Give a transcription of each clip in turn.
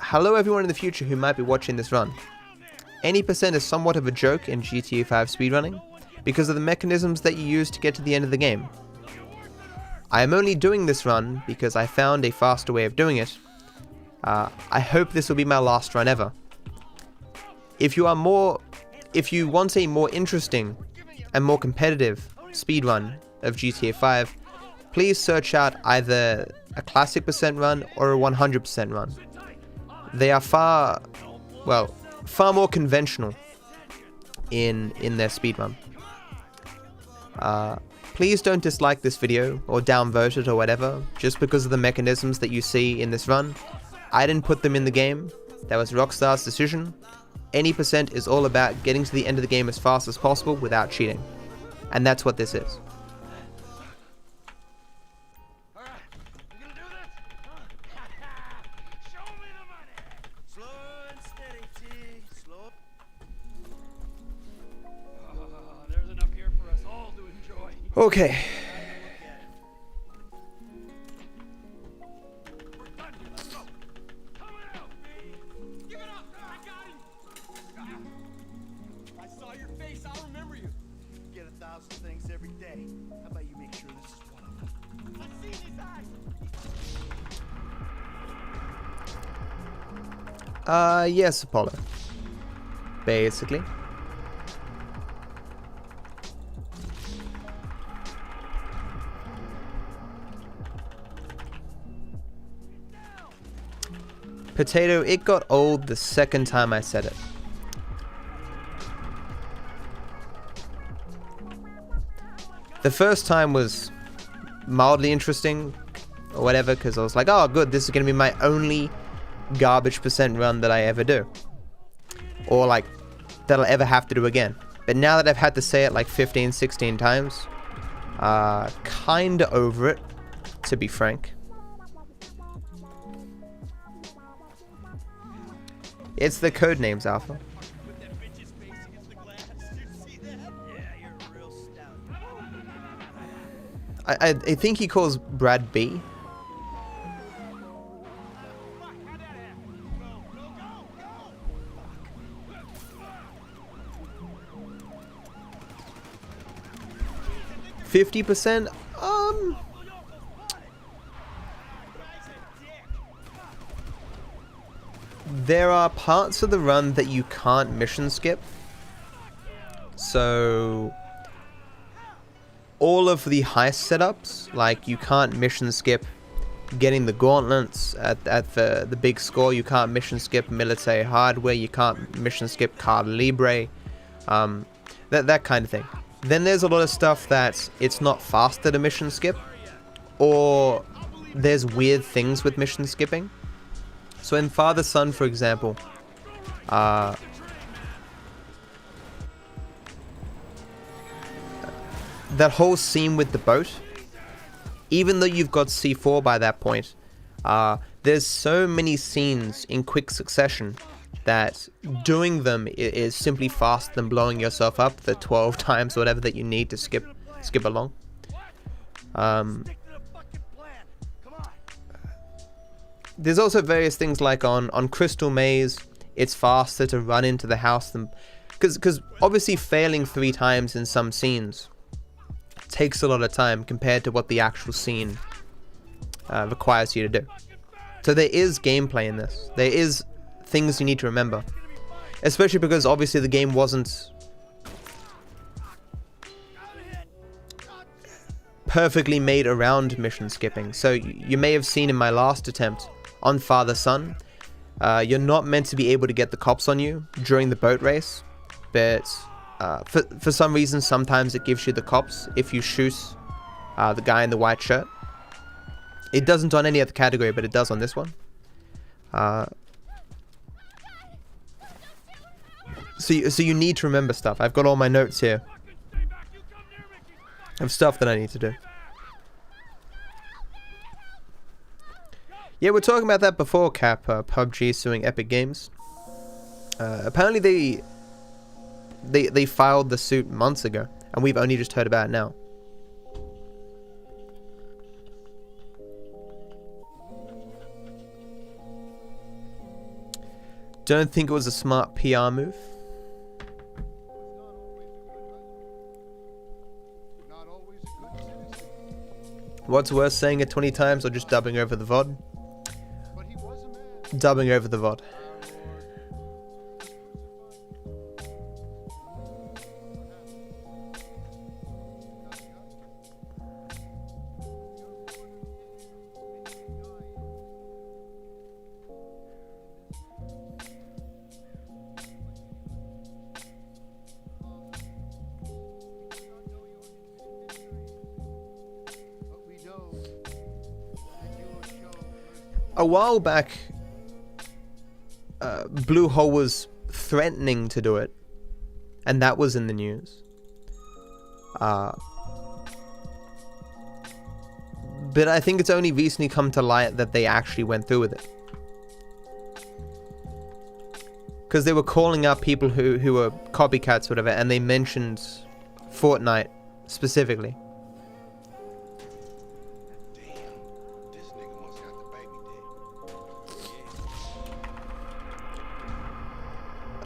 hello everyone in the future who might be watching this run. Any percent is somewhat of a joke in GTA 5 speedrunning because of the mechanisms that you use to get to the end of the game. I am only doing this run because I found a faster way of doing it. I hope this will be my last run ever. If you want a more interesting and more competitive speedrun of GTA 5, please search out either a classic percent run or a 100% run. They are far more conventional in their speedrun. Please don't dislike this video or downvote it or whatever just because of the mechanisms that you see in this run. I didn't put them in the game. That was Rockstar's decision. Any percent is all about getting to the end of the game as fast as possible without cheating. And that's what this is. Okay. I saw your face, I'll remember you. You get 1,000 things every day. How about you make sure this is one of them? I've seen his eyes. Yes, Apollo. Basically. Potato, it got old the second time I said it. The first time was mildly interesting or whatever because I was like, oh good, this is going to be my only garbage percent run that I ever do. Or like, that I'll ever have to do again. But now that I've had to say it like 15, 16 times, kinda over it, to be frank. It's the Codenames Alpha. I think he calls Brad B. %? There are parts of the run that you can't mission skip. So all of the heist setups, like you can't mission skip getting the gauntlets at the big score, you can't mission skip military hardware, you can't mission skip card libre, that kind of thing. Then there's a lot of stuff that it's not faster to mission skip, or there's weird things with mission skipping. So in Father Son, for example, that whole scene with the boat, even though you've got C4 by that point, there's so many scenes in quick succession that doing them is simply faster than blowing yourself up the 12 times or whatever that you need to skip along. There's also various things like on Crystal Maze, it's faster to run into the house than... Because obviously failing 3 times in some scenes takes a lot of time compared to what the actual scene requires you to do. So there is gameplay in this. There is things you need to remember. Especially because obviously the game wasn't perfectly made around mission skipping. So you may have seen in my last attempt on Father Son, you're not meant to be able to get the cops on you during the boat race, but for some reason sometimes it gives you the cops if you shoot the guy in the white shirt. It doesn't on any other category, but it does on this one. So you need to remember stuff. I've got all my notes here of stuff that I need to do. Yeah, we're talking about that before, Cap. PUBG suing Epic Games. Apparently they filed the suit months ago, and we've only just heard about it now. don't think it was a smart PR move. What's worse, saying it 20 times or just dubbing over the VOD? Dubbing over the VOD. A while back, Bluehole was threatening to do it, and that was in the news. But I think it's only recently come to light that they actually went through with it. Because they were calling out people who were copycats, whatever, and they mentioned Fortnite specifically.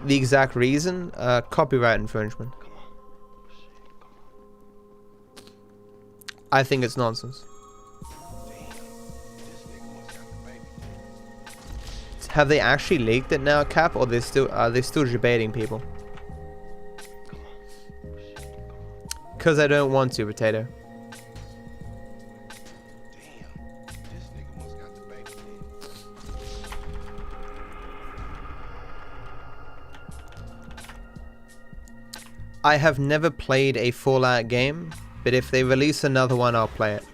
The exact reason? Copyright infringement. I think it's nonsense. Have they actually leaked it now, Cap, or are they still debating people? Because I don't want to, Potato. I have never played a Fallout game, but if they release another one, I'll play it.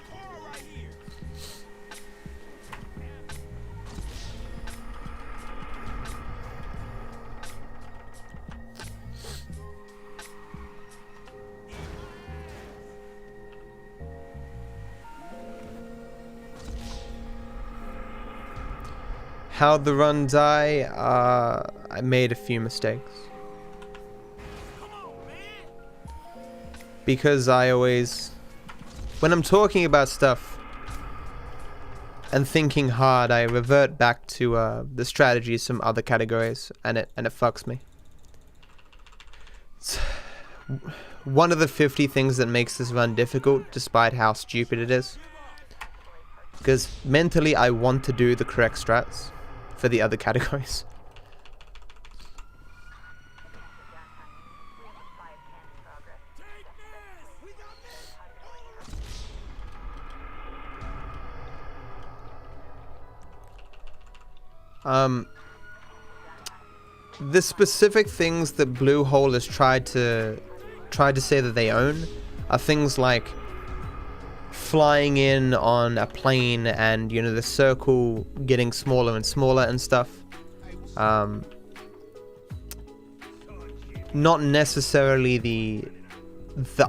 How'd the run die? I made a few mistakes. Because I always, when I'm talking about stuff and thinking hard, I revert back to the strategies from other categories, and it fucks me. It's one of the 50 things that makes this run difficult, despite how stupid it is. Because mentally, I want to do the correct strats for the other categories. The specific things that Bluehole has tried to say that they own are things like flying in on a plane and, you know, the circle getting smaller and smaller and stuff. Not necessarily the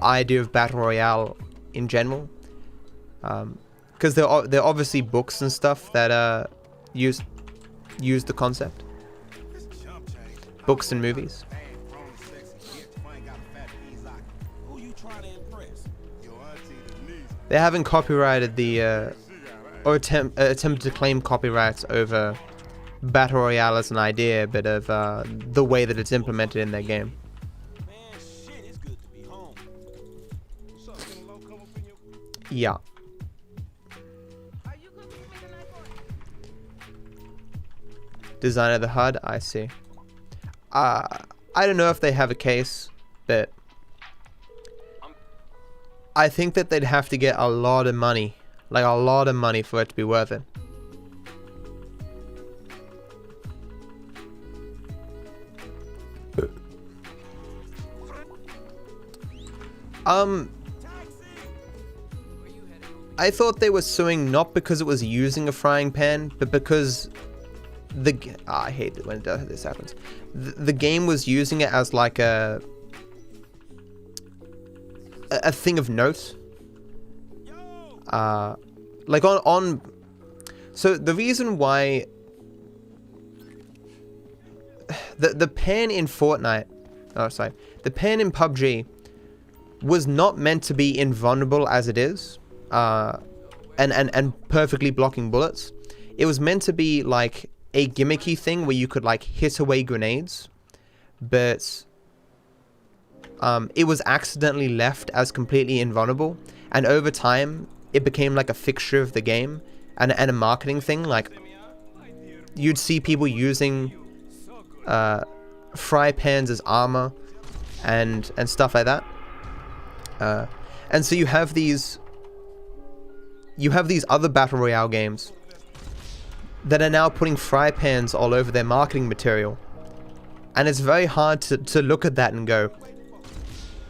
idea of battle royale in general, because there are obviously books and stuff that use the concept. Books and movies. They haven't copyrighted the or attempted to claim copyrights over battle royale as an idea, but of the way that it's implemented in their game. Yeah. Design of the HUD, I see. I don't know if they have a case, but I think that they'd have to get a lot of money, like a lot of money for it to be worth it. I thought they were suing not because it was using a frying pan, but because I hate it when this happens. The game was using it as like a thing of note. Like on. So the reason why the pan in Fortnite, the pan in PUBG was not meant to be invulnerable as it is, and perfectly blocking bullets. It was meant to be like a gimmicky thing where you could like hit away grenades, but it was accidentally left as completely invulnerable, and over time it became like a fixture of the game and a marketing thing. Like, you'd see people using fry pans as armor and stuff like that, and so you have these other battle royale games that are now putting fry pans all over their marketing material, and it's very hard to look at that and go,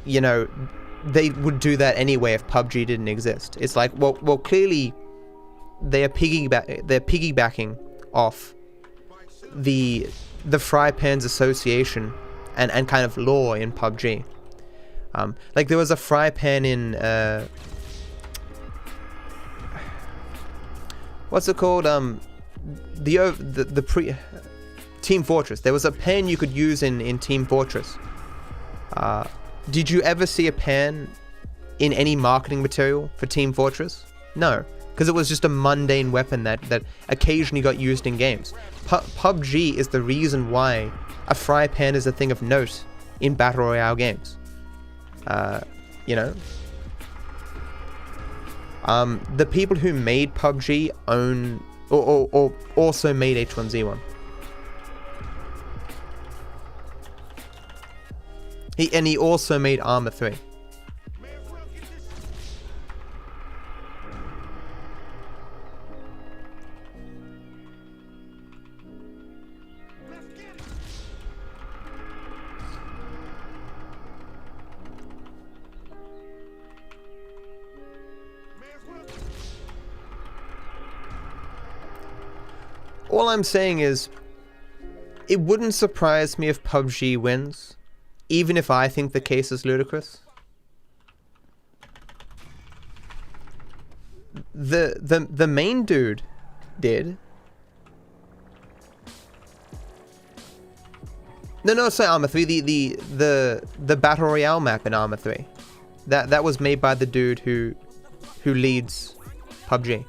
you know, they would do that anyway if PUBG didn't exist. It's like, well, clearly they're piggybacking off the fry pans association and kind of lore in PUBG. Like, there was a fry pan in what's it called? The Team Fortress. There was a pan you could use in Team Fortress. Did you ever see a pan in any marketing material for Team Fortress? No, because it was just a mundane weapon that occasionally got used in games. PUBG is the reason why a fry pan is a thing of note in battle royale games. You know, the people who made PUBG own or also made H1Z1. He also made Arma 3. All I'm saying is, it wouldn't surprise me if PUBG wins, even if I think the case is ludicrous. The main dude did. No, sorry, Arma 3. The battle royale map in Arma 3. That was made by the dude who leads PUBG.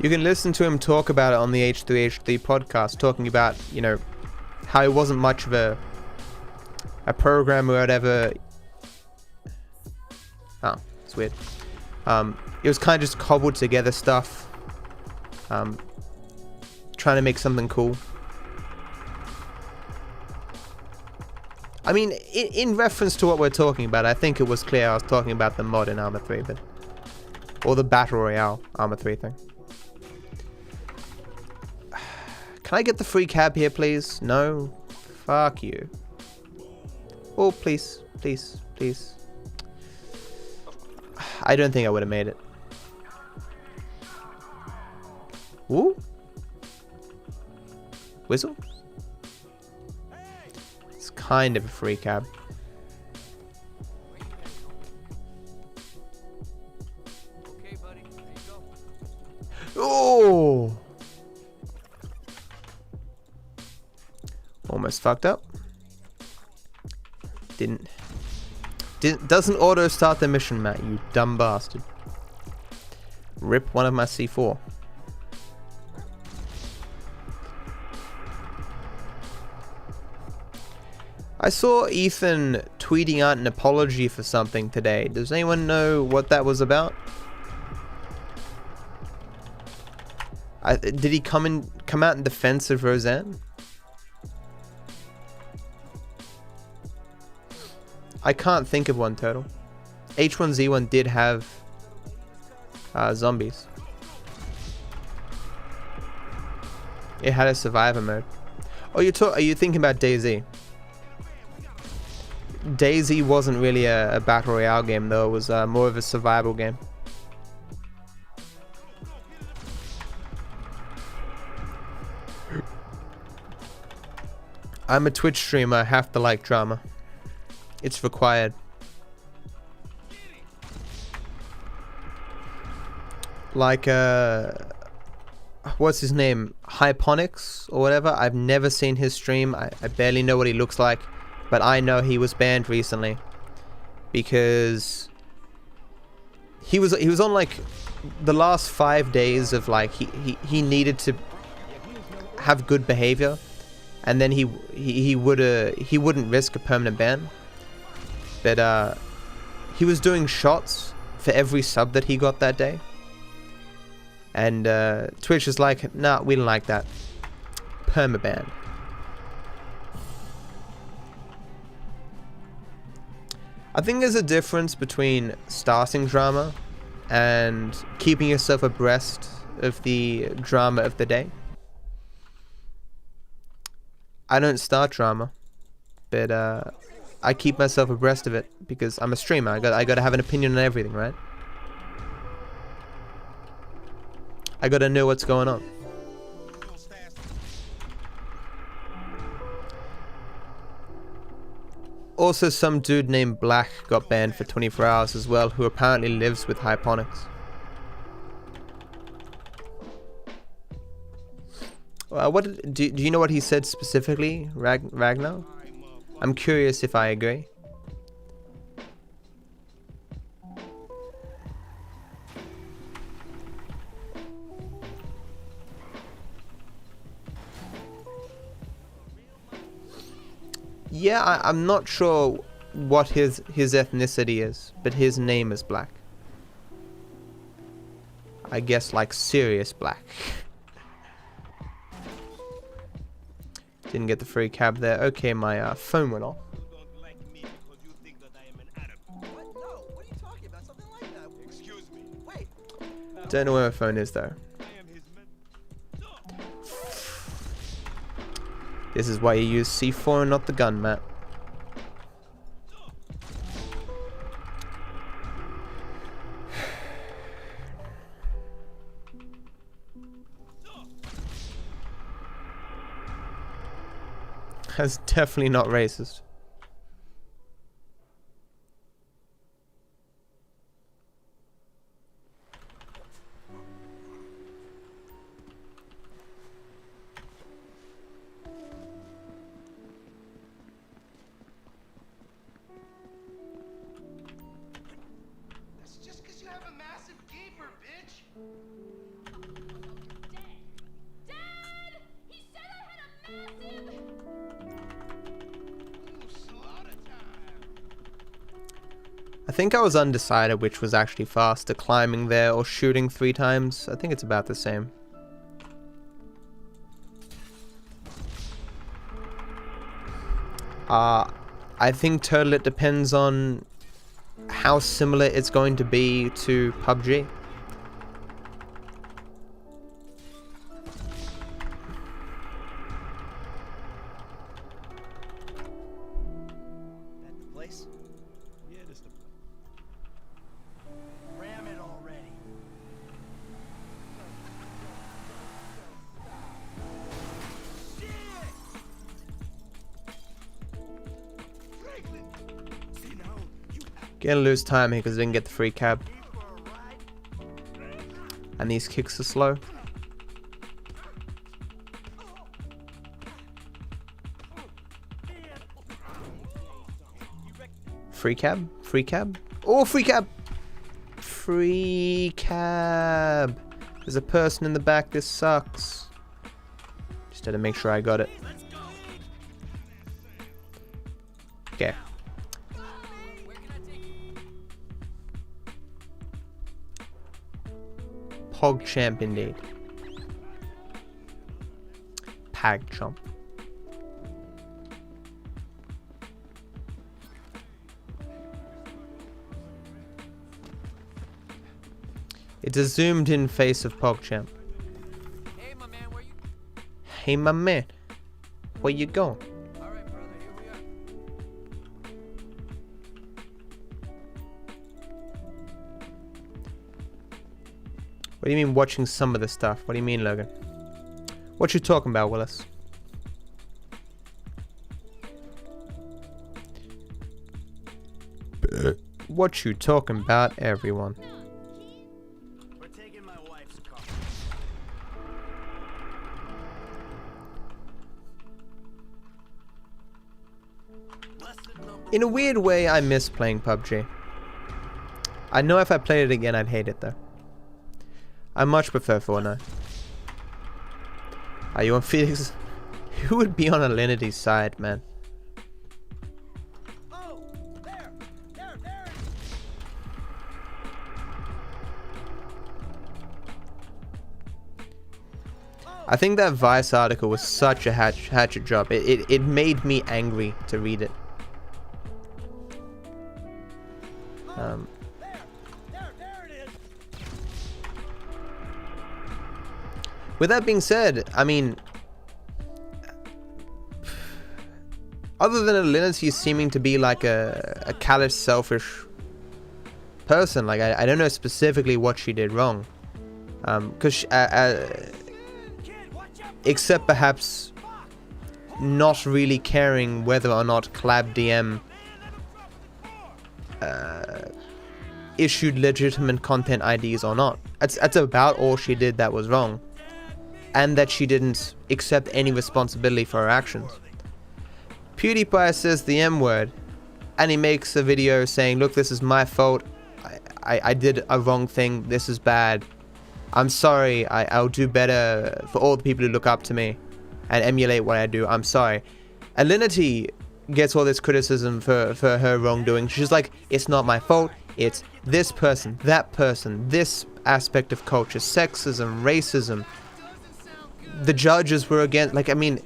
You can listen to him talk about it on the H3H3 podcast, talking about, you know, how he wasn't much of a programmer or whatever. Oh, it's weird. It was kind of just cobbled together stuff, trying to make something cool. I mean, in reference to what we're talking about, I think it was clear I was talking about the mod in Arma 3, or the Battle Royale Arma 3 thing. Can I get the free cab here, please? No? Fuck you. Oh, please. Please. Please. I don't think I would have made it. Ooh? Whistle? It's kind of a free cab. Okay, buddy. There you go. Oh! Almost fucked up. Doesn't auto start the mission, Matt, you dumb bastard. Rip one of my C4. I saw Ethan tweeting out an apology for something today. Does anyone know what that was about? Did he come out in defense of Roseanne? I can't think of one, Turtle. H1Z1 did have zombies. It had a survivor mode. Oh, are you thinking about DayZ? DayZ wasn't really a battle royale game, though. It was more of a survival game. I'm a Twitch streamer. I have to like drama. It's required. Like, what's his name? Hyponics or whatever. I've never seen his stream. I barely know what he looks like, but I know he was banned recently because he was on like the last 5 days of like he needed to have good behavior, and then he wouldn't risk a permanent ban, but he was doing shots for every sub that he got that day, and Twitch is like, nah, we don't like that, permaban. I think there's a difference between starting drama and keeping yourself abreast of the drama of the day. I don't start drama, but I keep myself abreast of it because I'm a streamer. I gotta have an opinion on everything, right? I gotta know what's going on. Also, some dude named Black got banned for 24 hours as well, who apparently lives with Hyponics. Do you know what he said specifically, Ragnar? I'm curious if I agree. Yeah, I'm not sure what his ethnicity is, but his name is Black. I guess like Sirius Black. Didn't get the free cab there. Okay, my phone went off. Don't know where my phone is though. This is why you use C4 and not the gun, Matt. That's definitely not racist. That's just because you have a massive gaper, bitch. Dad! He said I had a massive... I think I was undecided which was actually faster, climbing there or shooting 3 times. I think it's about the same. I think totally it depends on how similar it's going to be to PUBG. That the place? Yeah, this the place. Ram it already. Shit! Franklin! See now, you Gonna lose time here because I didn't get the free cab. came for a ride? And these kicks are slow. Free cab? Free cab? Oh, free cab! Free cab! There's a person in the back, this sucks. Just had to make sure I got it. Okay. Pog champ indeed. Pag chomp. It's a zoomed in face of PogChamp. Hey, my man, where you? Hey, my man. Where you going? All right, brother, here we are. What do you mean watching some of the stuff? What do you mean, Logan? What you talking about, Willis? What you talking about, everyone? We're taking my wife's car. Lesson number In a weird way, I miss playing PUBG. I know if I played it again, I'd hate it though. I much prefer Fortnite. Are you on Felix? Who would be on Alinity's side, man? Oh, there. I think that Vice article was such a hatchet job. It made me angry to read it. There it is. With that being said, I mean, other than Alinity seeming to be like a callous, selfish person, like I don't know specifically what she did wrong, because except perhaps not really caring whether or not ClabDM issued legitimate content IDs or not. That's about all she did that was wrong, and that she didn't accept any responsibility for her actions. PewDiePie says the M word, and he makes a video saying, look, this is my fault, I did a wrong thing, this is bad, I'm sorry, I'll do better for all the people who look up to me and emulate what I do, I'm sorry. Alinity gets all this criticism for her wrongdoing. She's like, it's not my fault, it's this person, that person, this aspect of culture, sexism, racism. The judges were against, like, I mean,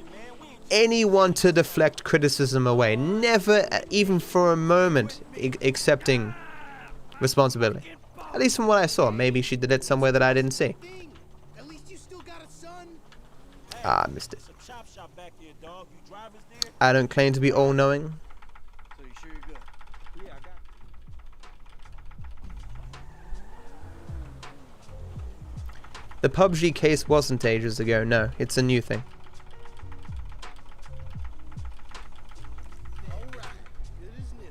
anyone to deflect criticism away, never even for a moment accepting responsibility. At least from what I saw. Maybe she did it somewhere that I didn't see. At least you still got a son. Ah, missed it. I don't claim to be all-knowing. So you sure you're good? Yeah, I got it. The PUBG case wasn't ages ago, no. It's a new thing. Alright, good as new.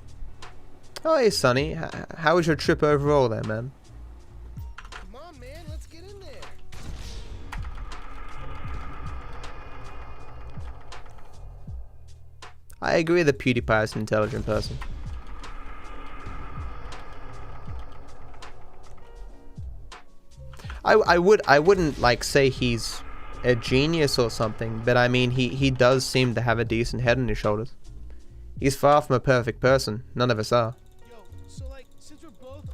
Oh, hey, Sonny. How was your trip overall there, man? Come on, man, let's get in there. I agree that PewDiePie is an intelligent person. I wouldn't like say he's a genius or something, but I mean he does seem to have a decent head on his shoulders. He's far from a perfect person. None of us are. Yo, so like, since we're both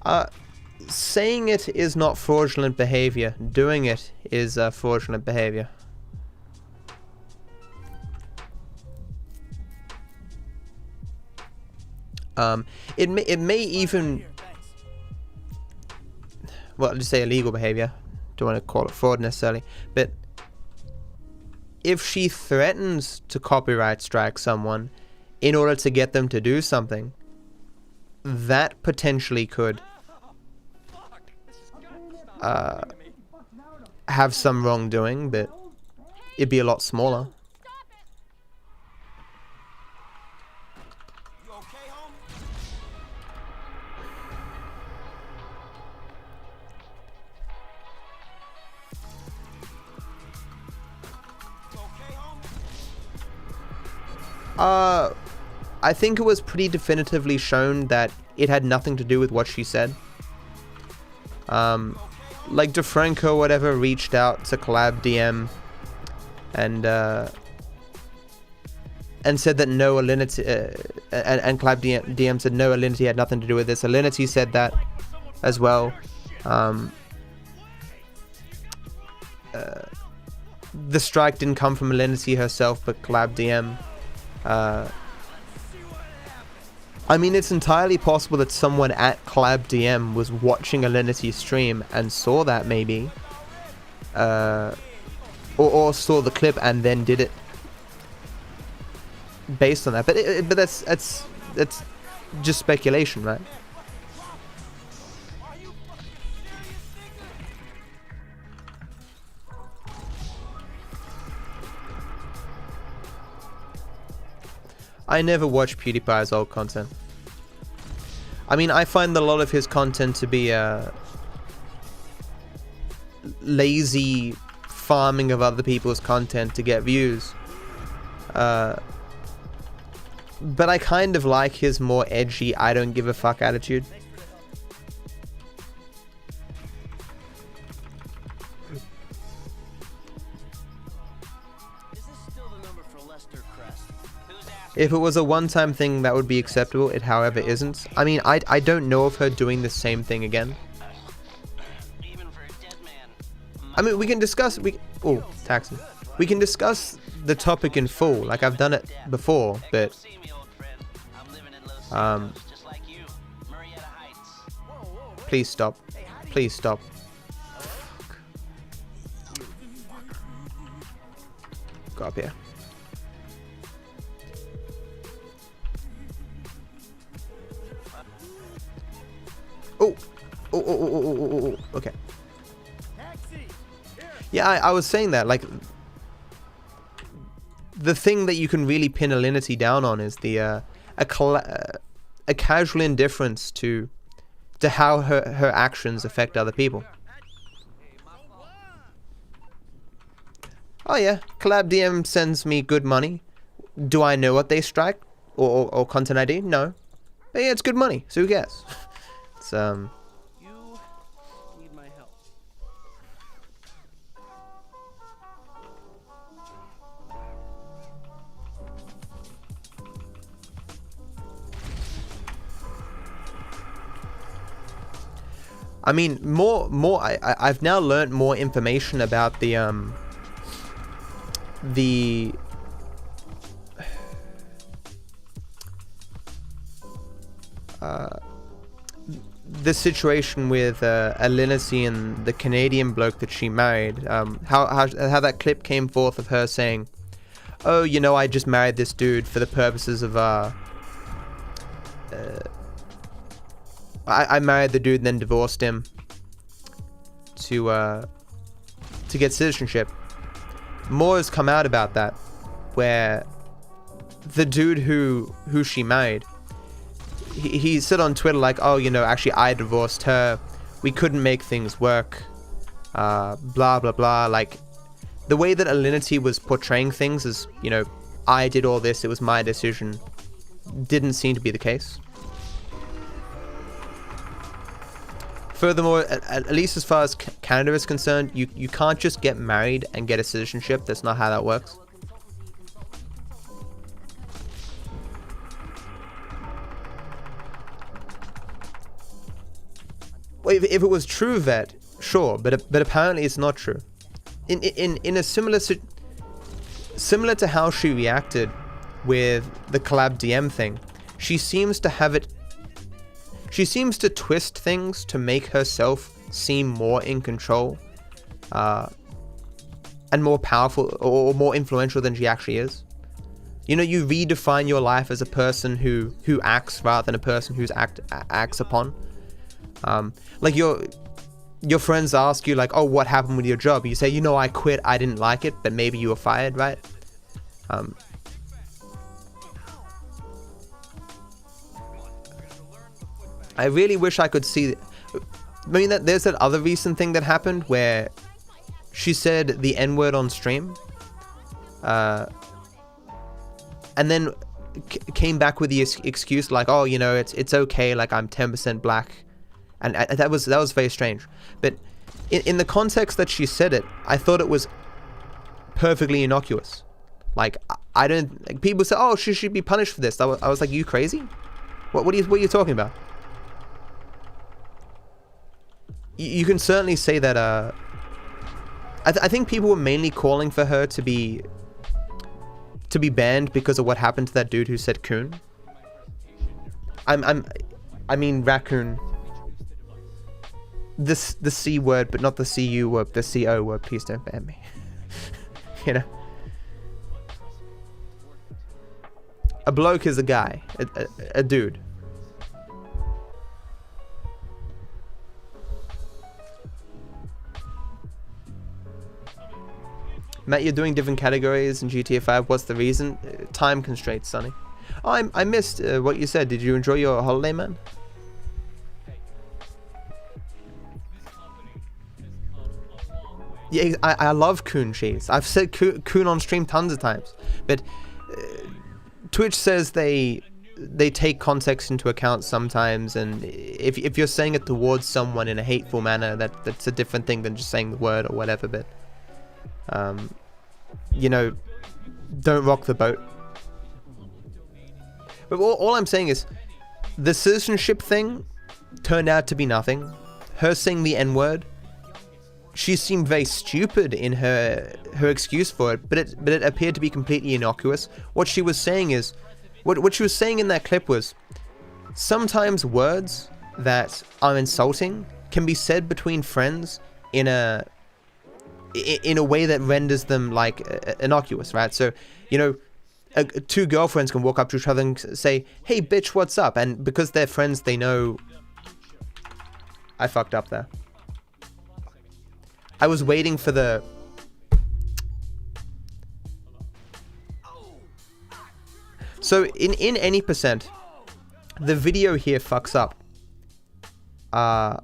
on Saying it is not fraudulent behavior. Doing it is fraudulent behavior. It may even, well, I'll just say illegal behavior. Don't want to call it fraud necessarily, but if she threatens to copyright strike someone in order to get them to do something, that potentially could have some wrongdoing, but it'd be a lot smaller. I think it was pretty definitively shown that it had nothing to do with what she said. Like DeFranco or whatever reached out to ClabDM and said that no Alinity, and ClabDM said no, Alinity had nothing to do with this. Alinity said that as well. The strike didn't come from Alinity herself, but ClabDM. I mean, it's entirely possible that someone at ClabDM was watching Alinity stream and saw that, maybe, or saw the clip and then did it based on that. But that's just speculation, right? I never watch PewDiePie's old content. I mean, I find a lot of his content to be lazy farming of other people's content to get views. But I kind of like his more edgy, I don't give a fuck attitude. If it was a one-time thing, that would be acceptable. It, however, isn't. I mean, I don't know of her doing the same thing again. I mean, we can discuss... Oh, taxi. We can discuss the topic in full, like I've done it before, but... Please stop. Please stop. Go up here. Oh. Oh. Okay. Yeah, I was saying that, like, the thing that you can really pin Alinity down on is the a casual indifference to how her actions affect other people. Oh yeah, collab DM sends me good money. Do I know what they strike or content ID? No, but yeah, it's good money, so who cares? It's You need my help. I mean, I've now learned more information about the situation with Alinity and the Canadian bloke that she married. How that clip came forth of her saying, "Oh, you know, I just married this dude for the purposes of I married the dude and then divorced him to get citizenship." More has come out about that, where the dude who she married, he said on Twitter like, "Oh, you know, actually I divorced her. We couldn't make things work. Blah blah blah." Like, the way that Alinity was portraying things is, you know, I did all this. It was my decision. Didn't seem to be the case. Furthermore, at least as far as Canada is concerned, you can't just get married and get a citizenship. That's not how that works. Well, if it was true, Vet, sure, but apparently it's not true. In a similar to how she reacted with the collab DM thing, she seems to have it. She seems to twist things to make herself seem more in control, and more powerful or more influential than she actually is. You know, you redefine your life as a person who acts rather than a person who's acts upon. Like your friends ask you like, "Oh, what happened with your job?" You say, "You know, I quit. I didn't like it, but maybe you were fired, right?" I really wish I could see. I mean, there's that other recent thing that happened where she said the N-word on stream, and then came back with the excuse like, "Oh, you know, it's okay. Like, I'm 10% black," and that was very strange. But in the context that she said it, I thought it was perfectly innocuous. Like, I don't. Like, people say, "Oh, she should be punished for this." I was like, "You crazy? What are you talking about?" You can certainly say that. I think people were mainly calling for her to be banned because of what happened to that dude who said coon. I mean raccoon. The C word, but not the CU word, the CO word. Please don't ban me. You know. A bloke is a guy, a dude. Matt, you're doing different categories in GTA 5. What's the reason? Time constraints, Sonny. Oh, I missed what you said. Did you enjoy your holiday, man? Yeah, I love coon cheese. I've said coon on stream tons of times. But Twitch says they take context into account sometimes, and if you're saying it towards someone in a hateful manner, that's a different thing than just saying the word or whatever. But you know, don't rock the boat. But all I'm saying is, the citizenship thing turned out to be nothing. Her saying the N-word, she seemed very stupid in her excuse for it, but it appeared to be completely innocuous. What she was saying is, what she was saying in that clip was, sometimes words that are insulting can be said between friends in a way that renders them like innocuous, right? So, you know, two girlfriends can walk up to each other and say, "Hey bitch, what's up?" And because they're friends, they know. I fucked up there. I was waiting for the... So in any percent, the video here fucks up. I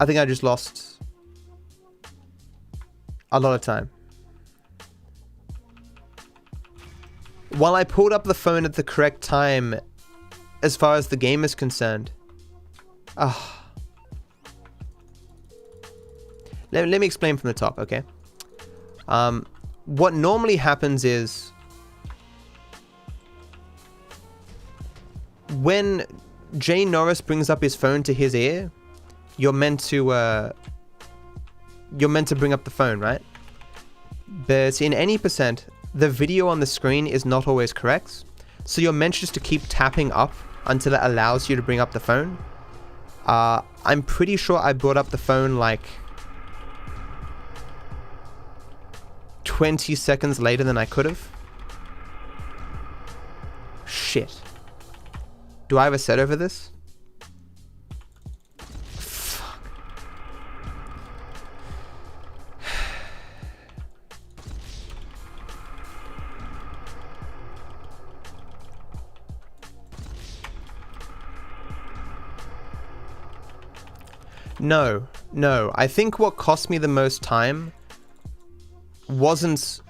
think I just lost a lot of time. While I pulled up the phone at the correct time, as far as the game is concerned, let me explain from the top, okay? What normally happens is, when Jay Norris brings up his phone to his ear, you're meant to bring up the phone, right? But in any percent, the video on the screen is not always correct, so you're meant just to keep tapping up until it allows you to bring up the phone. I'm pretty sure I brought up the phone like 20 seconds later than I could have. Shit. Do I have a set over this? Fuck. No. I think what cost me the most time wasn't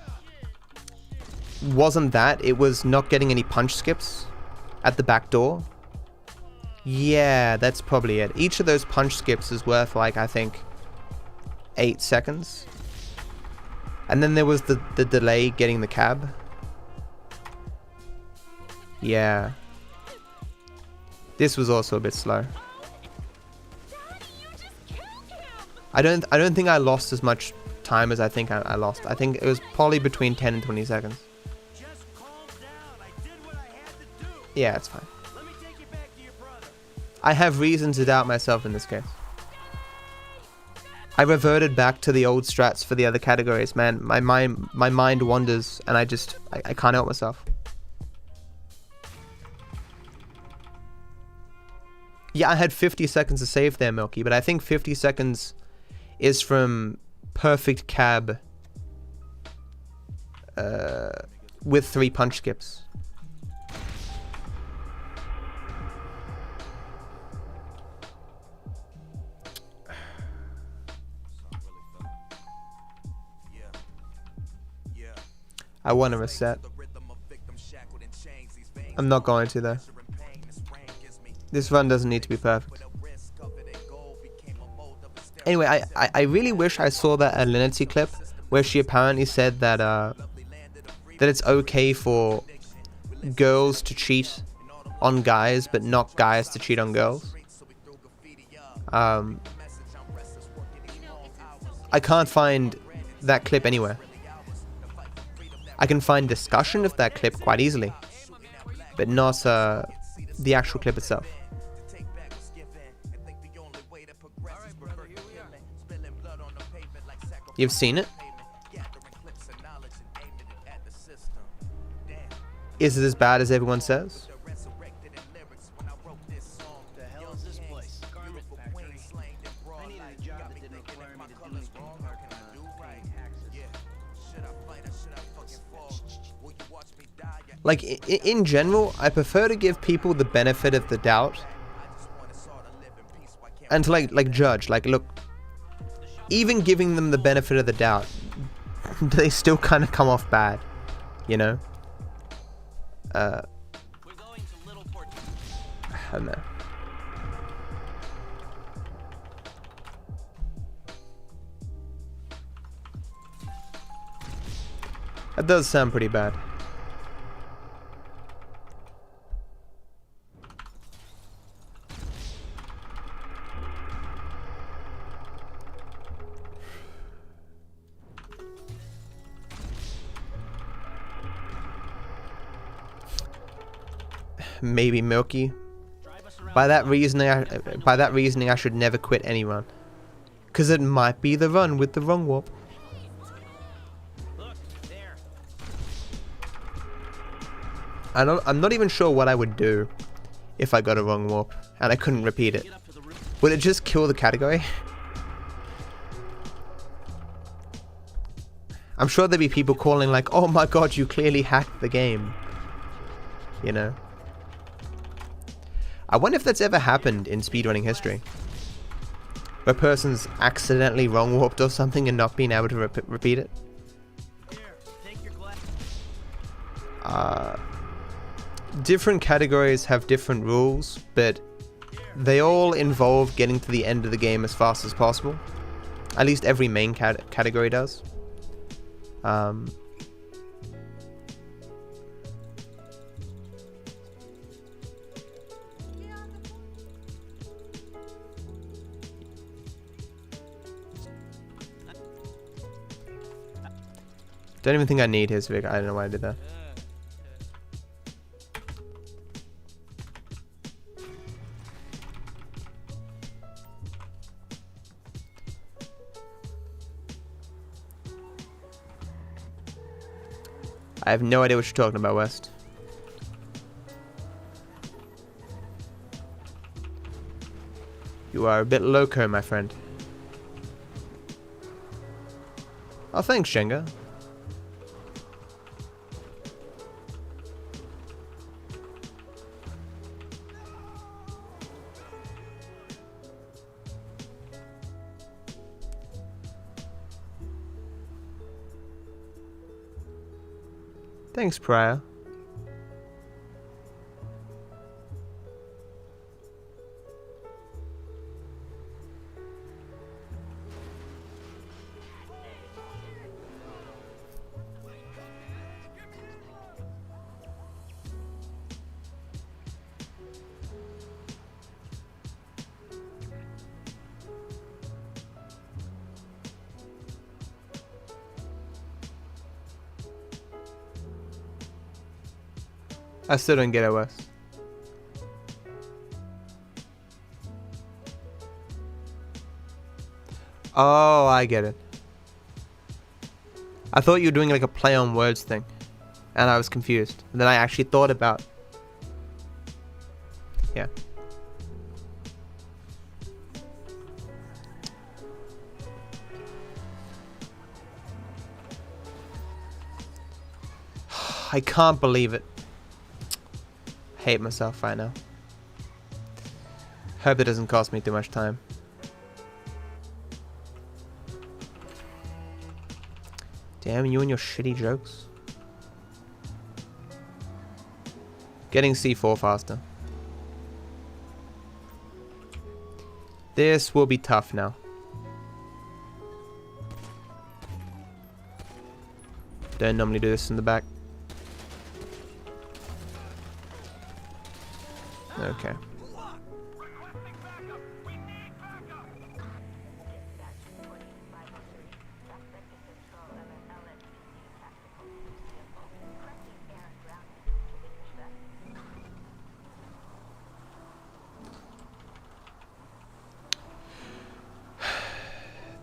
that. It was not getting any punch skips at the back door. Yeah, that's probably it. Each of those punch skips is worth, like, I think 8 seconds. And then there was the delay getting the cab. Yeah. This was also a bit slow. I don't think I lost as much time as I think I lost. I think it was probably between 10 and 20 seconds. Just calm down. I did what I had to do. Yeah, it's fine. Let me take you back to your brother. I have reason to doubt myself in this case. I reverted back to the old strats for the other categories, man. My mind wanders, and I can't help myself. Yeah, I had 50 seconds to save there, Milky, but I think 50 seconds is from perfect cab with 3 punch skips. I want to reset. I'm not going to though. This run doesn't need to be perfect. Anyway, I really wish I saw that Alinity clip where she apparently said that that it's okay for girls to cheat on guys, but not guys to cheat on girls. I can't find that clip anywhere. I can find discussion of that clip quite easily, but not the actual clip itself. You've seen it? Is it as bad as everyone says? The hell is this place? I needed a job that didn't require me to do anything apart from paying taxes. Like, in general, I prefer to give people the benefit of the doubt and to like judge. Like, look, even giving them the benefit of the doubt, they still kind of come off bad, you know? We're going to Little Port. I don't know. That does sound pretty bad. Maybe Milky. By that reasoning, I should never quit any run, because it might be the run with the wrong warp. Look, there. I'm not even sure what I would do if I got a wrong warp and I couldn't repeat it. Get up to the roof. Would it just kill the category? I'm sure there'd be people calling like, "Oh my god, you clearly hacked the game." You know? I wonder if that's ever happened in speedrunning history. Where a person's accidentally wrong warped or something and not being able to repeat it. Here, take your glass. Different categories have different rules, but they all involve getting to the end of the game as fast as possible. At least every main category does. Don't even think I need his Vic. I don't know why I did that. I have no idea what you're talking about, West. You are a bit loco, my friend. Oh, thanks, Jenga. Thanks, Prior. I still don't get it, Wes. Oh, I get it. I thought you were doing like a play on words thing, and I was confused. And then I actually thought about... Yeah. I can't believe it. Hate myself right now. Hope it doesn't cost me too much time. Damn you and your shitty jokes. Getting C4 faster. This will be tough now. Don't normally do this in the back. Okay.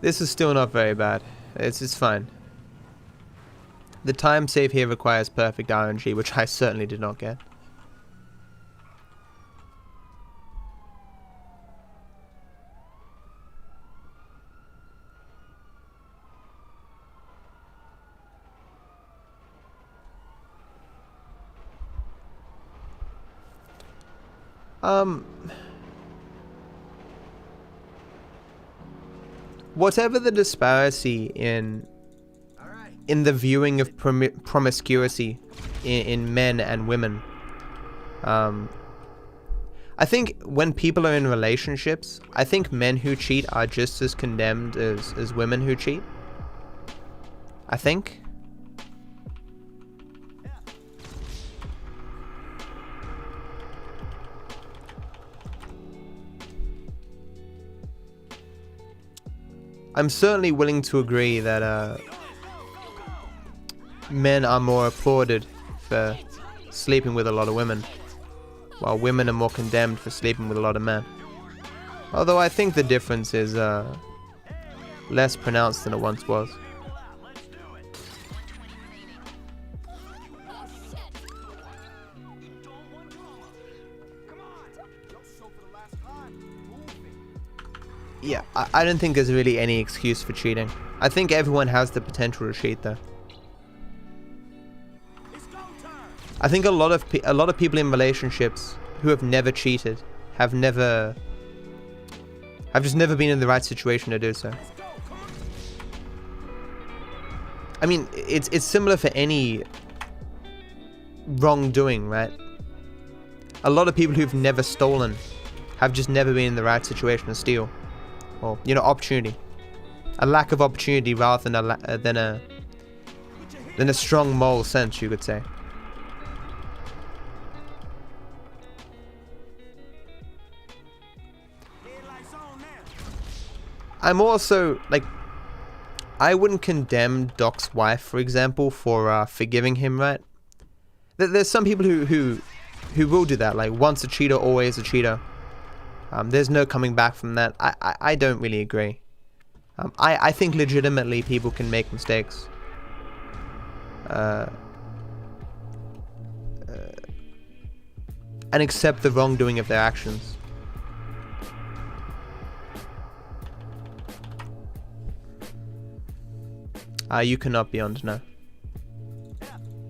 This is still not very bad. It's fine. The time save here requires perfect RNG, which I certainly did not get. Whatever the disparity in in the viewing of promiscuity in men and women. I think when people are in relationships, I think men who cheat are just as condemned as women who cheat. I think. I'm certainly willing to agree that men are more applauded for sleeping with a lot of women, while women are more condemned for sleeping with a lot of men. Although I think the difference is less pronounced than it once was. Yeah, I don't think there's really any excuse for cheating. I think everyone has the potential to cheat though. I think a lot of people in relationships who have never cheated have just never been in the right situation to do so. I mean, it's similar for any wrongdoing, right? A lot of people who've never stolen have just never been in the right situation to steal. Or, you know, opportunity. A lack of opportunity rather than a strong moral sense, you could say. I'm also, like, I wouldn't condemn Doc's wife, for example, for forgiving him, right? There's some people who will do that, like, once a cheater, always a cheater. There's no coming back from that. I don't really agree. I think legitimately people can make mistakes. And accept the wrongdoing of their actions. You cannot beyond, no.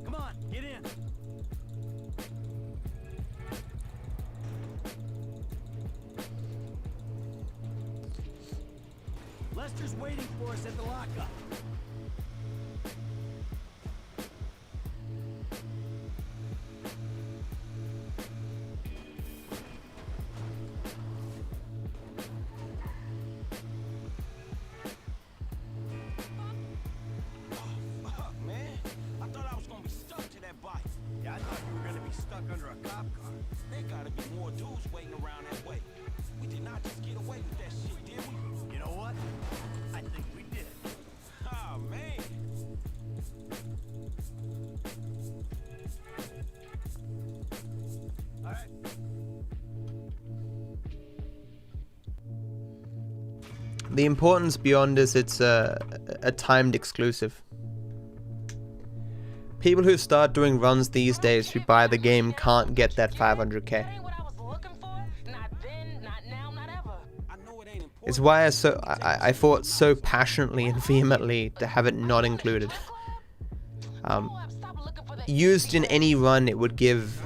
Come on, get in. Lester's waiting for us at the lockup. Yeah, I thought you were gonna be stuck under a cop car. There gotta be more dudes waiting around that way. We did not just get away with that shit, did we? You know what? I think we did. Oh, man. All right. The importance beyond is it's a timed exclusive. People who start doing runs these days who buy the game can't get that 500k. Ain't what I was looking for. Not then, not now, not ever. I know it ain't important. It's why I fought so passionately and vehemently to have it not included. Stop looking for the Used in any run, it would give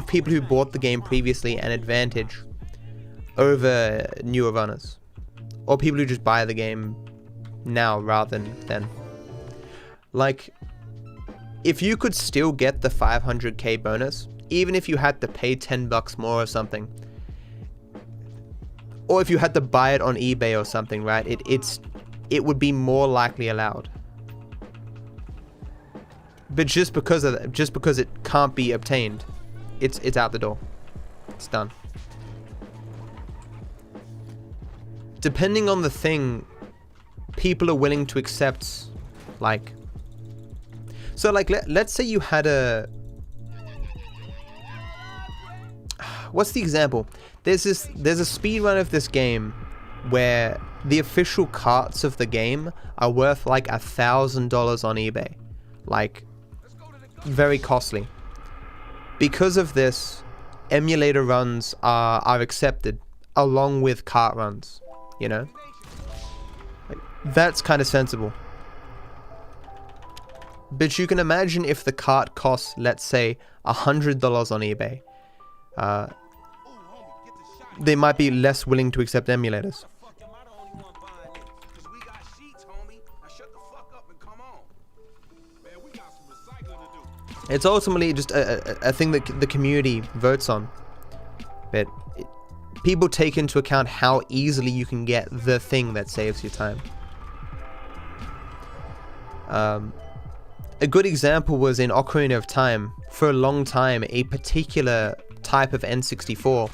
people who bought the game previously an advantage over newer runners, or people who just buy the game now rather than then. Like, if you could still get the 500k bonus, even if you had to pay $10 more or something, or if you had to buy it on eBay or something, right? It would be more likely allowed. But just because of that, just because it can't be obtained, it's out the door. It's done. Depending on the thing, people are willing to accept, like. So like, let's say you had a, what's the example? There's a speedrun of this game where the official carts of the game are worth like $1,000 on eBay. Like, very costly. Because of this, emulator runs are accepted along with cart runs, you know? Like, that's kind of sensible. But you can imagine if the cart costs, let's say, $100 on eBay. They might be less willing to accept emulators. Fuck, am I the only one buying it? 'Cause we got sheets, homie. Now shut the fuck up and It's ultimately just a thing that the community votes on. But people take into account how easily you can get the thing that saves you time. A good example was in Ocarina of Time. For a long time, a particular type of N64,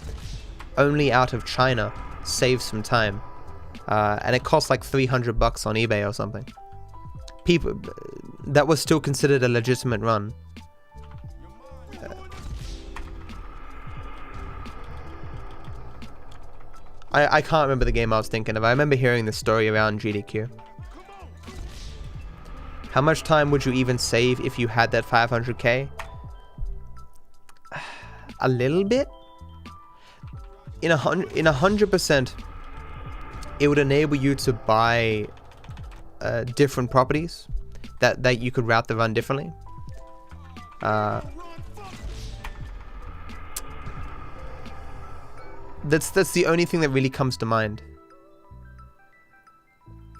only out of China, saves some time. And it cost like $300 on eBay or something. People, that was still considered a legitimate run. I can't remember the game I was thinking of. I remember hearing the story around GDQ. How much time would you even save if you had that 500k? A little bit. In 100%, it would enable you to buy different properties that you could route the run differently. That's the only thing that really comes to mind.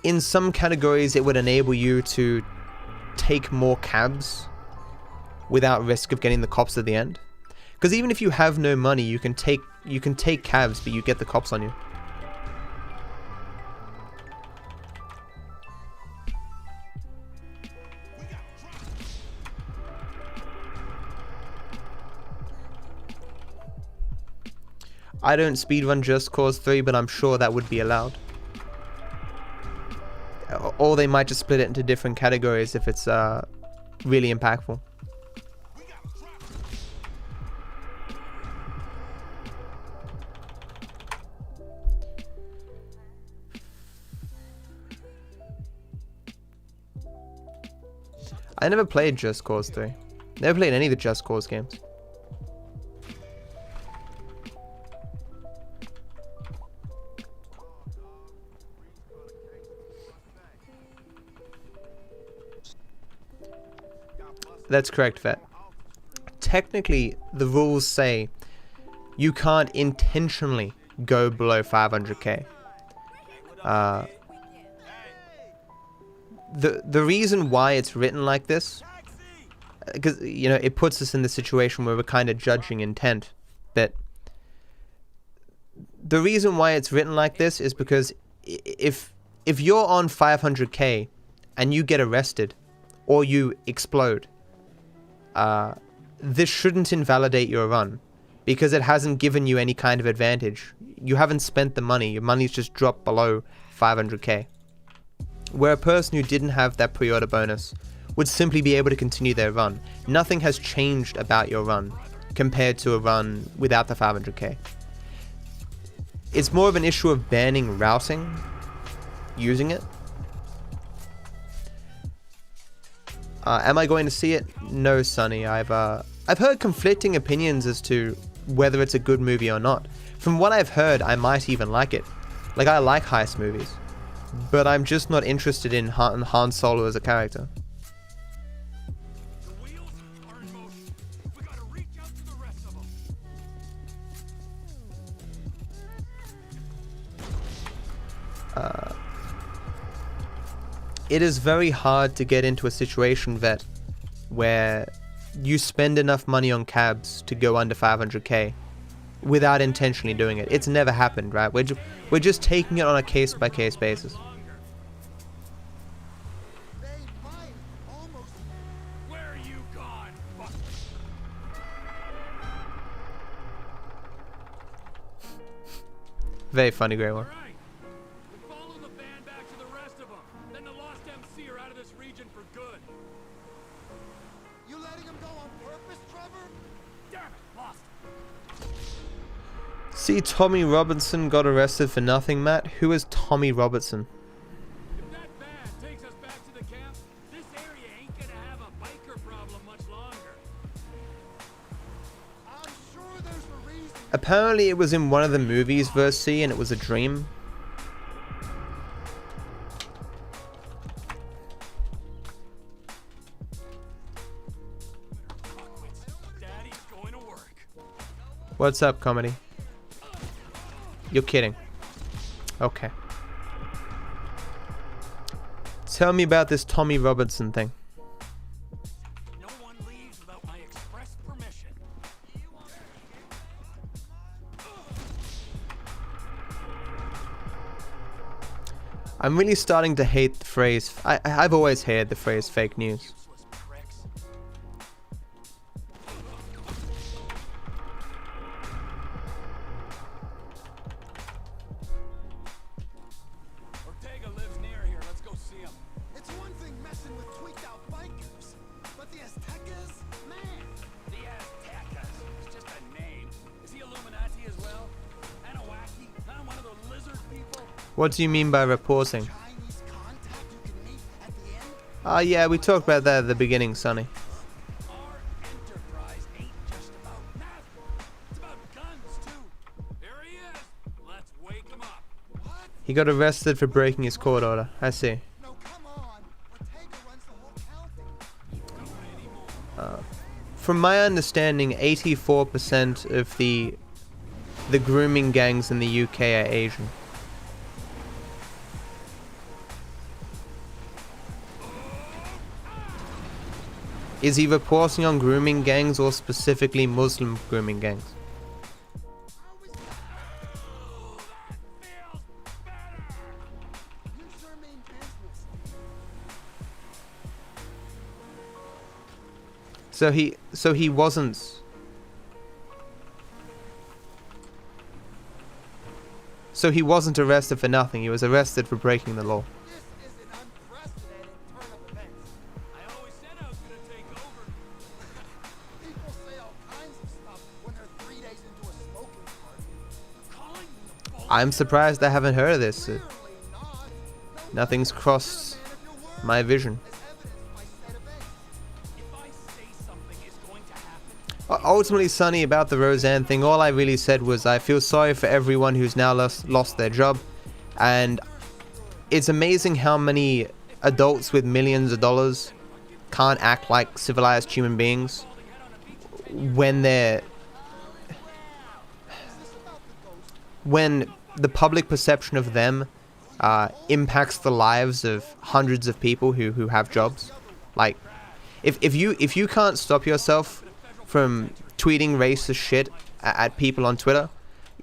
In some categories, it would enable you to take more cabs without risk of getting the cops at the end. Because even if you have no money, you can take cabs, but you get the cops on you. I don't speedrun Just Cause 3, but I'm sure that would be allowed. Or they might just split it into different categories if it's really impactful. I never played Just Cause 3. Never played any of the Just Cause games. That's correct, Vet. Technically, the rules say you can't intentionally go below 500k. The reason why it's written like this, because you know, it puts us in the situation where we're kind of judging intent. But the reason why it's written like this is because if you're on 500k and you get arrested or you explode, this shouldn't invalidate your run because it hasn't given you any kind of advantage. You haven't spent the money. Your money's just dropped below 500k. Where a person who didn't have that pre-order bonus would simply be able to continue their run. Nothing has changed about your run compared to a run without the 500k. It's more of an issue of banning routing, using it. Am I going to see it? No, Sonny. I've heard conflicting opinions as to whether it's a good movie or not. From what I've heard, I might even like it. Like, I like heist movies. But I'm just not interested in Han Solo as a character. The wheels are in motion. We gotta reach out to the rest of them. It is very hard to get into a situation, Vet, where you spend enough money on cabs to go under 500k without intentionally doing it. It's never happened, right? We're just taking it on a case-by-case basis. They might almost. Where are you gone? Fuck. Very funny, Grey One. All right. We follow the band back to the rest of them. Then the lost MC are out of this region for good. You letting him go on purpose, Trevor? Damn it, lost. See, Tommy Robinson got arrested for nothing, Matt. Who is Tommy Robertson? If that band takes us back to the camp, this area ain't gonna have a biker problem much longer. I'm sure there's a reason. Apparently it was in one of the movies, verse C, and it was a dream. Daddy's going to work. What's up, comedy? You're kidding. Okay. Tell me about this Tommy Robertson thing. No one leaves without I'm really starting to hate the phrase. I've always hated the phrase fake news. Useless pricks. Ortega lives near here. Let's go see him. It's one thing messing with tweaked out bikers, but the Aztecas, man. The Aztecas. It's just a name. Is he Illuminati as well? Anahuac? Huh? One of those lizard people? What do you mean by reporting? Chinese contact you can meet at the end. Yeah, we talked about that at the beginning, Sonny. Our enterprise ain't just about math. It's about guns, too. Here he is. Let's wake him up. He got arrested for breaking his court order. I see. No, come on. Ortega runs the whole county. From my understanding, 84% of the grooming gangs in the UK are Asian. Is he reporting on grooming gangs or specifically Muslim grooming gangs? You sure mean business. So he wasn't. So he wasn't arrested for nothing. He was arrested for breaking the law. This is an unprecedented turn of events. I always said I was gonna take over. People say all kinds of stuff when they're 3 days into a smoking party. Calling the police. I'm surprised I haven't heard of this. Clearly not. No Nothing's crossed man of your word, my vision. as evidenced by said events. If I say something is going to happen, Ultimately, Sonny, about the Roseanne thing, all I really said was I feel sorry for everyone who's now lost their job. And it's amazing how many adults with millions of dollars can't act like civilized human beings when when the public perception of them impacts the lives of hundreds of people who have jobs. Like, if you can't stop yourself from tweeting racist shit at people on Twitter,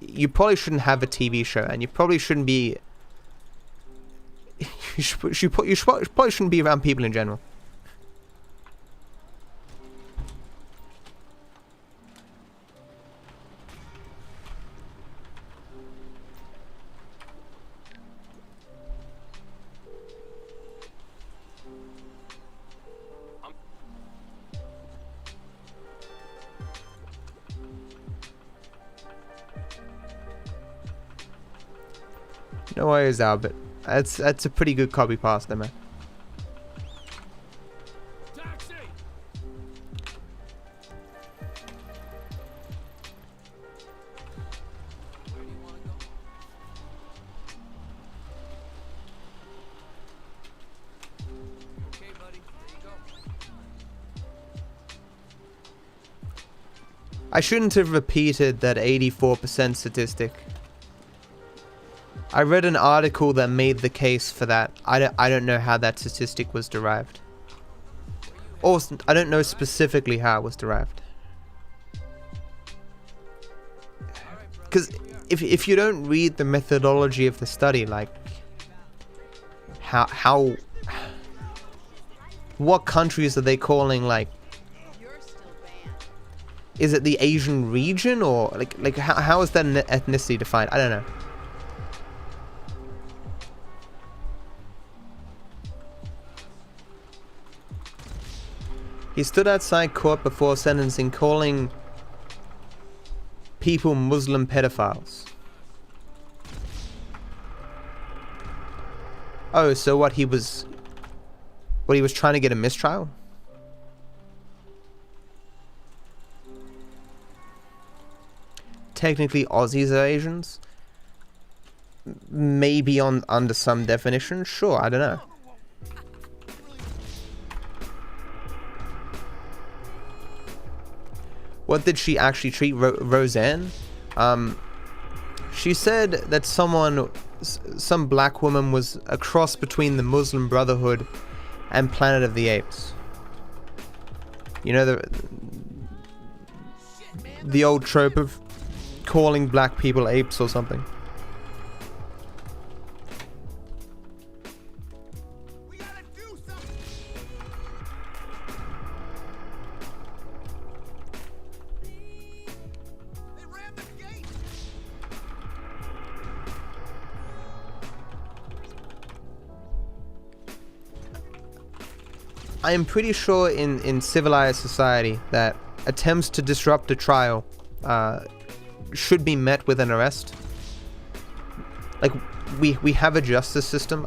you probably shouldn't have a TV show, and you probably shouldn't be. You probably shouldn't be around people in general. No worries, Albert. That's a pretty good copy pasta, man. taxi. Where do you want to go? Okay, buddy. There you go. I shouldn't have repeated that 84% statistic. I read an article that made the case for that. I don't know how that statistic was derived. Or I don't know specifically how it was derived. Because if you don't read the methodology of the study, like how what countries are they calling, like, is it the Asian region, or like how is that ethnicity defined? I don't know. He stood outside court before sentencing, calling people Muslim pedophiles. Oh, so what he was trying to get a mistrial? Technically, Aussies are Asians. Maybe under some definition. Sure, I don't know. What did she actually treat Roseanne? She said that some black woman was a cross between the Muslim Brotherhood and Planet of the Apes. You know, the old trope of calling black people apes or something. I am pretty sure in civilized society that attempts to disrupt a trial should be met with an arrest. Like, we have a justice system.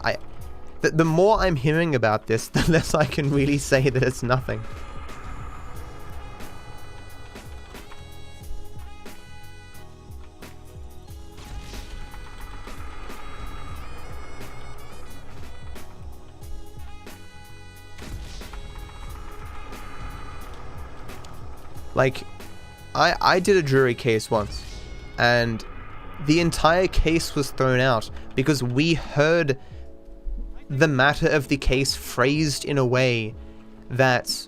The more I'm hearing about this, the less I can really say that it's nothing. Like, I did a jury case once, and the entire case was thrown out because we heard the matter of the case phrased in a way that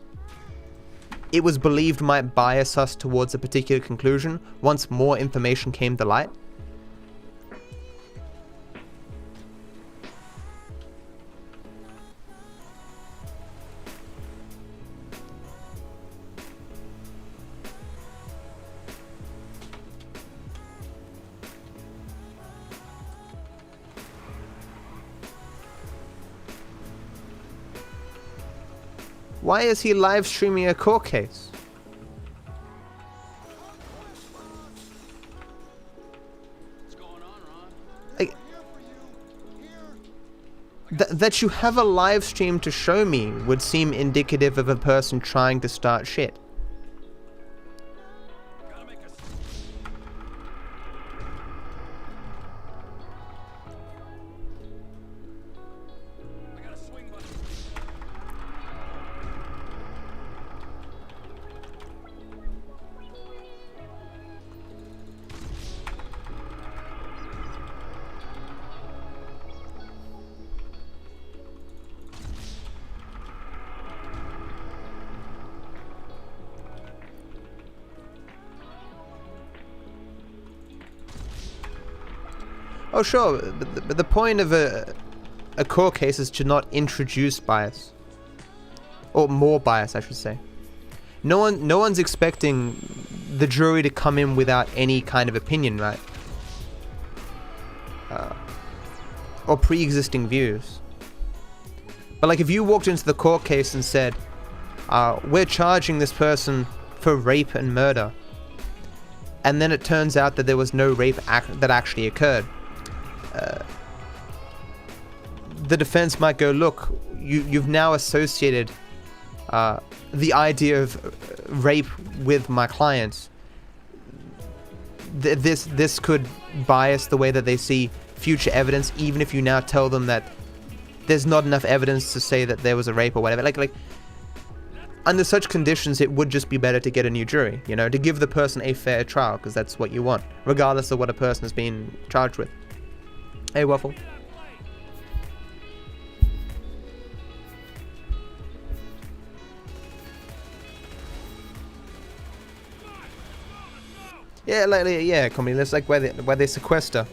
it was believed might bias us towards a particular conclusion once more information came to light. Why is he live streaming a court case? What's going on, Ron? Like, that you have a live stream to show me would seem indicative of a person trying to start shit. Gotta make us. I got a swing button. Oh sure, but the point of a court case is to not introduce bias. Or more bias, I should say. No one's expecting the jury to come in without any kind of opinion, right? Or pre-existing views. But like if you walked into the court case and said, we're charging this person for rape and murder, and then it turns out that there was no rape that actually occurred, the defense might go, look, you've now associated the idea of rape with my clients. This could bias the way that they see future evidence, even if you now tell them that there's not enough evidence to say that there was a rape or whatever. Like under such conditions, it would just be better to get a new jury, you know, to give the person a fair trial, because that's what you want, regardless of what a person has been charged with. Hey, Waffle. Yeah, like, yeah, comedy. That's like where they sequester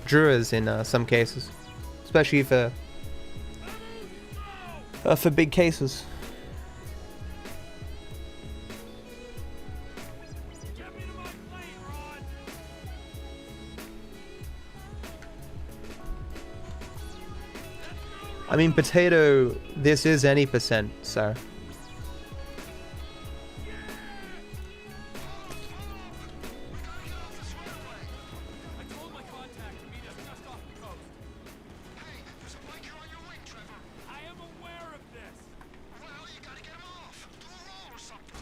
jurors in some cases, especially for big cases. Get me to my plane, Ron. I mean, potato. This is any percent, so. I told my contact to meet us just off the coast. Hey, there's a biker on your wing, Trevor. I am aware of this. Well, you gotta get him off. Do a roll or something.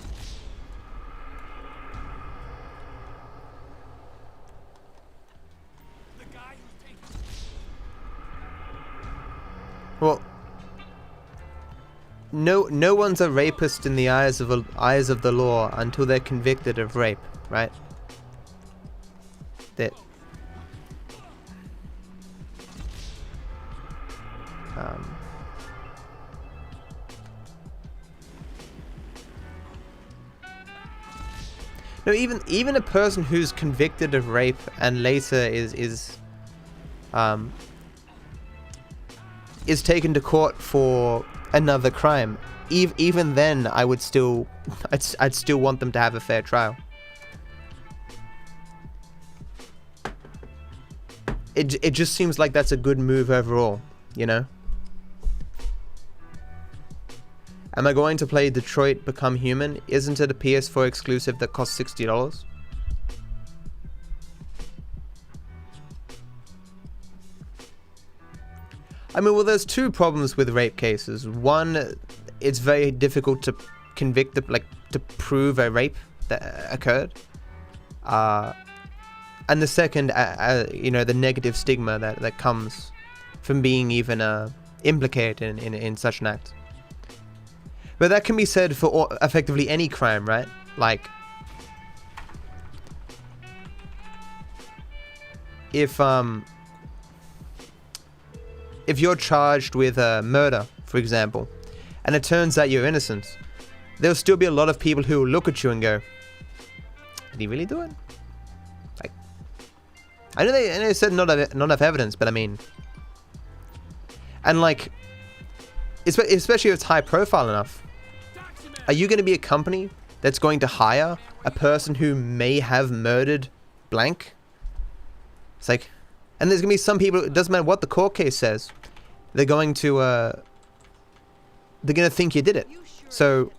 The guy who's taking. Well, no one's a rapist in the eyes of the law until they're convicted of rape, right? That. No, even a person who's convicted of rape and later is taken to court for another crime, even then I would still I'd still want them to have a fair trial. It just seems like that's a good move overall, you know? Am I going to play Detroit Become Human? Isn't it a PS4 exclusive that costs $60? I mean, well, there's two problems with rape cases. One, it's very difficult to convict, to prove a rape that occurred. And the second, you know, the negative stigma that comes from being even implicated in such an act. But that can be said for effectively any crime, right? Like, if you're charged with murder, for example, and it turns out you're innocent, there'll still be a lot of people who will look at you and go, "Did he really do it?" Like, I know they said not enough evidence, but I mean, and like, especially if it's high profile enough, are you going to be a company that's going to hire a person who may have murdered blank? It's like, and there's going to be some people, it doesn't matter what the court case says, they're going to think you did it. So,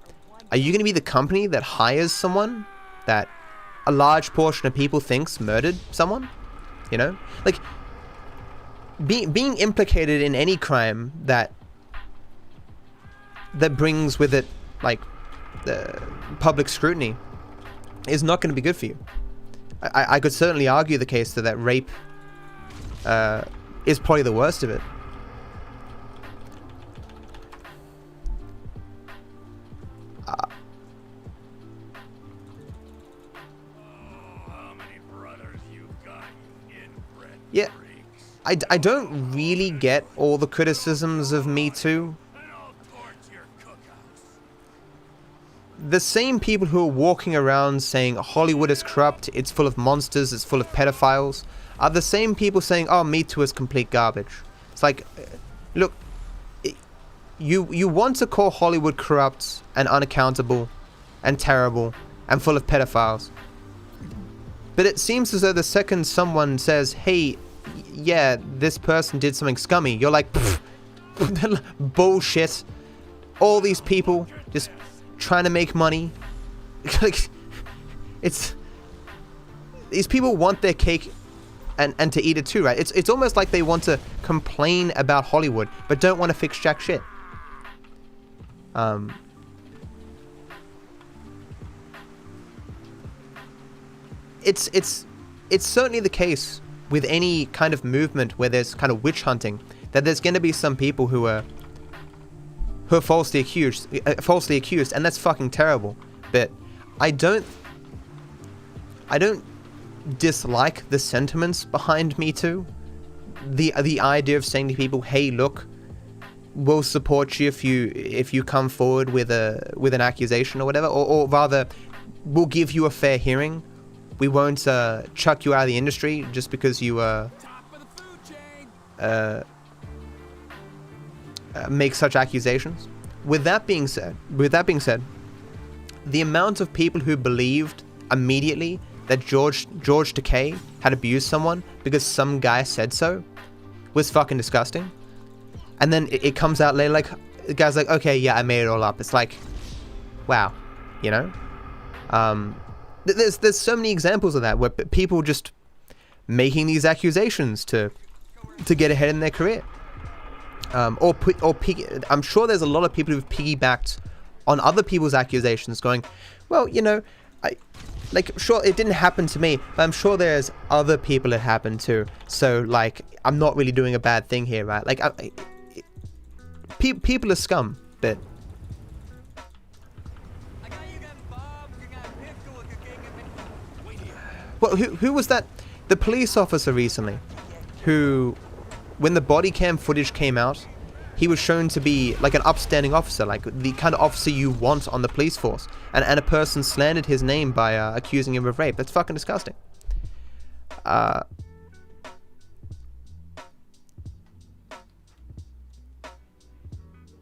are you going to be the company that hires someone that a large portion of people thinks murdered someone? You know? Like, being implicated in any crime that brings with it, like, the public scrutiny is not going to be good for you. I could certainly argue the case that rape is probably the worst of it. How many brothers you've got, you inbred Yeah, freaks? I don't really get all the criticisms of Me Too. And I'll torch your cookhouse. The same people who are walking around saying Hollywood is corrupt, it's full of monsters, it's full of pedophiles, are the same people saying, "Oh, Me Too is complete garbage." It's like, look, you want to call Hollywood corrupt and unaccountable and terrible and full of pedophiles, but it seems as though the second someone says, "Hey, yeah, this person did something scummy," you're like, bullshit. All these people just trying to make money. Like, it's, these people want their cake and to eat it too, right? It's almost like they want to complain about Hollywood but don't want to fix jack shit. It's certainly the case with any kind of movement where there's kind of witch hunting that there's going to be some people who are falsely accused, and that's fucking terrible. But I don't dislike the sentiments behind Me Too. The idea of saying to people, "Hey, look, we'll support you if you come forward with an accusation or whatever, or rather, we'll give you a fair hearing. We won't chuck you out of the industry just because you Top of the food chain. make such accusations." With that being said, the amount of people who believed immediately that George Takei had abused someone because some guy said so was fucking disgusting. And then it comes out later, like, the guy's like, "Okay, yeah, I made it all up." It's like, wow, you know? There's so many examples of that where people just making these accusations to get ahead in their career. I'm sure there's a lot of people who've piggybacked on other people's accusations going, "Well, you know, sure, it didn't happen to me, but I'm sure there's other people it happened to. So, like, I'm not really doing a bad thing here, right?" Like, people are scum, but... Well, who was that? The police officer recently, who, when the body cam footage came out, he was shown to be like an upstanding officer, like the kind of officer you want on the police force. And a person slandered his name by accusing him of rape. That's fucking disgusting.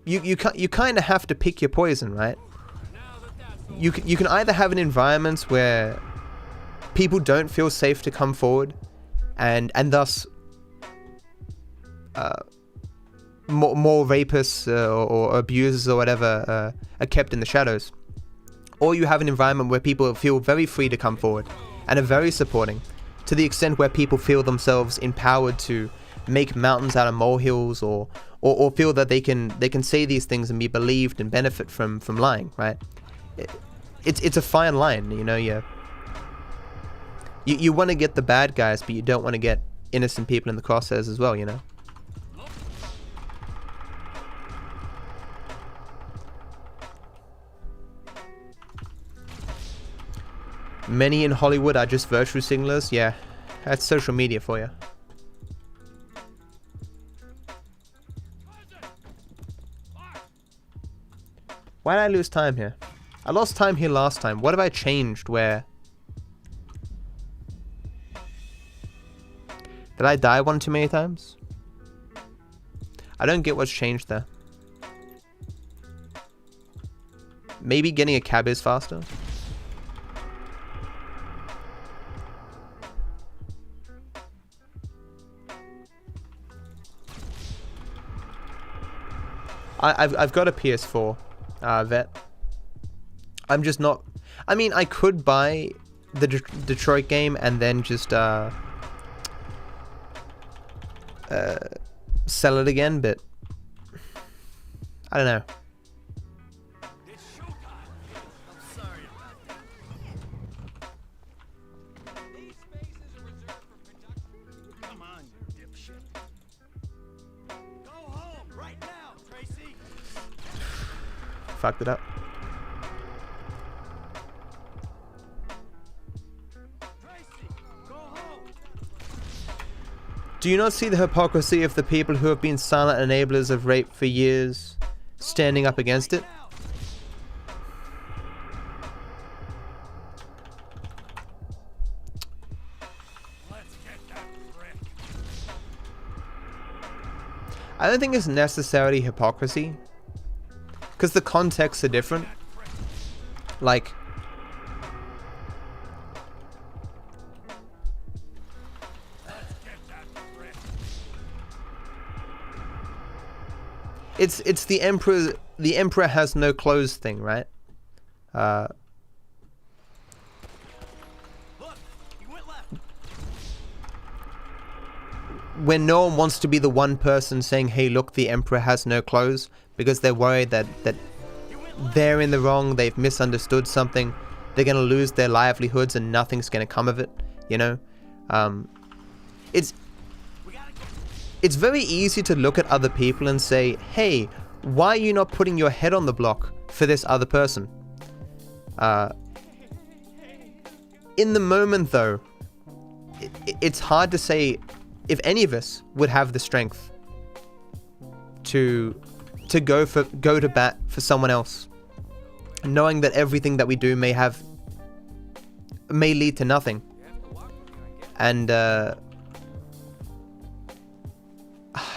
You kind of have to pick your poison, right? You can either have an environment where people don't feel safe to come forward, and thus more rapists or abusers or whatever are kept in the shadows. Or you have an environment where people feel very free to come forward and are very supporting, to the extent where people feel themselves empowered to make mountains out of molehills, or feel that they can say these things and be believed and benefit from lying, right? It's a fine line, you know. You want to get the bad guys, but you don't want to get innocent people in the crosshairs as well, you know. Many in Hollywood are just virtue signalers. Yeah, that's social media for you. Why did I lose time here? I lost time here last time. What have I changed where... Did I die one too many times? I don't get what's changed there. Maybe getting a cab is faster? I've got a PS4 vet. I'm just not... I mean, I could buy the Detroit game and then just sell it again, but I don't know. Come on, you dipshit. Go home right now, Tracy. Fucked it up. Tracy, go home. Do you not see the hypocrisy of the people who have been silent enablers of rape for years standing up against it? Let's get that prick. I don't think it's necessarily hypocrisy, because the contexts are different. Like, it's the emperor has no clothes thing, right? Look, he went left. When no one wants to be the one person saying, hey, look, the emperor has no clothes, because they're worried that they're in the wrong, they've misunderstood something, they're going to lose their livelihoods and nothing's going to come of it, you know? It's very easy to look at other people and say, hey, why are you not putting your head on the block for this other person? In the moment, though, it's hard to say if any of us would have the strength to go to bat for someone else, knowing that everything that we do may lead to nothing. And I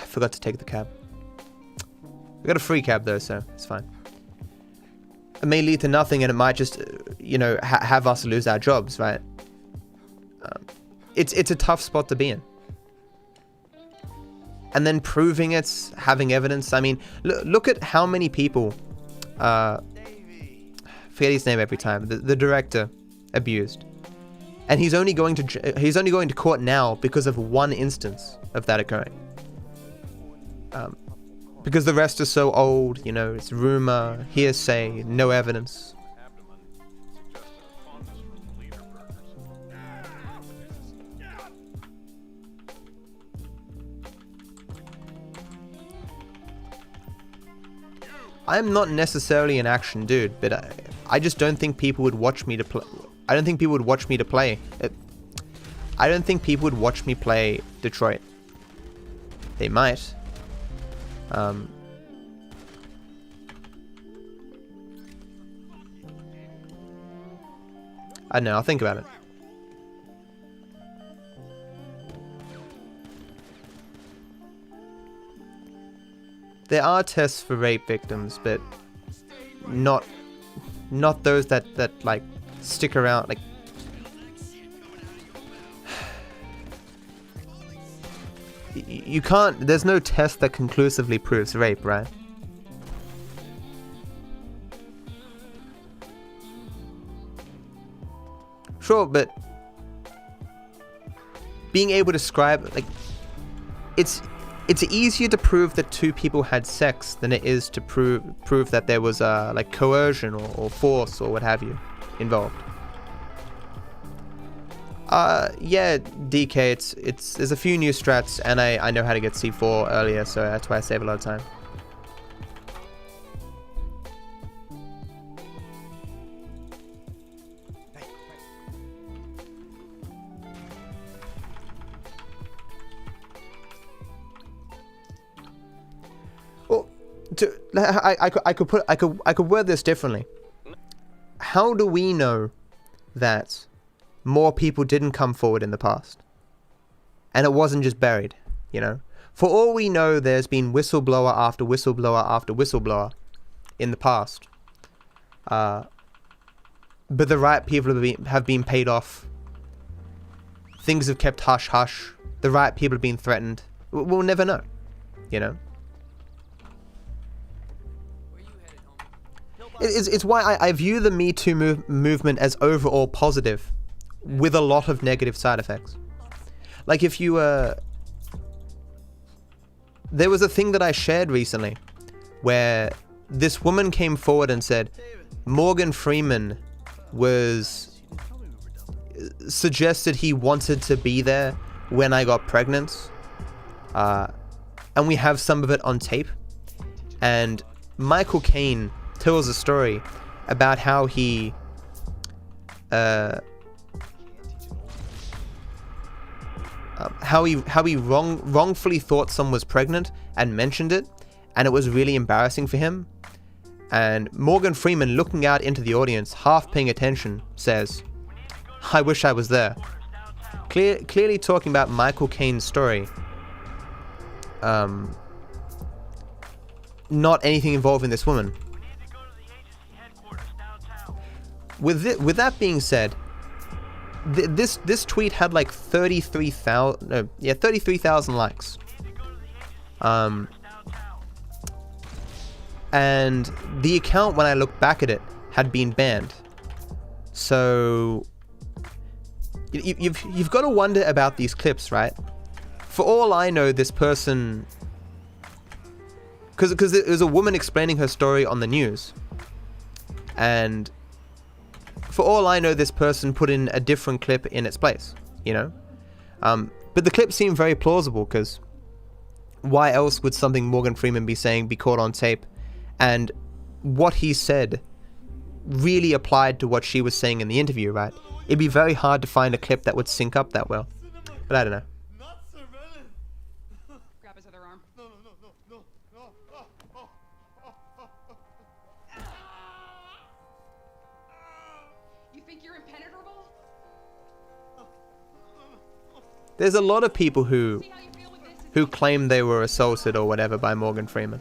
forgot to take the cab. We got a free cab though, so it's fine. It may lead to nothing, and it might just, you know, have us lose our jobs, right? It's a tough spot to be in. And then proving it, having evidence. I mean, look at how many people, forget his name every time, the director abused, and he's only going to court now because of one instance of that occurring. Because the rest are so old, you know, it's rumor, hearsay, no evidence. I'm not necessarily an action dude, but I just don't think people would watch me to play. I don't think people would watch me to play. I don't think people would watch me play Detroit. They might. I don't know, I'll think about it. There are tests for rape victims, but not those that like stick around, like you can't, there's no test that conclusively proves rape, right? Sure, but being able to describe, like, it's easier to prove that two people had sex than it is to prove that there was like coercion or force or what have you involved. Yeah, DK, there's a few new strats, and I know how to get C4 earlier, so that's why I save a lot of time. Well, I could word this differently. How do we know that more people didn't come forward in the past and it wasn't just buried, you know? For all we know, there's been whistleblower after whistleblower after whistleblower in the past, but the right people have been paid off. Things have kept hush hush. The right people have been threatened. We'll never know, you know? It's why I view the Me Too movement as overall positive, with a lot of negative side effects. Like if you there was a thing that I shared recently where this woman came forward and said Morgan Freeman suggested he wanted to be there when I got pregnant, and we have some of it on tape. And Michael Caine tells a story about how he wrongfully thought someone was pregnant and mentioned it, and it was really embarrassing for him. And Morgan Freeman, looking out into the audience, half paying attention, says, "I wish I was there." Clearly talking about Michael Caine's story. Not anything involving this woman. With that being said, this tweet had like 33,000 likes. And the account, when I look back at it, had been banned. So you've got to wonder about these clips, right? For all I know, this person, because there was a woman explaining her story on the news, and for all I know, this person put in a different clip in its place, you know? But the clip seemed very plausible, because why else would something Morgan Freeman be saying be caught on tape? And what he said really applied to what she was saying in the interview, right? It'd be very hard to find a clip that would sync up that well. But I don't know. Not surveillance. Grab his other arm. No. You think you're impenetrable? There's a lot of people who See how you feel with this? claim they were assaulted or whatever by Morgan Freeman.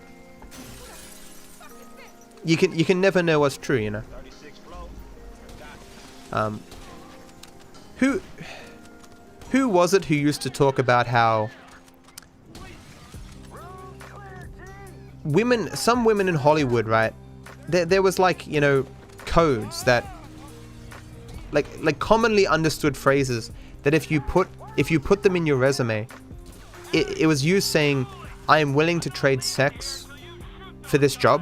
You can never know what's true, you know. Who was it who used to talk about how some women in Hollywood, right? There was like, you know, codes that like commonly understood phrases that if you put them in your resume, it was you saying, "I am willing to trade sex for this job."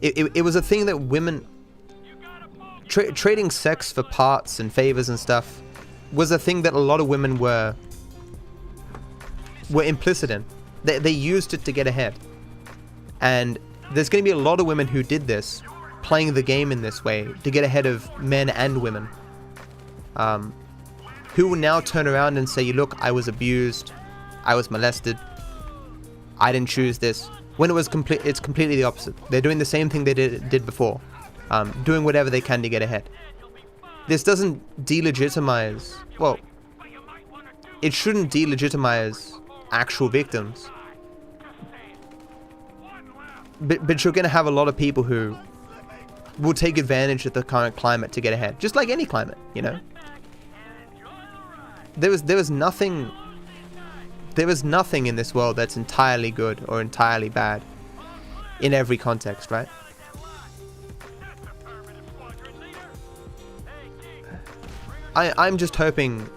It was a thing that women trading sex for parts and favors and stuff was a thing that a lot of women were implicit in. They used it to get ahead, and there's going to be a lot of women who did this, playing the game in this way to get ahead of men and women, who will now turn around and say, "Look, I was abused, I was molested, I didn't choose this," when it's completely the opposite. They're doing the same thing they did before, doing whatever they can to get ahead. This doesn't delegitimize, well, it shouldn't delegitimize actual victims, but you're going to have a lot of people who will take advantage of the current climate to get ahead, just like any climate, you know. there was nothing in this world that's entirely good or entirely bad in every context, right? I'm just hoping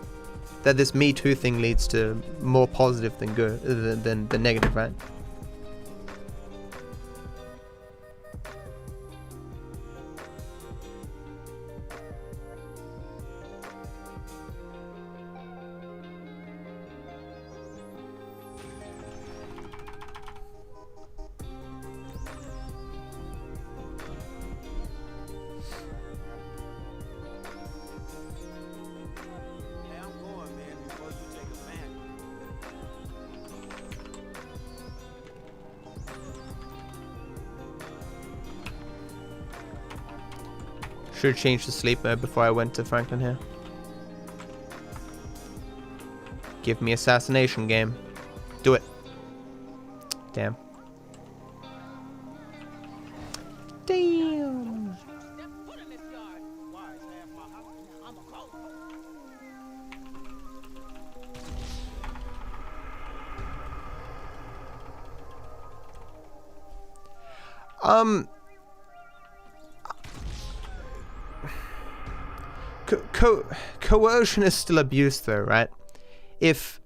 that this Me Too thing leads to more positive than good than negative, right? Hey, I'm going, man, before you take a bath. Should have changed the sleep mode before I went to Franklin here. Give me assassination game. Do it. Damn. Damn. Coercion is still abuse, though, right? If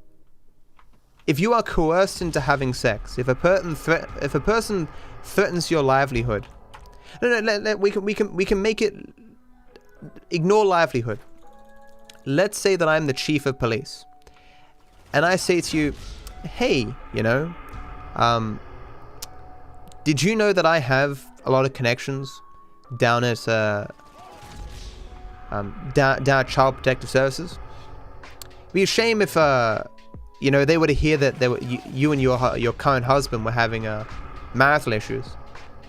you are coerced into having sex, if a person threatens your livelihood, we can make it. Ignore livelihood. Let's say that I'm the chief of police, and I say to you, "Hey, did you know that I have a lot of connections down at down at Child Protective Services? It'd be a shame if they were to hear that you and your current husband were having marital issues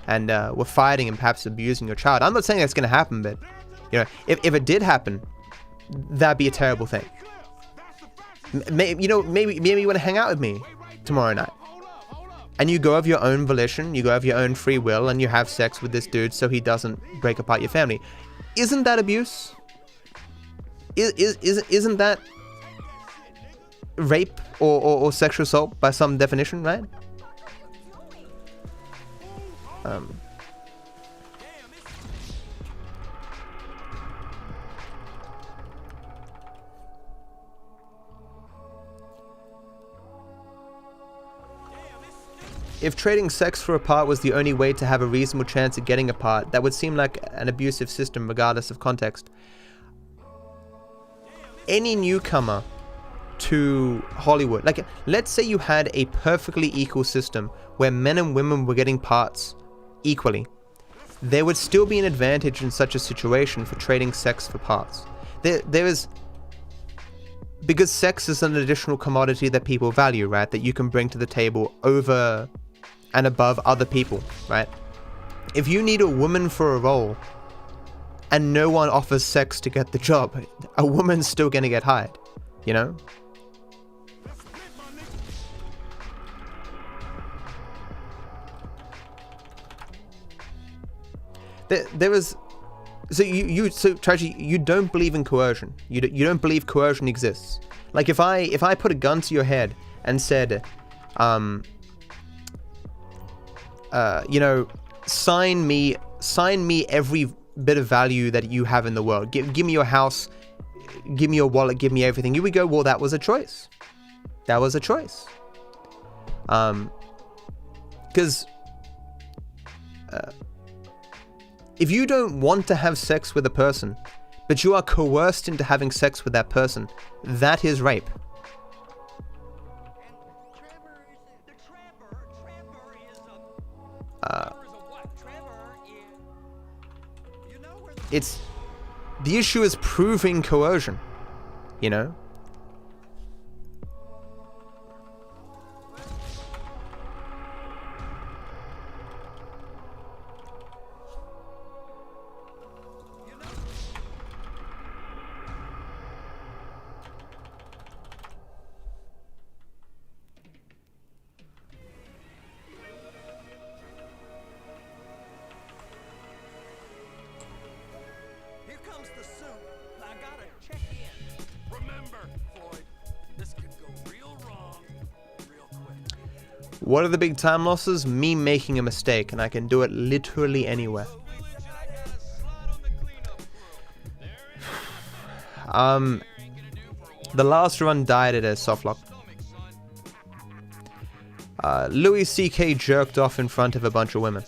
and were fighting and perhaps abusing your child. I'm not saying that's going to happen, but if it did happen, that'd be a terrible thing. Maybe you want to hang out with me tomorrow night, and you go of your own volition, you go of your own free will, and you have sex with this dude so he doesn't break apart your family. Isn't that abuse? Isn't that rape or sexual assault by some definition, right? If trading sex for a part was the only way to have a reasonable chance at getting a part, that would seem like an abusive system regardless of context. Any newcomer to Hollywood, like let's say you had a perfectly equal system where men and women were getting parts equally, there would still be an advantage in such a situation for trading sex for parts. There is, because sex is an additional commodity that people value, right? That you can bring to the table over and above other people, right? If you need a woman for a role and no one offers sex to get the job, a woman's still gonna get hired, There was, so Tragedy, you don't believe in coercion. You don't believe coercion exists. Like if I put a gun to your head and said, sign me every bit of value that you have in the world. Give me your house, give me your wallet, give me everything. You would go, well, that was a choice. That was a choice. Because if you don't want to have sex with a person, but you are coerced into having sex with that person, that is rape. It's the issue is proving coercion, Here comes the soup. I gotta check in. Remember, Floyd, This could go real wrong real quick. What are the big time losses? Me making a mistake, and I can do it literally anywhere. The last run died at a softlock. Louis C.K. jerked off in front of a bunch of women.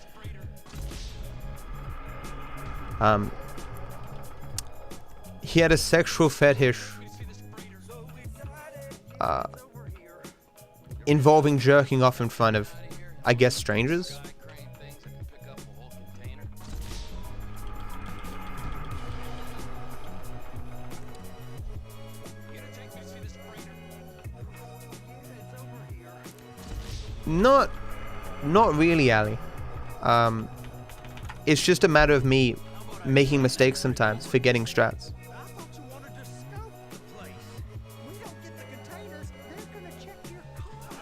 He had a sexual fetish involving jerking off in front of, I guess, strangers. Not really, Ali. It's just a matter of me making mistakes sometimes, forgetting strats. I thought you wanted to scout the place. We don't get the containers, they're gonna check your car.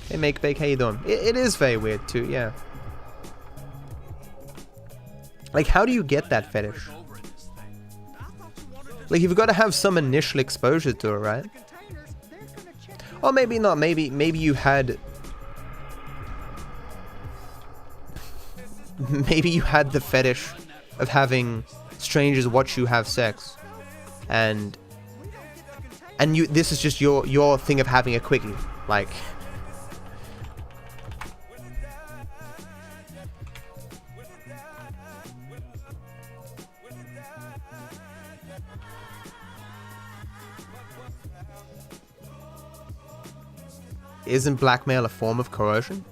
Hey, Make Bake, how you doing? It is very weird too, yeah. Like, how do you get that fetish? Like, you've got to have some initial exposure to it, right? Containers, they're gonna check your Or maybe not. Maybe you had. Maybe you had the fetish of having strangers watch you have sex, and you. This is just your thing of having a quickie, like. Isn't blackmail a form of coercion?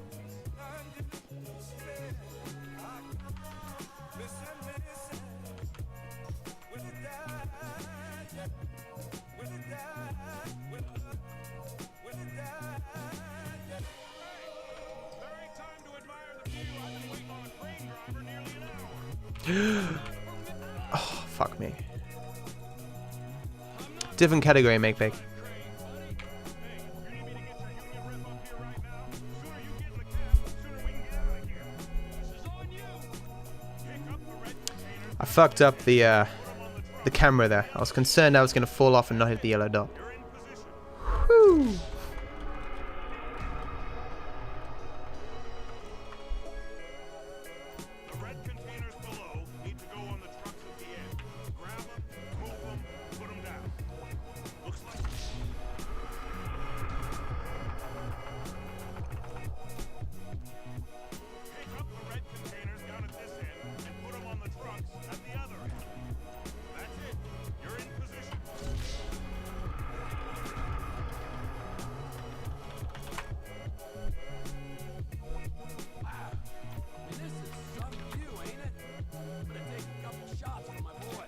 Oh, fuck me. Different category, Make Bake. I fucked up the camera there. I was concerned I was gonna fall off and not hit the yellow dot. Whew. The red containers below need to go on the trucks at the end. Grab them, move them, put them down. Looks like... Pick up the red containers down at this end and put them on the trucks at the other end. That's it. You're in position. Wow. This is some view, ain't it? I'm gonna take a couple shots for my boy.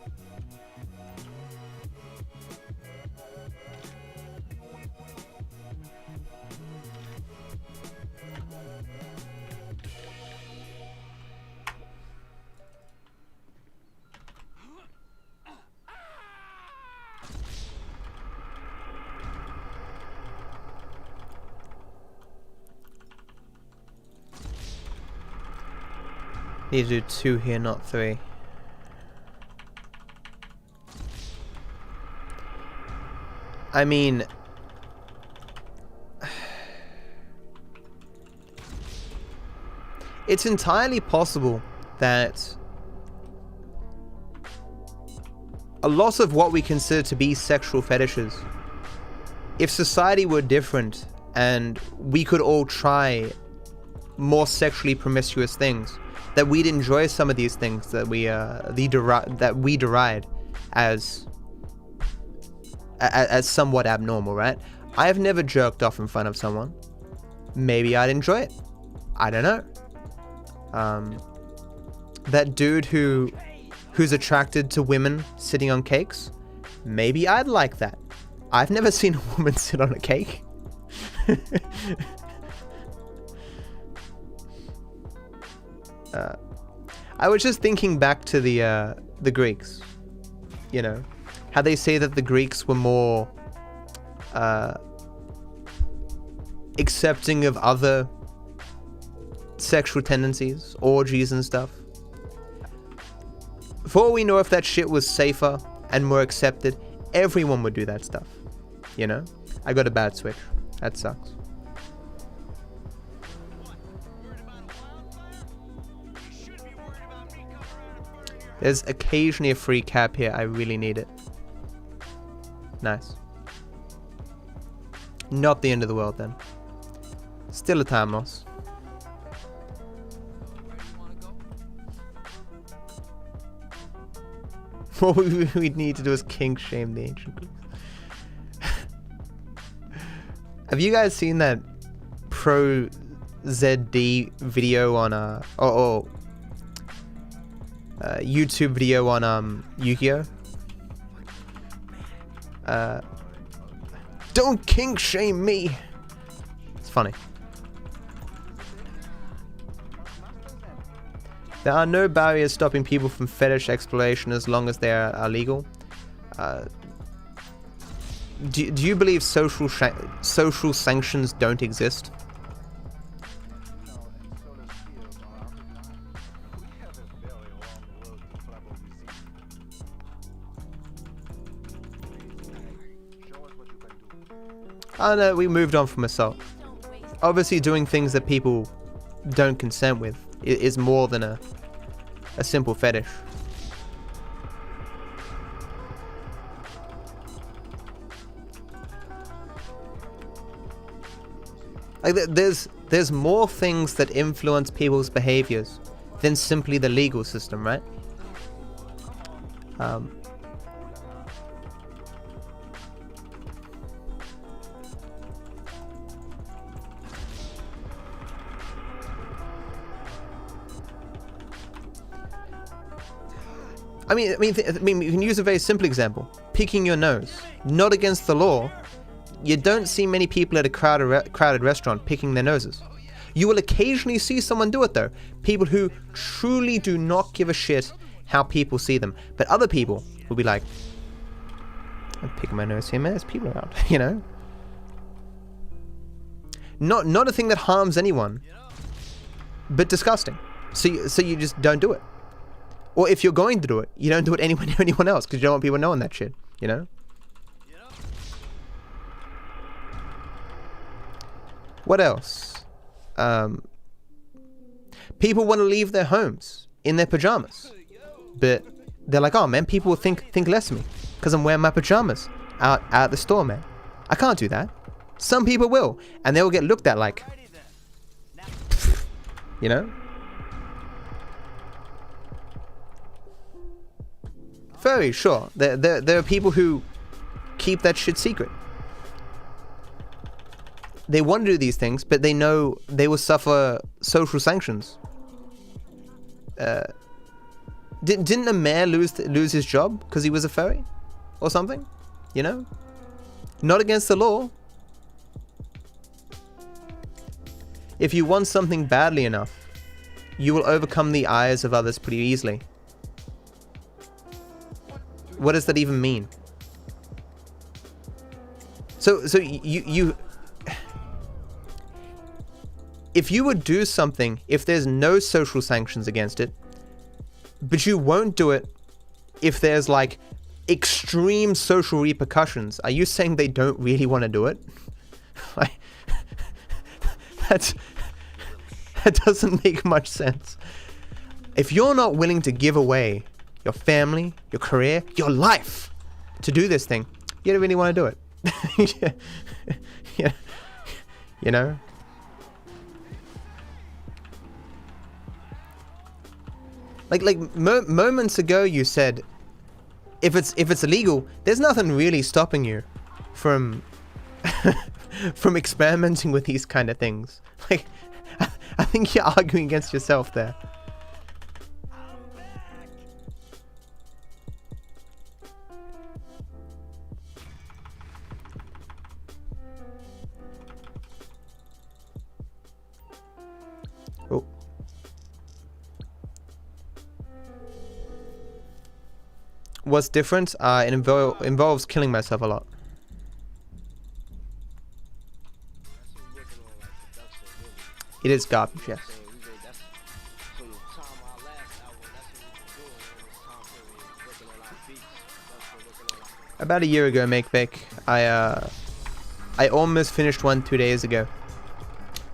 Need to do 2 here, not 3. I mean, it's entirely possible that a lot of what we consider to be sexual fetishes, if society were different and we could all try more sexually promiscuous things, that we'd enjoy some of these things that we deride as somewhat abnormal, right? I have never jerked off in front of someone. Maybe I'd enjoy it. I don't know. That dude who's attracted to women sitting on cakes, maybe I'd like that. I've never seen a woman sit on a cake. I was just thinking back to the Greeks, you know, how they say that the Greeks were more accepting of other sexual tendencies, orgies and stuff. For all we know, if that shit was safer and more accepted, everyone would do that stuff, you know? I got a bad Switch. That sucks. There's occasionally a free cap here. I really need it. Nice. Not the end of the world then. Still a time loss. What we'd need to do is kink shame the ancient Greeks. Have you guys seen that pro ZD video on YouTube video on Yu-Gi-Oh? Don't kink shame me. It's funny. There are no barriers stopping people from fetish exploration as long as they are legal. Do you believe social sanctions don't exist? Oh no, we moved on from assault. Obviously doing things that people don't consent with is more than a simple fetish. Like there's more things that influence people's behaviors than simply the legal system, right? I mean, you can use a very simple example. Picking your nose. Not against the law. You don't see many people at a crowded restaurant picking their noses. You will occasionally see someone do it though. People who truly do not give a shit how people see them. But other people will be like, I'm picking my nose here, man. There's people around, you know? Not a thing that harms anyone, but disgusting. So you just don't do it. Or if you're going to do it, you don't do it anywhere near anyone else because you don't want people knowing that shit, you know? What else? People want to leave their homes in their pajamas, but they're like, oh man, people will think less of me because I'm wearing my pajamas out at the store, man. I can't do that. Some people will, and they will get looked at like, you know? Very sure. There are people who keep that shit secret. They want to do these things, but they know they will suffer social sanctions. Didn't a mayor lose his job because he was a furry? Or something? You know? Not against the law. If you want something badly enough, you will overcome the eyes of others pretty easily. What does that even mean? So you if you would do something, if there's no social sanctions against it, but you won't do it if there's like extreme social repercussions, are you saying they don't really want to do it? Like, that doesn't make much sense. If you're not willing to give away your family, your career, your life to do this thing, you don't really want to do it. Yeah. You know? Like moments ago you said if it's illegal, there's nothing really stopping you from from experimenting with these kind of things. Like I think you're arguing against yourself there. Oh. What's different? It involves killing myself a lot. It is garbage, yes. About a year ago, MakeBake, I almost finished one 2 days ago.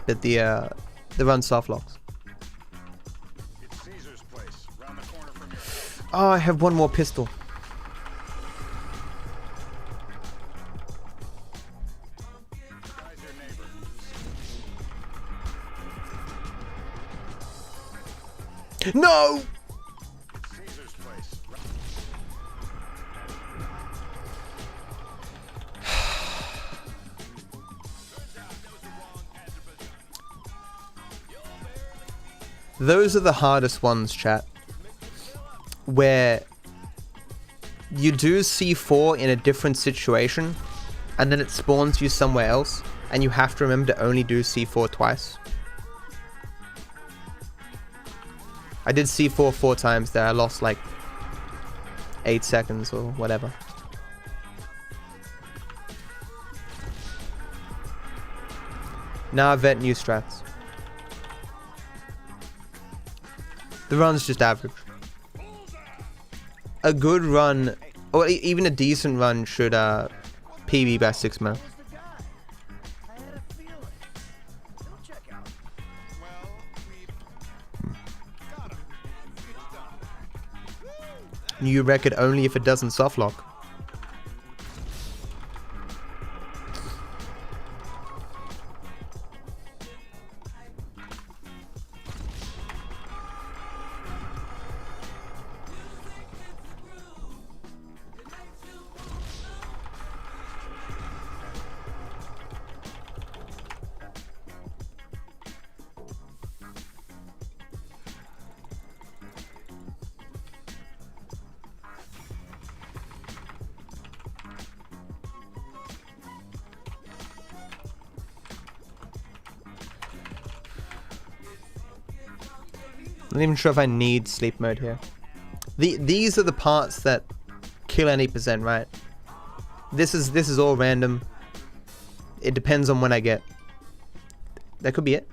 But the run soft locks. It's Caesar's place, round the corner from your house. Oh, I have one more pistol. Guy's your neighbor. No! It's Caesar's place. Those are the hardest ones, chat. Where you do C4 in a different situation, and then it spawns you somewhere else, and you have to remember to only do C4 twice. I did C4 4 times there. I lost like 8 seconds or whatever. Now I vet new strats. The run's just average. A good run, or even a decent run, should PB by 6 man. New record only if it doesn't softlock. I'm not even sure if I need sleep mode here. These are the parts that kill any percent, right? This is all random. It depends on when I get. That could be it.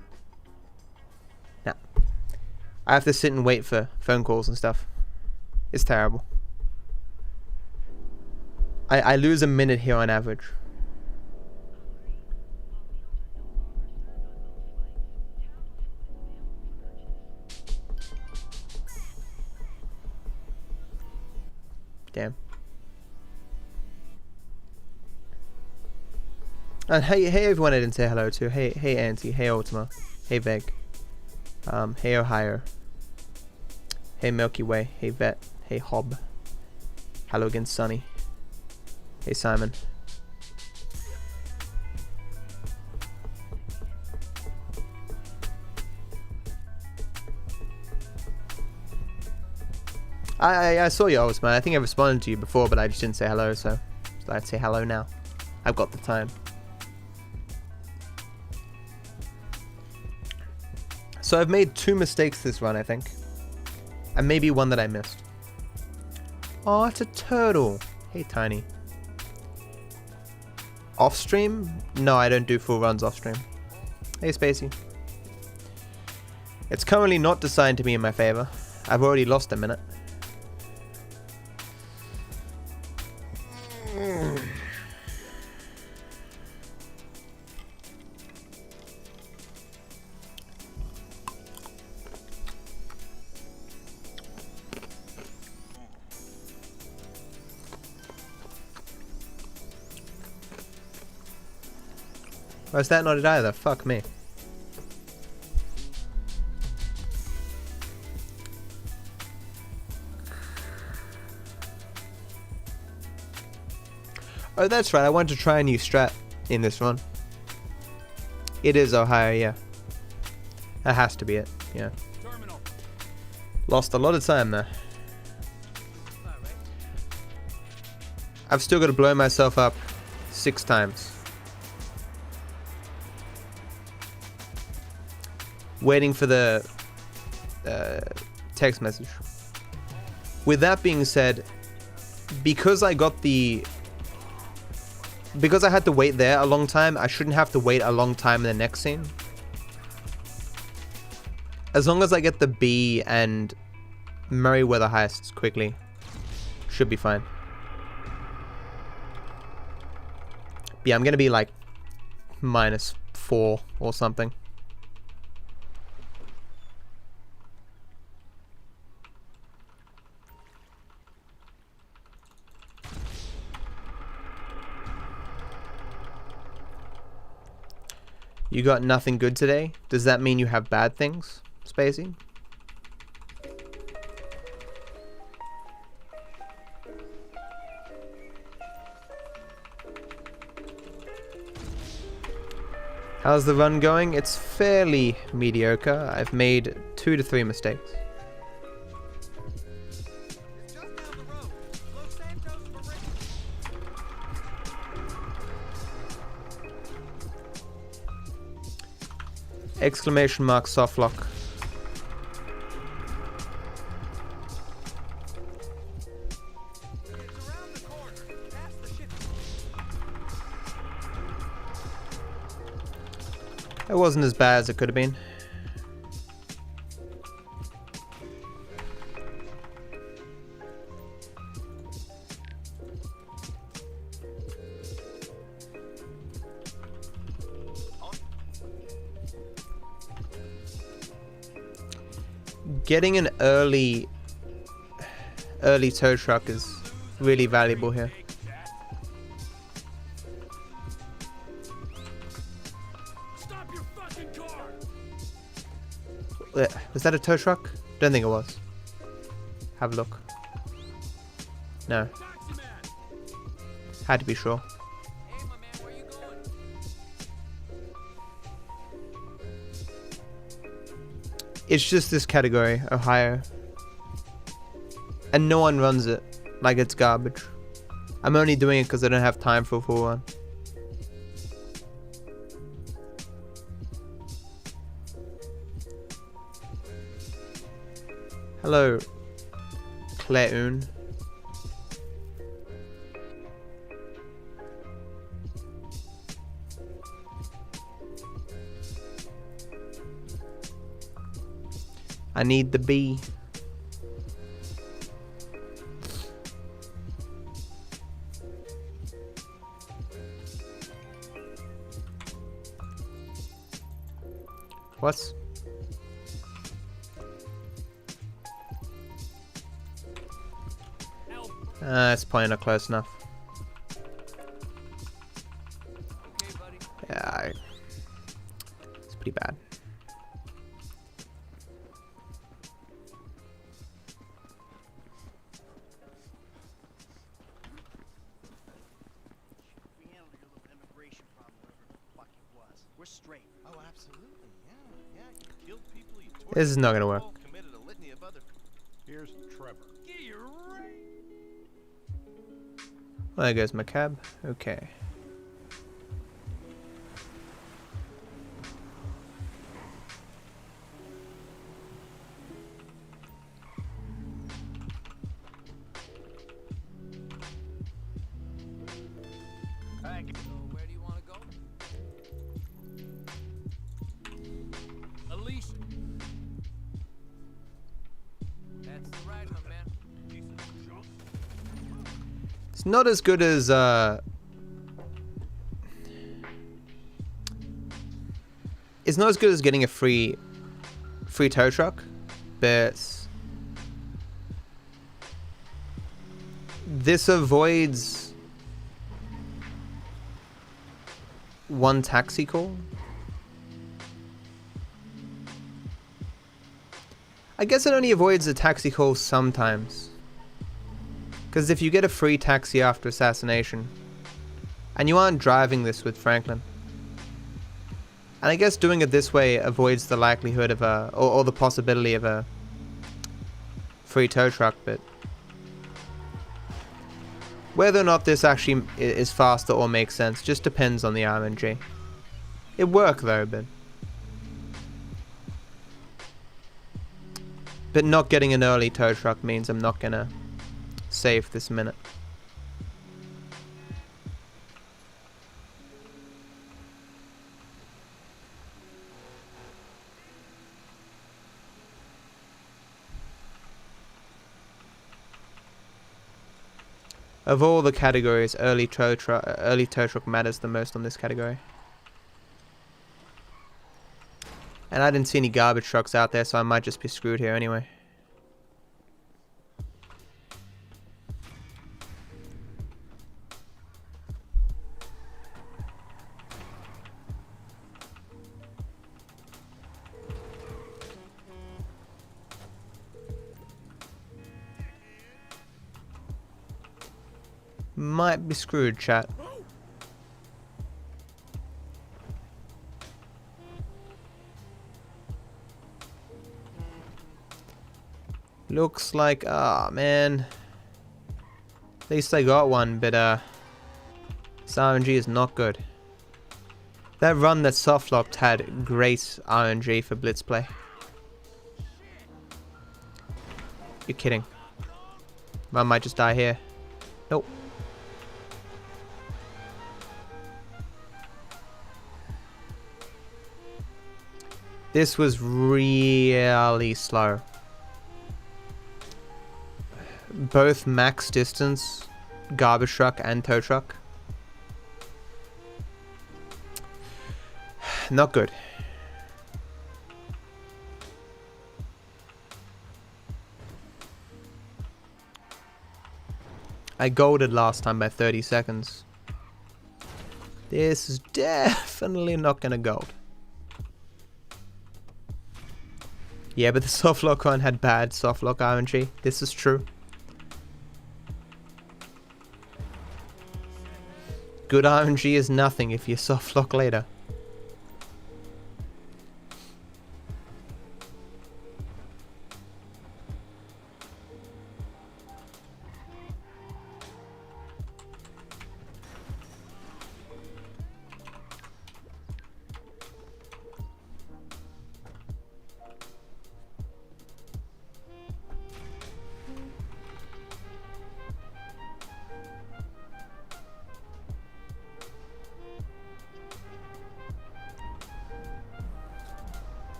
Nah. I have to sit and wait for phone calls and stuff. It's terrible. I lose a minute here on average. Damn. And hey everyone I didn't say hello to. Hey Auntie, hey Ultima, hey Veg, hey Ohio, hey Milky Way, hey Vet, hey Hob, hello again Sunny, hey Simon. I saw you, Ultima. I think I responded to you before, but I just didn't say hello, so I'd say hello now. I've got the time. So I've made 2 mistakes this run, I think. And maybe one that I missed. Oh, it's a turtle. Hey, Tiny. Off stream? No, I don't do full runs off stream. Hey, Spacey. It's currently not decided to be in my favor. I've already lost a minute. Oh, is that not it either? Fuck me. Oh, that's right. I wanted to try a new strat in this one. It is Ohio, yeah. That has to be it, yeah. Terminal. Lost a lot of time there. I've still got to blow myself up 6 times. Waiting for the text message. With that being said, because I had to wait there a long time, I shouldn't have to wait a long time in the next scene. As long as I get the B and Merryweather heists quickly, should be fine. Yeah, I'm gonna be like -4 or something. You got nothing good today? Does that mean you have bad things, Spacey? How's the run going? It's fairly mediocre. I've made 2 to 3 mistakes. It's just down the road. Los Santos Marine. Exclamation mark soft lock. It's around the corner. Past the ship. It wasn't as bad as it could have been. Getting an early tow truck is really valuable here. Stop your fucking car! Was that a tow truck? Don't think it was. Have a look. No. Taxi man! Had to be sure. Hey, my man, where you going? It's just this category, Ohio. And no one runs it. Like it's garbage. I'm only doing it because I don't have time for a full run. Hello, Claireun. I need the B. What? It's probably not close enough. Okay, buddy. Yeah, it's pretty bad. We handled your little immigration problem, whatever the fuck it was. We're straight. Oh, absolutely. Yeah. You killed people. You tortured This is not gonna work. people, committed a litany of other. Here's Trevor. Yeah, you're right. Well, there goes my cab. Okay. So, where do you want to go? Alicia. That's the right one, man. It's not as good as it's not as good as getting a free tow truck, but this avoids one taxi call. I guess it only avoids a taxi call sometimes. Because if you get a free taxi after assassination, and you aren't driving this with Franklin, and I guess doing it this way avoids the likelihood of or the possibility of a free tow truck, but whether or not this actually is faster or makes sense just depends on the RNG. It worked though, but not getting an early tow truck means I'm not gonna save this minute. Of all the categories, early tow truck matters the most on this category. And I didn't see any garbage trucks out there, so I might just be screwed here anyway. Might be screwed, chat. Looks like, ah, man. At least I got one, but this RNG is not good. That run that softlocked had great RNG for blitz play. You're kidding. I might just die here. Nope. This was really slow. Both max distance, garbage truck and tow truck. Not good. I golded last time by 30 seconds. This is definitely not gonna gold. Yeah, but the softlock one had bad softlock RNG. This is true. Good RNG is nothing if you softlock later.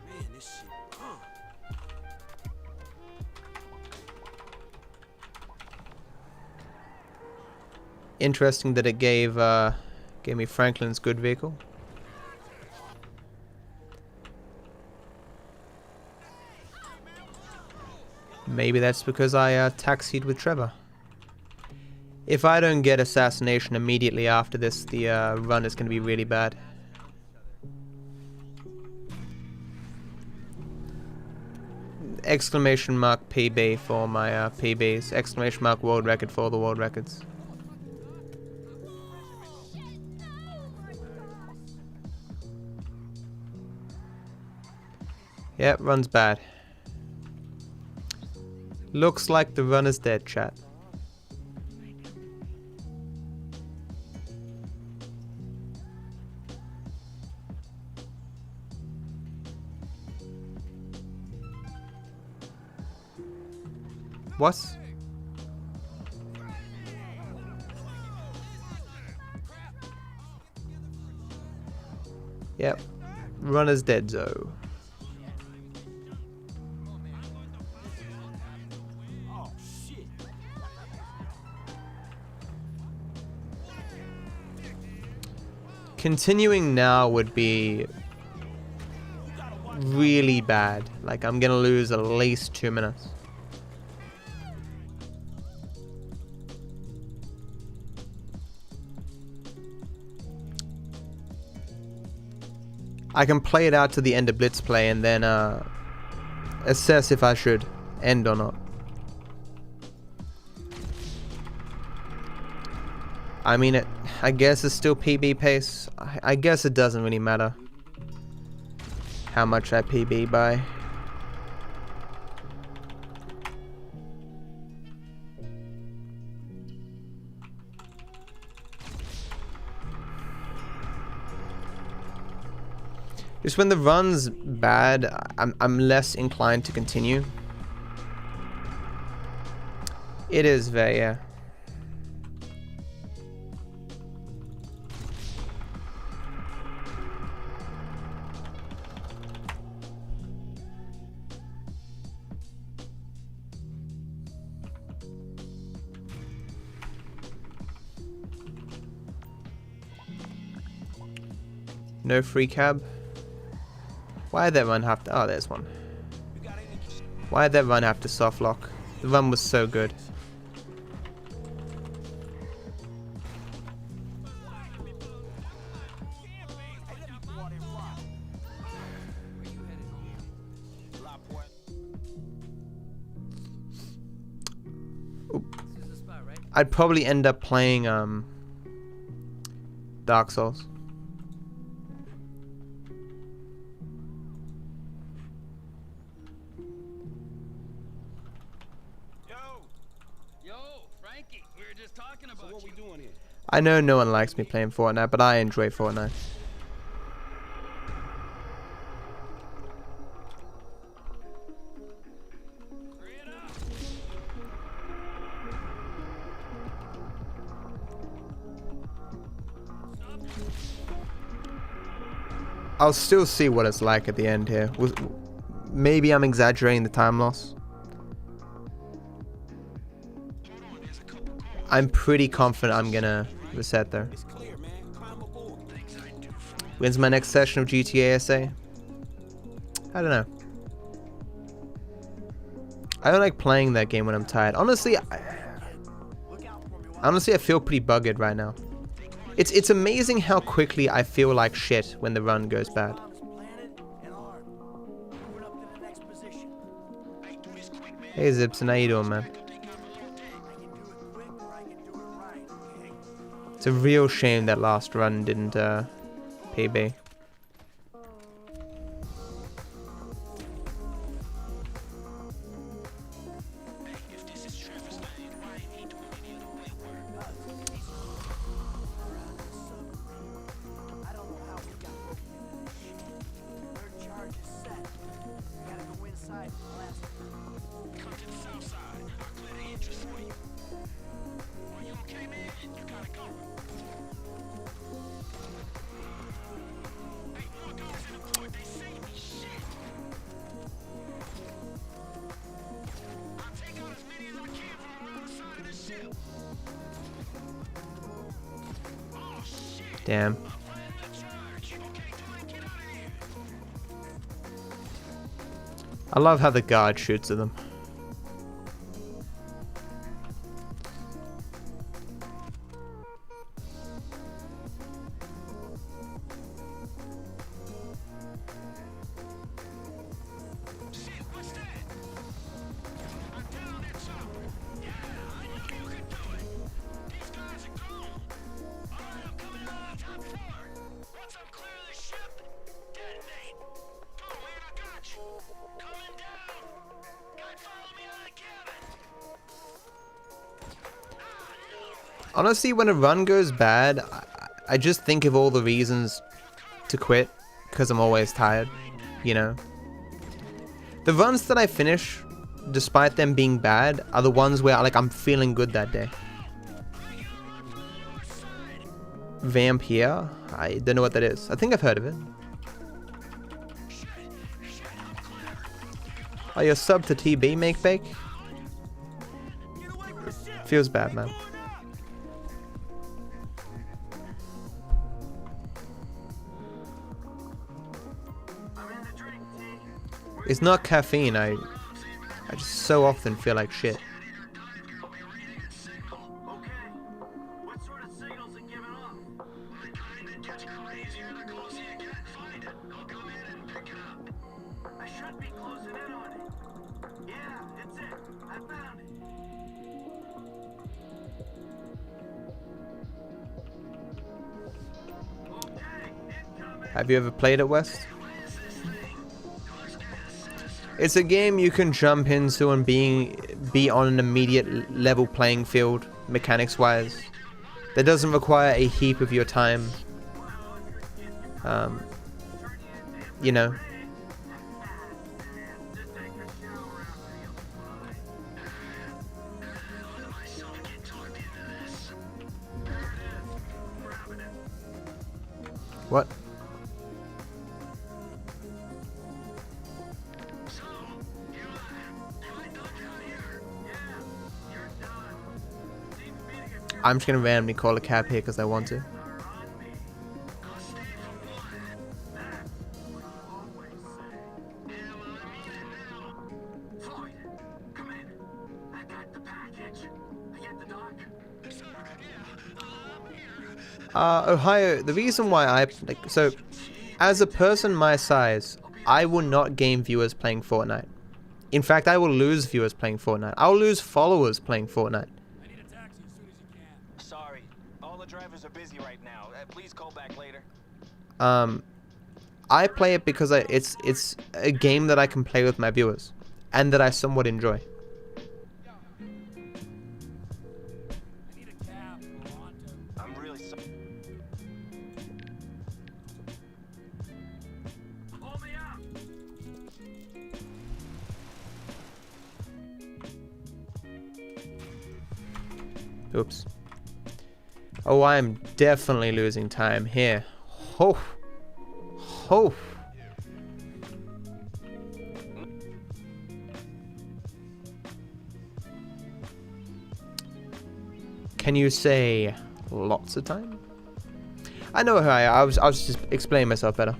Man, this shit. Interesting that it gave me Franklin's good vehicle. Maybe that's because I taxied with Trevor. If I don't get assassination immediately after this, the run is going to be really bad. Exclamation mark PB for my PBs. Exclamation mark world record for all the world records. Yep, run's bad. Looks like the run is dead, chat. What? Yep. Run is dead, though. Oh, shit. Continuing now would be really bad. Like, I'm gonna lose at least 2 minutes. I can play it out to the end of Blitz play and then assess if I should end or not. I mean, I guess it's still PB pace. I guess it doesn't really matter how much I PB by. Just when the run's bad, I'm less inclined to continue. It is very, yeah. No free cab. Why did that run have to... Oh, there's one. Why did that run have to soft lock? The run was so good. I'd probably end up playing Dark Souls. Yo, Frankie, we were just talking about So what we doing here? I know no one likes me playing Fortnite, but I enjoy Fortnite. I'll still see what it's like at the end here. Maybe I'm exaggerating the time loss. I'm pretty confident I'm gonna reset though. It's clear, man. Climb aboard. When's my next session of GTA SA? I don't know. I don't like playing that game when I'm tired. Honestly, I feel pretty bugged right now. It's amazing how quickly I feel like shit when the run goes bad. Hey Zipson, how you doing, man? It's a real shame that last run didn't PB. Damn. I love how the guard shoots at them. Honestly, when a run goes bad, I just think of all the reasons to quit, because I'm always tired, you know? The runs that I finish, despite them being bad, are the ones where like I'm feeling good that day. Vampire? I don't know what that is. I think I've heard of it. Oh, you're sub to TB, Make Bake? Feels bad, man. It's not caffeine, I just so often feel like shit. Have you ever played it, West? It's a game you can jump into and be on an immediate level playing field, mechanics-wise. That doesn't require a heap of your time. You know. What? I'm just gonna randomly call a cab here because I want to. Ohio, the reason why so, as a person my size, I will not gain viewers playing Fortnite. In fact, I will lose viewers playing Fortnite. I'll lose followers playing Fortnite. I need a taxi as soon as you can. Sorry, all the drivers are busy right now. Please call back later. I play it because it's a game that I can play with my viewers, and that I somewhat enjoy. I need a cab for Toronto. I'm really sorry. Pull me up. Oops. Oh, I'm definitely losing time here. Oh. Oh. Can you say lots of time? I know how I was just explaining myself better.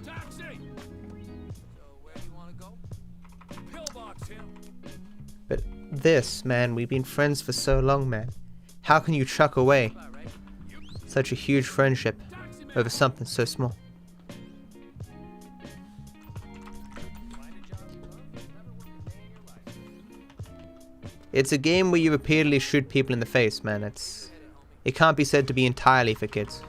Taxi. So where do you want to go? Pillbox Hill. But this, man, we've been friends for so long, man. How can you chuck away such a huge friendship over something so small? It's a game where you repeatedly shoot people in the face, man. It can't be said to be entirely for kids.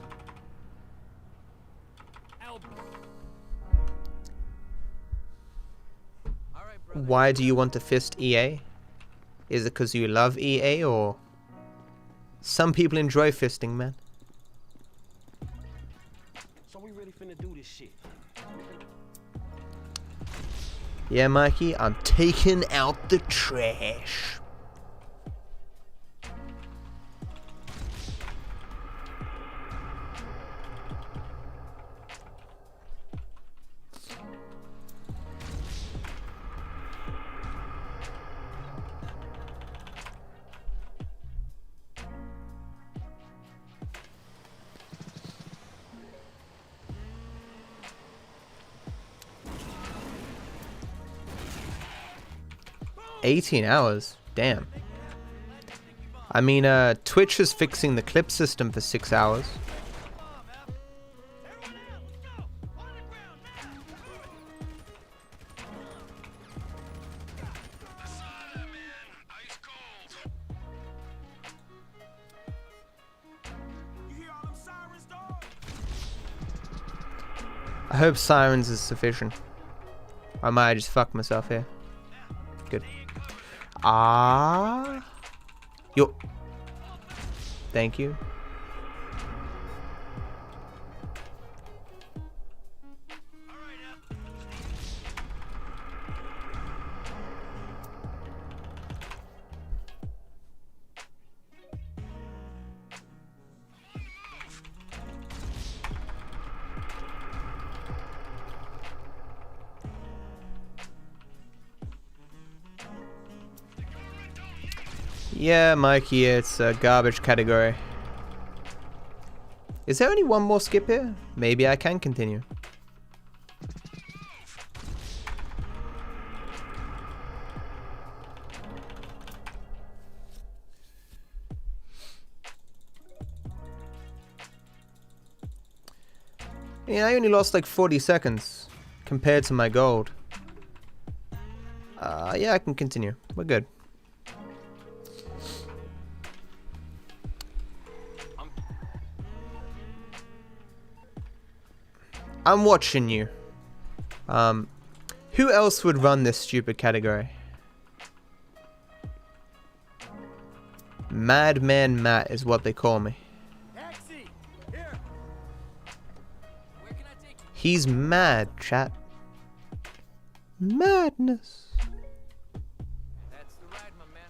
Why do you want to fist EA? Is it because you love EA, or... Some people enjoy fisting, man. So we really finna do this shit. Yeah, Mikey, I'm taking out the trash. $18 hours? Damn. I mean, Twitch is fixing the clip system for 6 hours. I hope sirens is sufficient. I might just fuck myself here. Good. Yo. Thank you. Yeah, Mikey, it's a garbage category. Is there only one more skip here? Maybe I can continue. Yeah, I only lost like 40 seconds compared to my gold. Yeah, I can continue. We're good. I'm watching you. Who else would run this stupid category? Madman Matt is what they call me. Taxi! Here! Where can I take you? He's mad, chat. Madness. That's the ride, my man.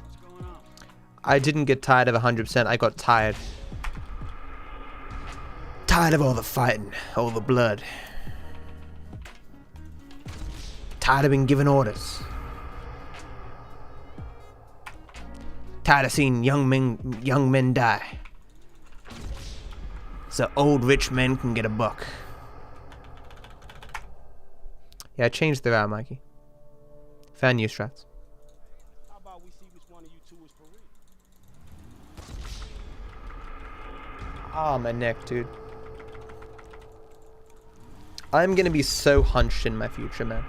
What's going on? I didn't get tired of 100%. I got tired. Tired of all the fighting, all the blood. Tired of being given orders. Tired of seeing young men die. So old rich men can get a buck. Yeah, I changed the route, Mikey. Found new strats. How about we see which one of you two is for real? Ah, my neck, dude. I'm gonna be so hunched in my future, man.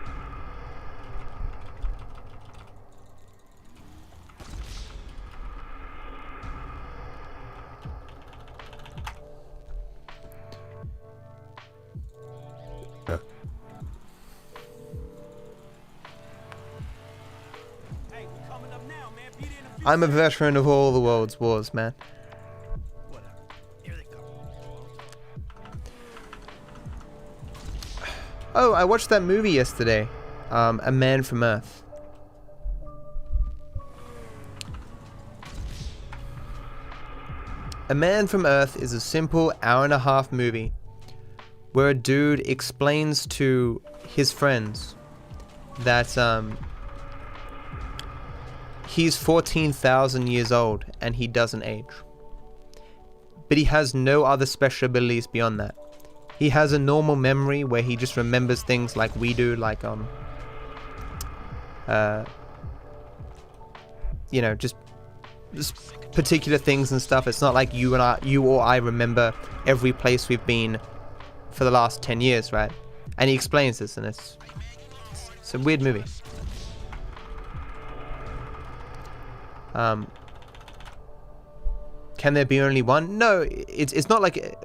Hey, we coming up now, man. Be there in a few I'm a veteran of all the world's wars, man. Whatever. Here they come. Oh, I watched that movie yesterday. A Man from Earth. A Man from Earth is a simple hour-and-a-half movie where a dude explains to his friends that he's 14,000 years old and he doesn't age. But he has no other special abilities beyond that. He has a normal memory where he just remembers things like we do, like you know, just particular things and stuff. It's not like you or I remember every place we've been for the last 10 years, right? And he explains this, and it's a weird movie. Can there be only one? No, it's not like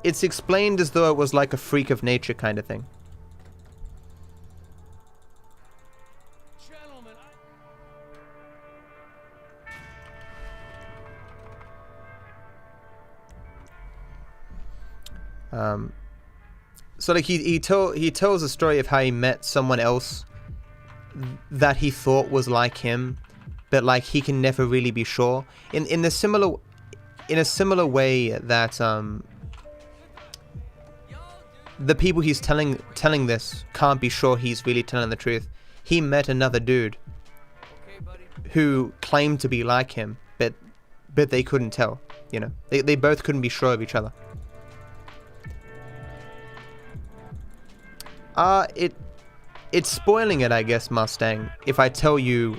it's explained as though it was like a freak of nature kind of thing. gentlemen. So like he tells a story of how he met someone else that he thought was like him, but like he can never really be sure. In a similar way that the people he's telling this can't be sure he's really telling the truth. He met another dude who claimed to be like him, but they couldn't tell. You know, they both couldn't be sure of each other. It's spoiling it, I guess, Mustang, if I tell you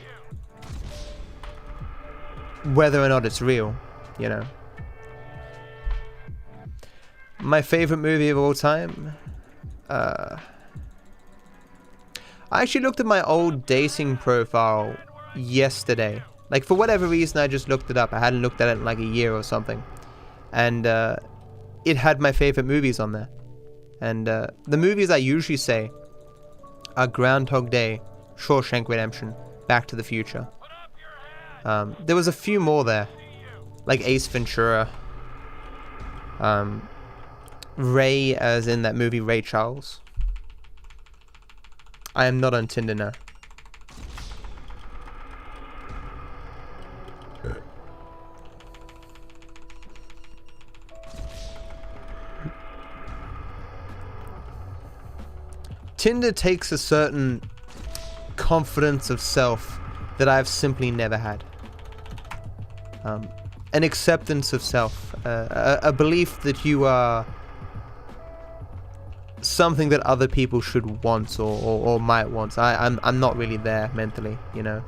whether or not it's real, you know. My favorite movie of all time? I actually looked at my old dating profile yesterday. Like, for whatever reason, I just looked it up. I hadn't looked at it in like a year or something. And it had my favorite movies on there. And the movies I usually say are Groundhog Day, Shawshank Redemption, Back to the Future. There was a few more there, like Ace Ventura, Ray, as in that movie Ray Charles. I am not on Tinder now. Tinder takes a certain confidence of self that I've simply never had. An acceptance of self, a belief that you are something that other people should want or might want. I'm not really there mentally, you know.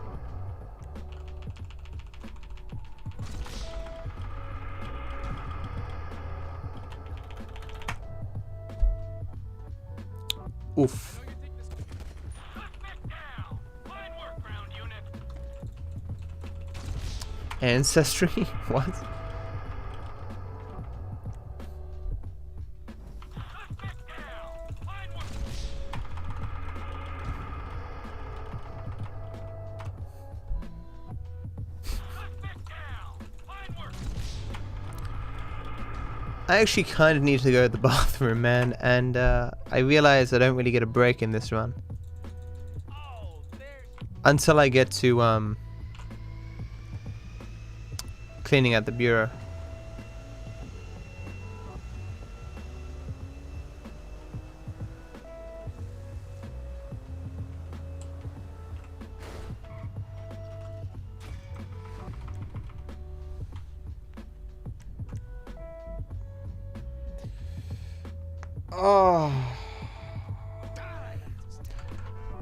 Oof. Ancestry? What? I actually kind of need to go to the bathroom, man, and I realize I don't really get a break in this run. Until I get to cleaning out the bureau. Oh.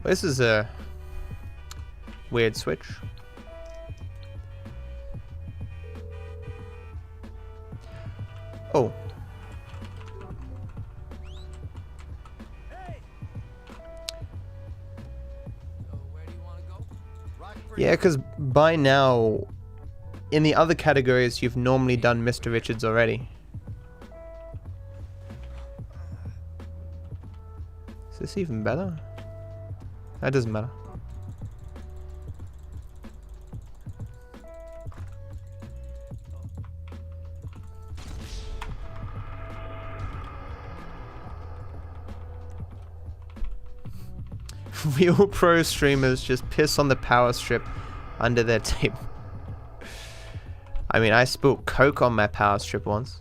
This is a weird switch. Oh. Yeah, because by now, in the other categories, you've normally done Mr. Richards already. Is this even better? That doesn't matter. Real pro streamers just piss on the power strip under their table. I mean, I spilled Coke on my power strip once.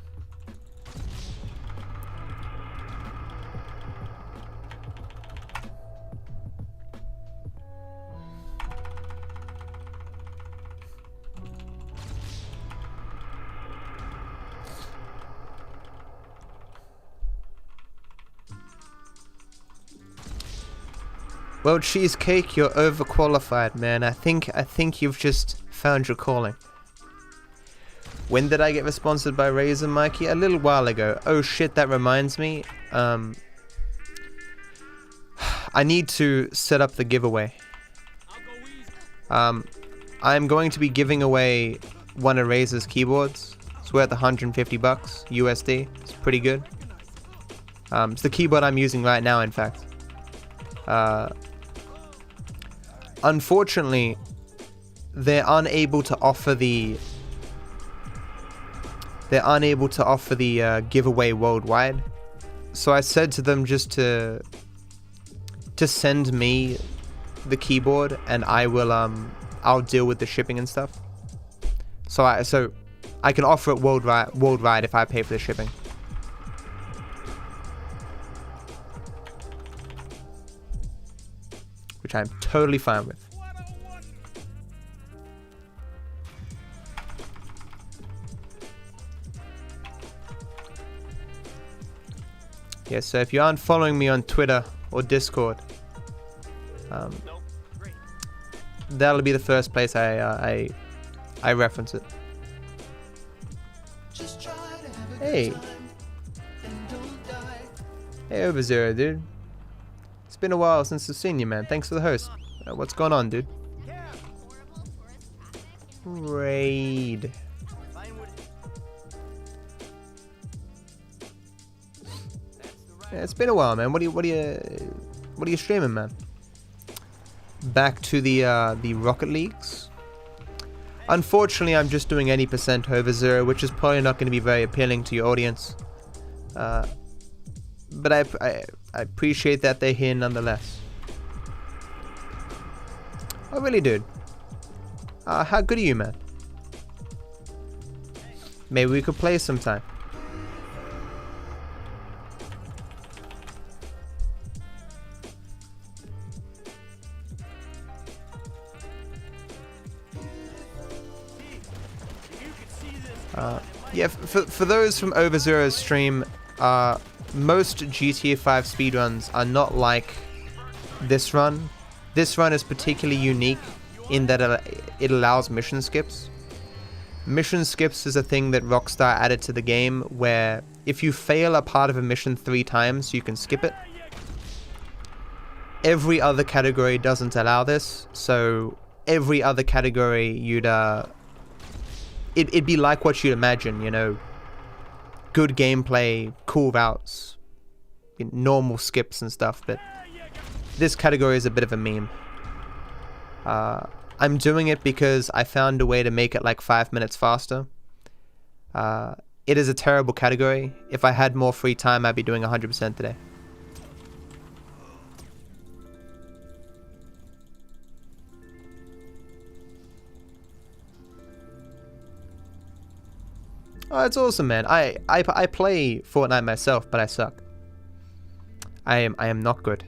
Well, Cheesecake, you're overqualified, man. I think you've just found your calling. When did I get sponsored by Razer, Mikey? A little while ago. Oh shit, that reminds me. I need to set up the giveaway. I'm going to be giving away one of Razer's keyboards. It's worth 150 bucks USD. It's pretty good. It's the keyboard I'm using right now, in fact. Unfortunately, they're unable to offer the giveaway worldwide. So I said to them just to send me the keyboard, and I'll deal with the shipping and stuff. So I can offer it worldwide if I pay for the shipping. Which I'm totally fine with. Yeah, so if you aren't following me on Twitter or Discord, that'll be the first place I reference it. Hey. Hey, Overzero, dude. It's been a while since I've seen you, man. Thanks for the host. What's going on, dude? Raid. Yeah, it's been a while, man. What are you streaming, man? Back to the Rocket Leagues. Unfortunately, I'm just doing any percent over zero, which is probably not going to be very appealing to your audience. But I appreciate that they're here nonetheless. I really do. How good are you, man? Maybe we could play sometime. Yeah, for those from Overzero's stream, most GTA 5 speedruns are not like this run. This run is particularly unique in that it allows mission skips. Mission skips is a thing that Rockstar added to the game where if you fail a part of a mission 3 times, you can skip it. Every other category doesn't allow this, so every other category it'd be like what you'd imagine, you know. Good gameplay, cool routes, normal skips and stuff, but this category is a bit of a meme. I'm doing it because I found a way to make it like 5 minutes faster. It is a terrible category. If I had more free time, I'd be doing 100% today. Oh, it's awesome, man. I play Fortnite myself, but I suck. I am not good.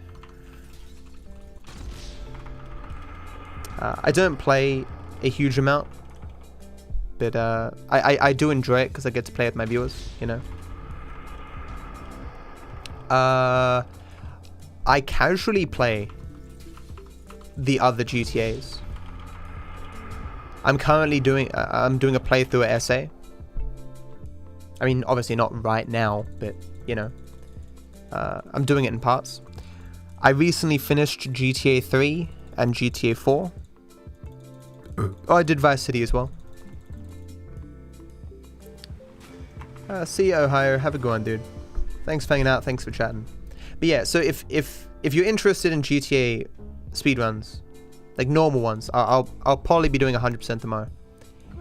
I don't play a huge amount, but I do enjoy it because I get to play with my viewers, you know. I casually play the other GTAs. I'm currently doing a playthrough at SA. I mean, obviously not right now, but you know, I'm doing it in parts. I recently finished GTA 3 and GTA 4. Oh, I did Vice City as well. See you, Ohio. Have a good one, dude. Thanks for hanging out. Thanks for chatting. But yeah, so if you're interested in GTA speedruns, like normal ones, I'll probably be doing 100% tomorrow,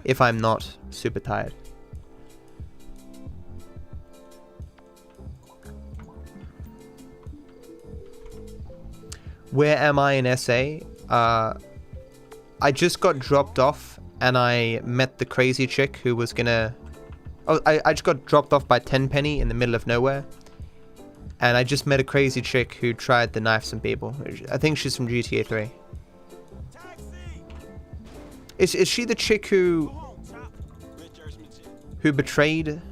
if I'm not super tired. Where am I in SA? I just got dropped off and I met the crazy chick who was gonna... Oh, I just got dropped off by Tenpenny in the middle of nowhere. And I just met a crazy chick who tried to knife some people. I think she's from GTA 3. Is she the chick who betrayed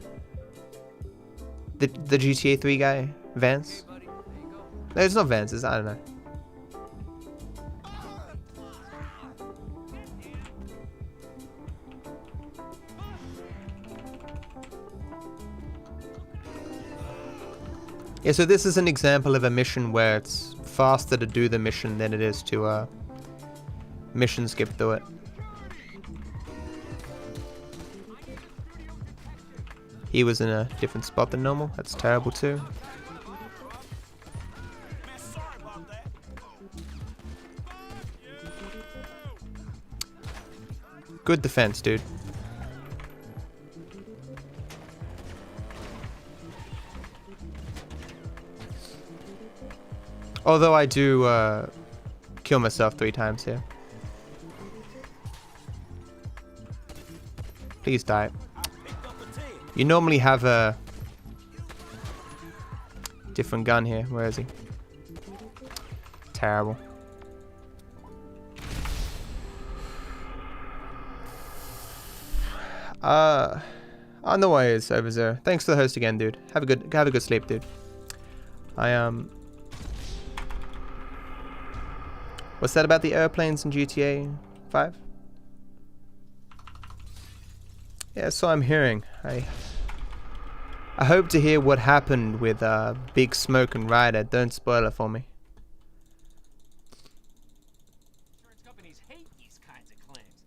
the GTA 3 guy? Vance? No, it's not Vance, I don't know. Yeah, so this is an example of a mission where it's faster to do the mission than it is to mission skip through it. He was in a different spot than normal. That's terrible too. Good defense, dude. Although I do kill myself 3 times here. Please die. You normally have a different gun here. Where is he? Terrible. Oh, no worries, over there. Thanks for the host again, dude. Have a good sleep, dude. What's that about the airplanes in GTA 5? Yeah, so I'm hearing. I hope to hear what happened with Big Smoke and Ryder. Don't spoil it for me. Insurance companies hate these kinds of claims.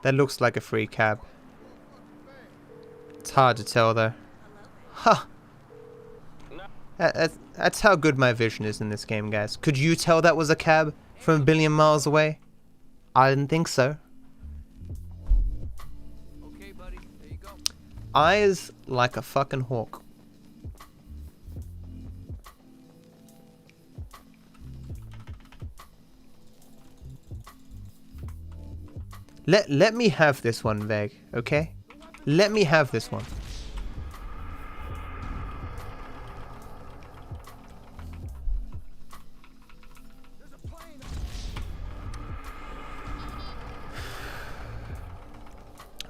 That looks like a free cab. It's hard to tell though. Huh. That's how good my vision is in this game, guys. Could you tell that was a cab from a billion miles away? I didn't think so. Okay, buddy, there you go. Eyes like a fucking hawk. Let me have this one, Veg, okay? Let me have this one.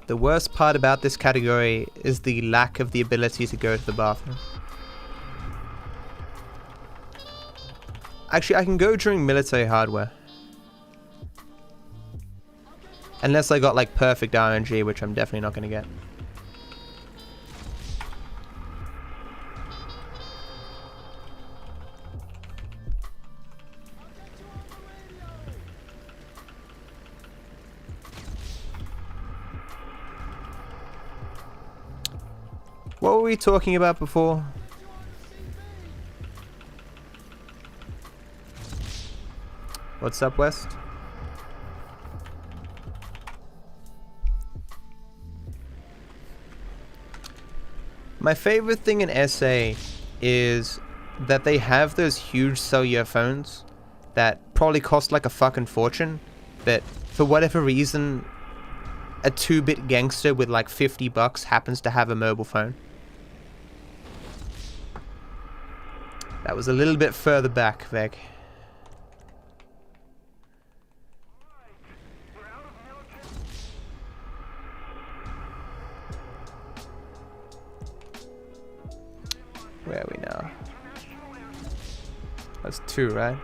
The worst part about this category is the lack of the ability to go to the bathroom. Actually, I can go during military hardware. Unless I got like perfect RNG, which I'm definitely not going to get. What were we talking about before? What's up, West? My favorite thing in SA is that they have those huge cellular phones that probably cost like a fucking fortune, but for whatever reason, a 2-bit gangster with like $50 happens to have a mobile phone. That was a little bit further back, Veg. Where are we That's 2, right?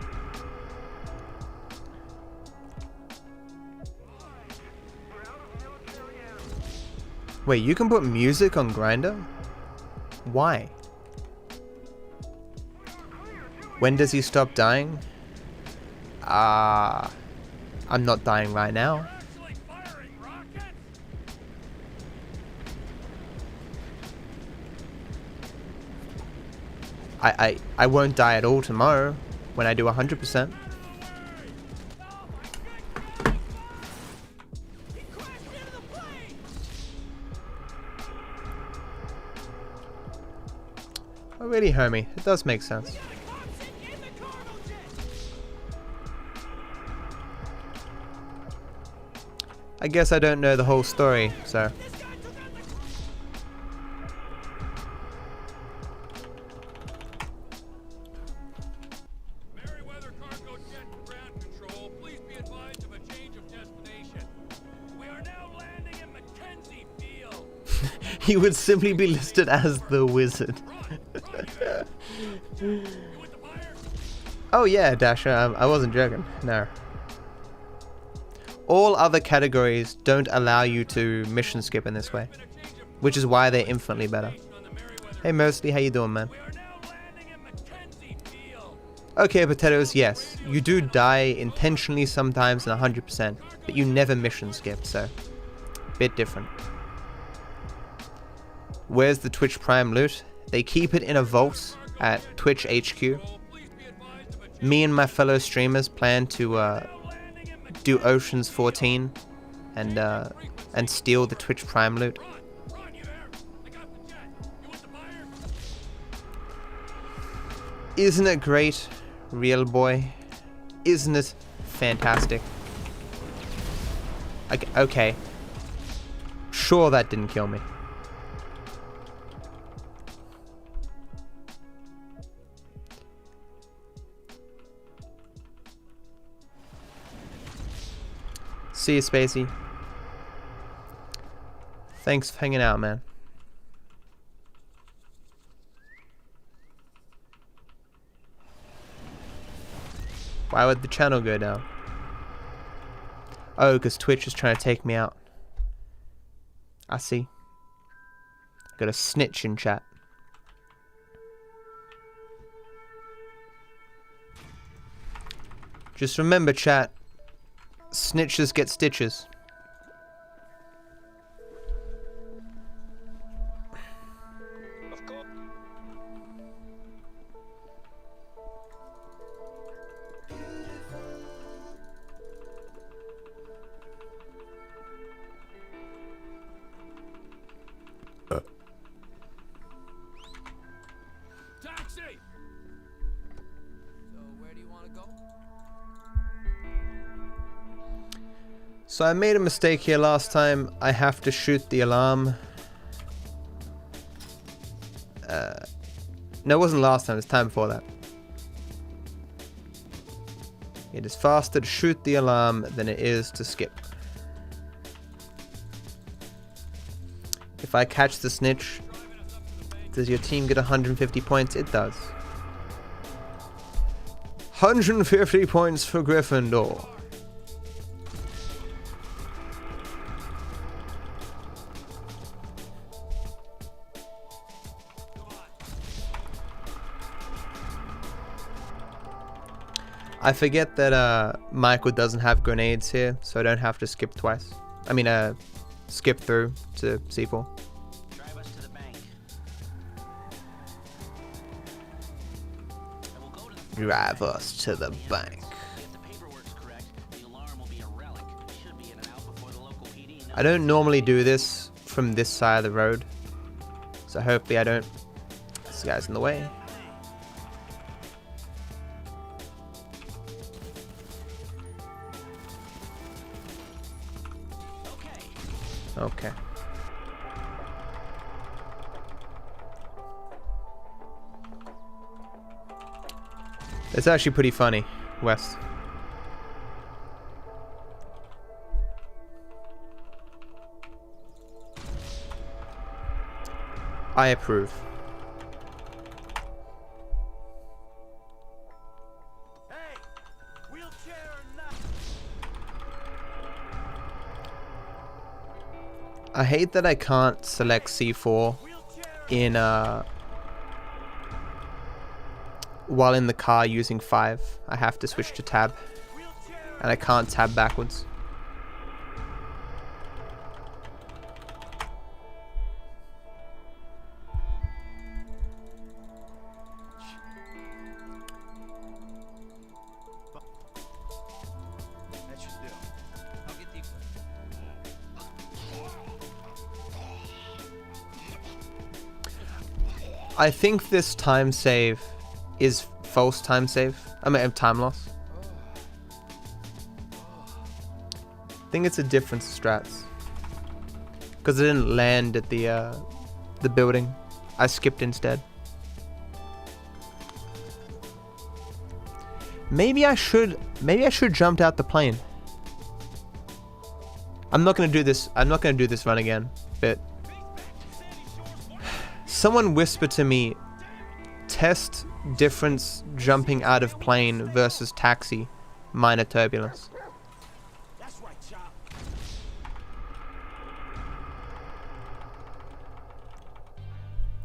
Wait, you can put music on Grindr? Why? When does he stop dying? I'm not dying right now. Actually firing rockets? I won't die at all tomorrow when I do 100%. He crashed into the plane! Oh really, homie? It does make sense. The cops in the cargo jet! I guess I don't know the whole story, so... This guy took out the... Merryweather cargo jet to ground control. Please be advised of a change of destination. We are now landing in Mackenzie Field. He would simply be listed as the wizard. You with the fire? Oh yeah, Dasher, I wasn't joking. No. All other categories don't allow you to mission skip in this way, which is why they're infinitely better. On the Merryweather. Hey Mostly, how you doing, man? We are now landing in Mackenzie Field. Okay, Potatoes, yes, you do die intentionally sometimes in 100%, but you never mission skip, so bit different. Where's the Twitch Prime loot? They keep it in a vault at Twitch HQ. Please be advised of a change. Me and my fellow streamers plan to do Oceans 14 and steal the Twitch Prime loot. Ron, you there? I got the jet. You with the fire? Isn't it great, real boy? Isn't it fantastic? Okay. Sure, that didn't kill me. See you, Spacey. Thanks for hanging out, man. Why would the channel go down? Oh, because Twitch is trying to take me out. I see. Got a snitch in chat. Just remember, chat. Snitches get stitches. Of course. Taxi! So where do you want to go? So I made a mistake here last time. I have to shoot the alarm. No, it wasn't last time. It's time before that. It is faster to shoot the alarm than it is to skip. If I catch the snitch, does your team get 150 points? It does. 150 points for Gryffindor. I forget that Michael doesn't have grenades here, so I don't have to skip twice. I mean, skip through to C4. Drive us to the bank. And we'll go to the Drive us to the bank. If the paperwork's correct, the alarm will be a relic. Should be in and out before the local PD knows. I don't normally do this from this side of the road, so hopefully I don't. This guy's in the way. Okay. It's actually pretty funny, West. I approve. I hate that I can't select C4 in while in the car using 5. I have to switch to tab, and I can't tab backwards. That should do. I'll get the equipment. I think this time save is false time save. I mean time loss. I think it's a difference of strats. Because I didn't land at the building. I skipped instead. Maybe I should jumped out the plane. I'm not gonna do this run again, but someone whispered to me, test difference jumping out of plane versus taxi, minor turbulence. That's right, Chop.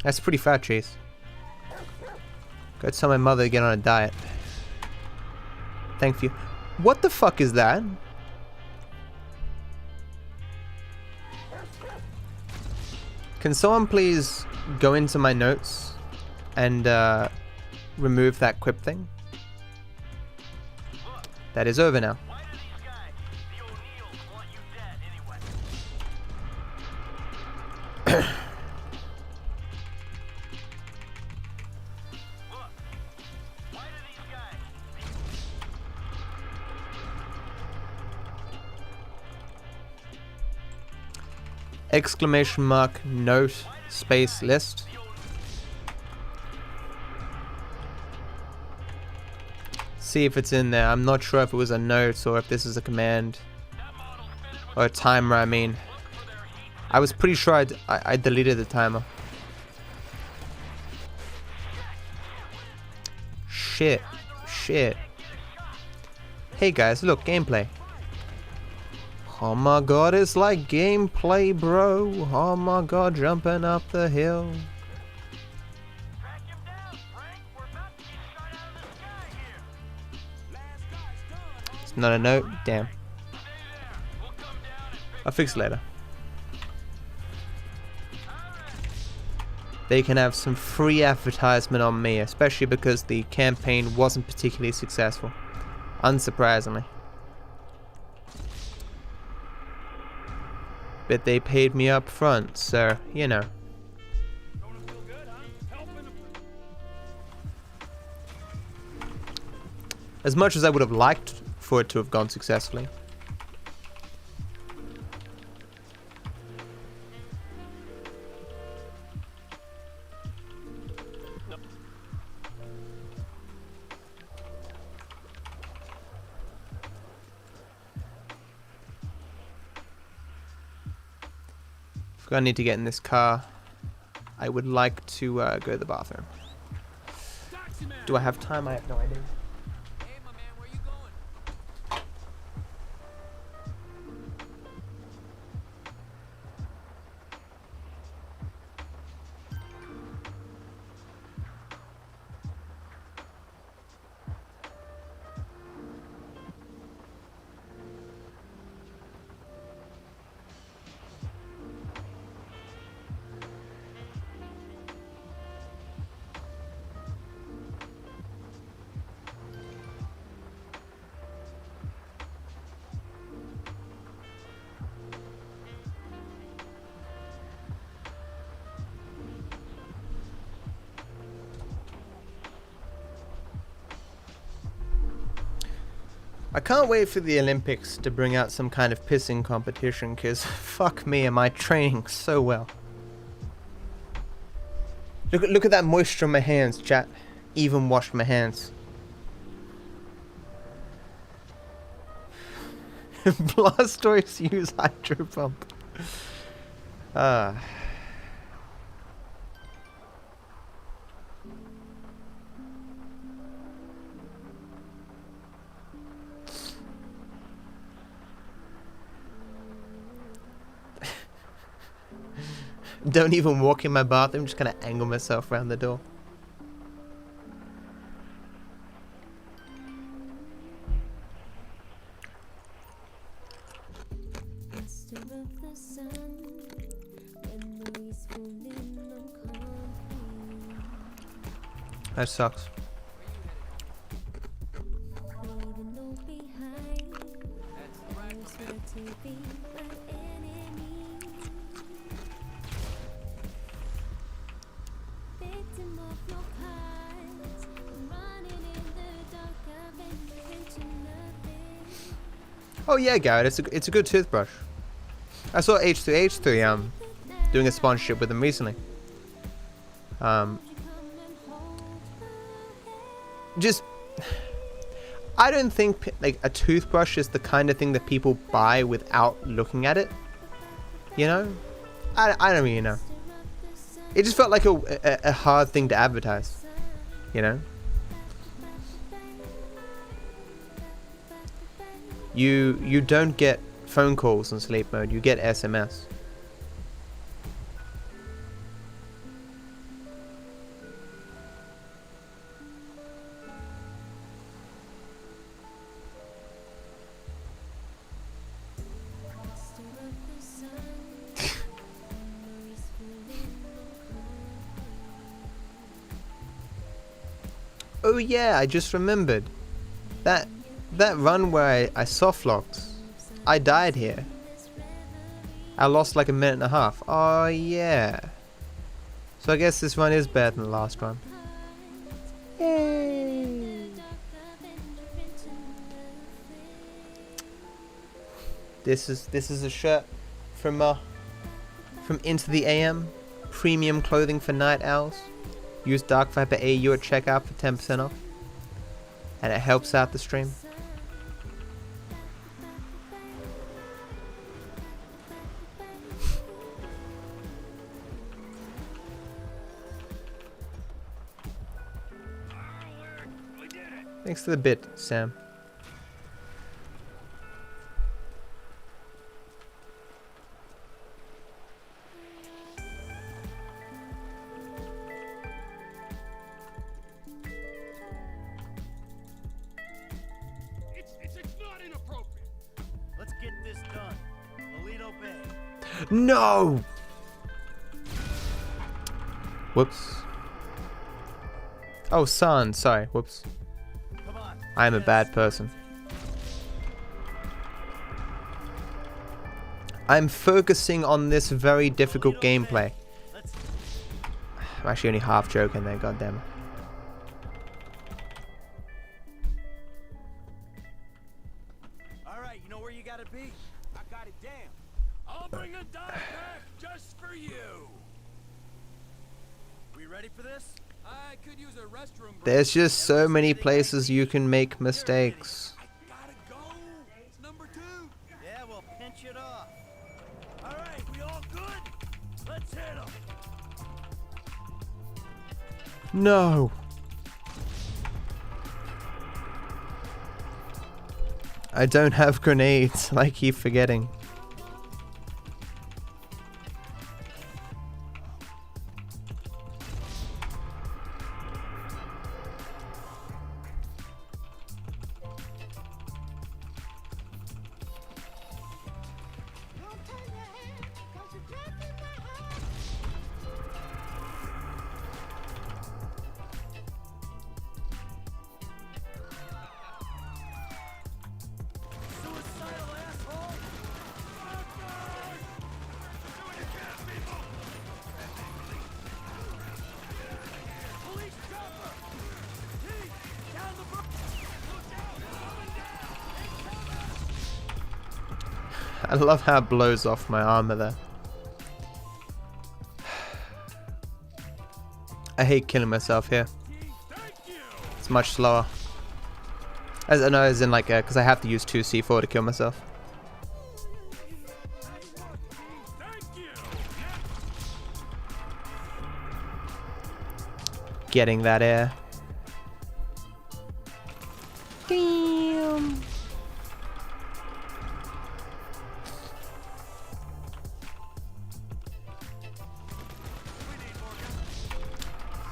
That's pretty fat, Chase. Gotta tell my mother to get on a diet. Thank you. What the fuck is that? Can someone please go into my notes and remove that quip thing? That is over now. Why do these guys, the O'Neills, want you dead anyway? Look, why do these guys, Exclamation mark note space list. See if it's in there. I'm not sure if it was a note or if this is a command or a timer. I mean, I was pretty sure I deleted the timer. Shit. Hey guys, look, gameplay. Oh my god, it's like gameplay, bro. Oh my god, jumping up the hill. track him down, Frank? We're about to get shot out of the sky here. It's not a note? Damn. We'll come down and fix I'll fix it later. They can have some free advertisement on me, especially because the campaign wasn't particularly successful. Unsurprisingly. But they paid me up front, so, you know. Don't it feel good, huh? Helping them. As much as I would have liked for it to have gone successfully. I need to get in this car. I would like to go to the bathroom. Taxi man. Do I have time? I have no idea. Hey, my man, where you going? I can't wait for the Olympics to bring out some kind of pissing competition, because fuck me, am I training so well. Look at that moisture on my hands, chat. Even washed my hands. Blastoise use hydro pump. Don't even walk in my bathroom, just kind of angle myself around the door. That sucks. Oh yeah, Garrett, it's a good toothbrush. I saw H3H3 doing a sponsorship with them recently. Just, I don't think like a toothbrush is the kind of thing that people buy without looking at it. You know, I don't really know. It just felt like a hard thing to advertise. You know. You don't get phone calls on sleep mode, you get SMS. Oh yeah, I just remembered. That run where I softlocked, I died here. I lost like a minute and a half. Oh yeah. So I guess this run is better than the last run. Yay. This is a shirt from Into the AM, premium clothing for night owls. Use DarkViperAU at checkout for 10% off, and it helps out the stream. Thanks to the bit, Sam. It's not inappropriate. Let's get this done. Alito Bay. No! Whoops. Oh, son. Sorry. Whoops. Come on. I am a bad person. I'm focusing on this very difficult gameplay. I'm actually only half joking there, goddammit. All right, you know where you gotta be. I got it down. I'll bring a dive pack just for you. We ready for this? I could use a restroom break. There's just so many places you can make mistakes. I gotta go. It's number 2. Yeah, we'll pinch it off. All right, we all good? Let's hit 'em. No. I don't have grenades. I keep forgetting. Suicidal asshole! Police chopper! Chief, down the road! I love how it blows off my armor there. I hate killing myself here. It's much slower. As I know, as in like, because I have to use 2 C4 to kill myself. Getting that air. Damn.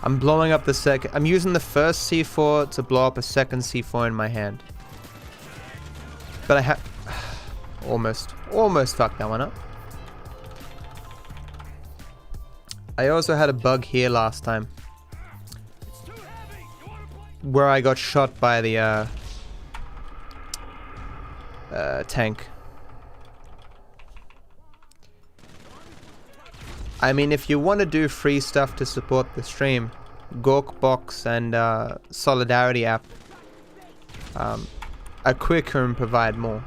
I'm blowing up the second. I'm using the first C4 to blow up a second C4 in my hand. But I have almost fucked that one up. I also had a bug here last time where I got shot by the tank. I mean, if you want to do free stuff to support the stream, Gawkbox and Solidarity app are quicker and provide more.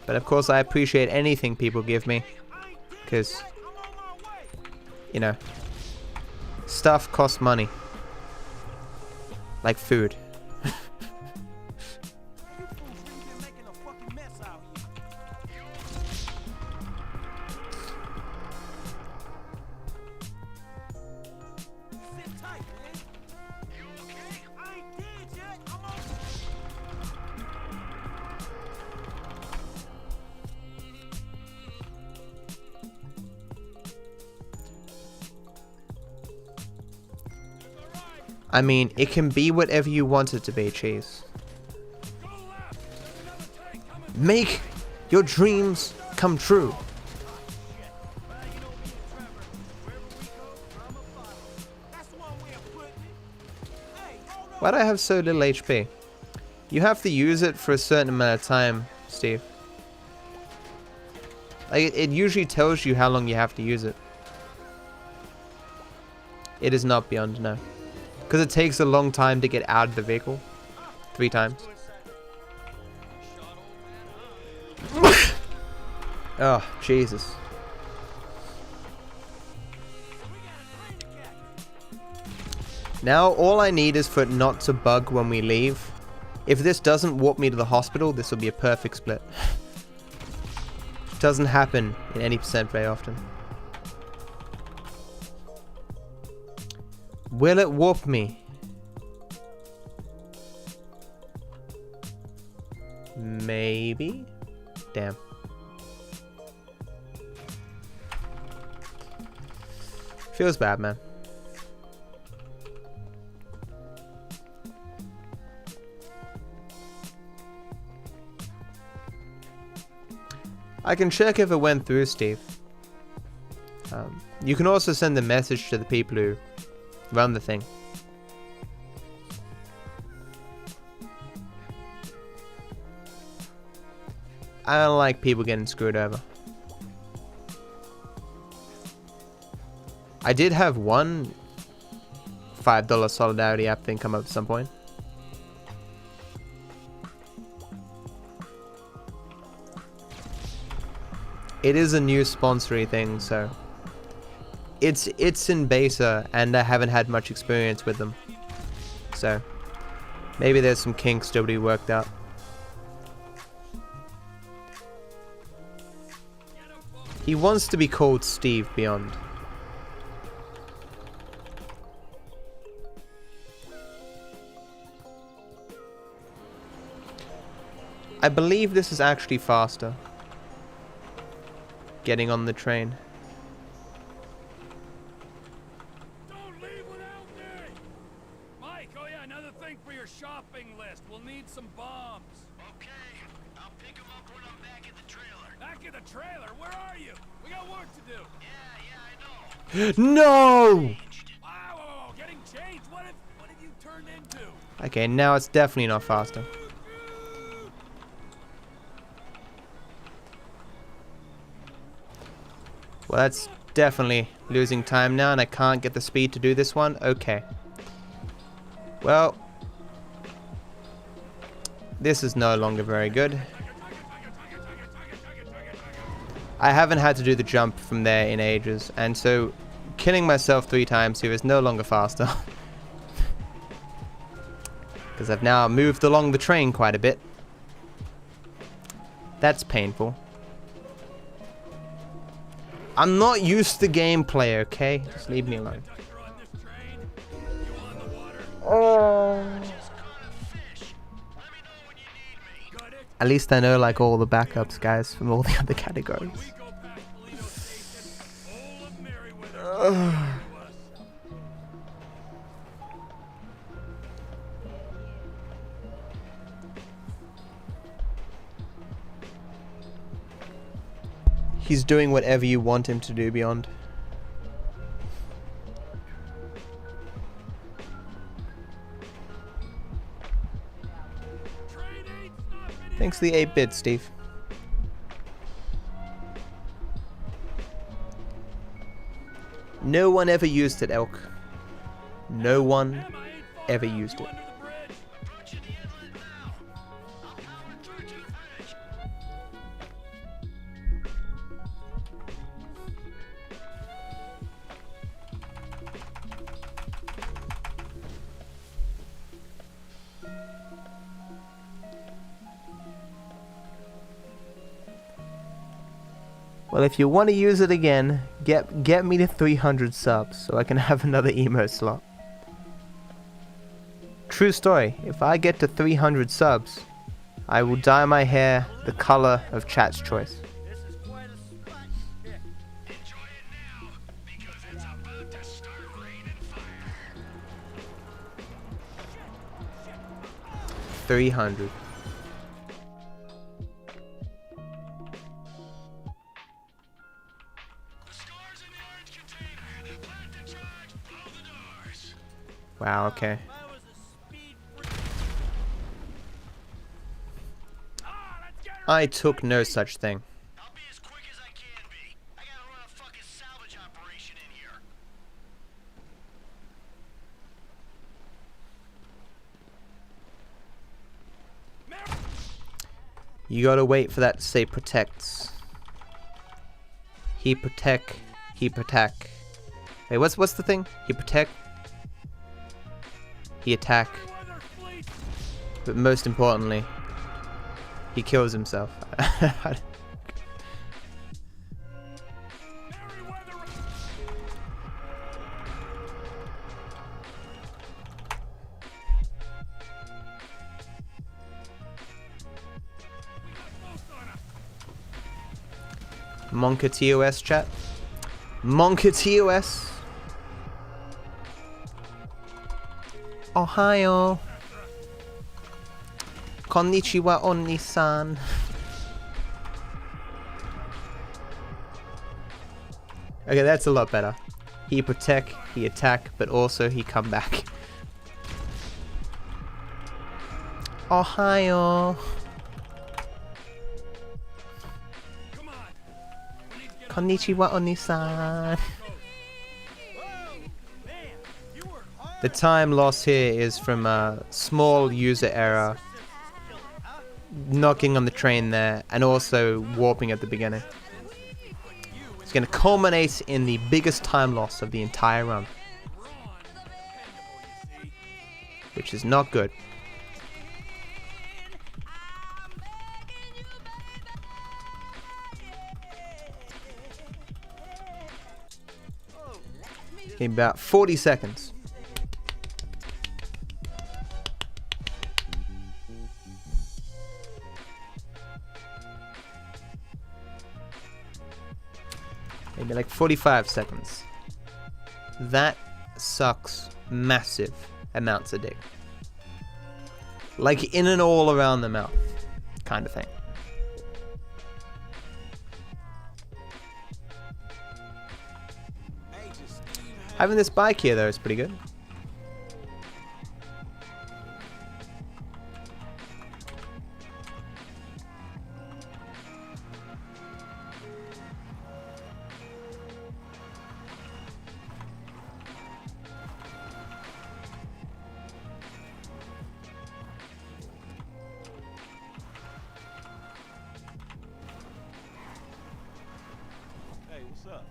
But of course I appreciate anything people give me, because, you know, stuff costs money. Like food. I mean, it can be whatever you want it to be, Cheese. Make your dreams come true. Why do I have so little HP? You have to use it for a certain amount of time, Steve. Like, it usually tells you how long you have to use it. It is not beyond no. Because it takes a long time to get out of the vehicle. 3 times. Oh, Jesus. Now, all I need is for it not to bug when we leave. If this doesn't warp me to the hospital, this will be a perfect split. It doesn't happen in any percent very often. Will it warp me? Maybe? Damn. Feels bad, man. I can check if it went through, Steve. You can also send a message to the people who run the thing. I don't like people getting screwed over. I did have one $5 Solidarity app thing come up at some point. It is a new sponsory thing, so it's in beta, and I haven't had much experience with them. So maybe there's some kinks still to be worked out. He wants to be called Steve Beyond. I believe this is actually faster. Getting on the train. Don't leave without me! Mike, oh yeah, another thing for your shopping list. We'll need some bombs. Okay, I'll pick them up when I'm back at the trailer. Back in the trailer? Where are you? We got work to do. Yeah, I know. No! Wow, getting changed? What have you turned into? Okay, now it's definitely not faster. Well, that's definitely losing time now, and I can't get the speed to do this one. Okay. Well, this is no longer very good. I haven't had to do the jump from there in ages, and so killing myself 3 times here is no longer faster. Because I've now moved along the train quite a bit. That's painful. I'm not used to gameplay, okay? Just leave me alone. At least I know like all the backups, guys, from all the other categories. He's doing whatever you want him to do, Beyond. Thanks for the 8-bit, Steve. No one ever used it, Elk. No one ever used it. Well, if you want to use it again, get me to 300 subs so I can have another emo slot. True story, if I get to 300 subs, I will dye my hair the color of chat's choice. This is quite a spot. Here. Enjoy it now, because it's about to start raining fire. 300. Wow, okay. That was a speed I took no such thing. I'll be as quick as I can be. I gotta run a fucking salvage operation in here. You gotta wait for that to say protects. He protect. He protect. Wait, what's the thing? He protect. He attack. But most importantly, he kills himself. Monka TOS chat. Monka TOS. Ohio. Konnichiwa Oni-san. Okay, that's a lot better. He protect, he attack, but also he come back. Ohio. Konnichiwa Oni-san. The time loss here is from a small user error, knocking on the train there, and also warping at the beginning. It's going to culminate in the biggest time loss of the entire run, which is not good. In about 40 seconds. Maybe like 45 seconds. That sucks massive amounts of dick. Like in and all around the mouth kind of thing. Having this bike here though is pretty good. Hey, what's up?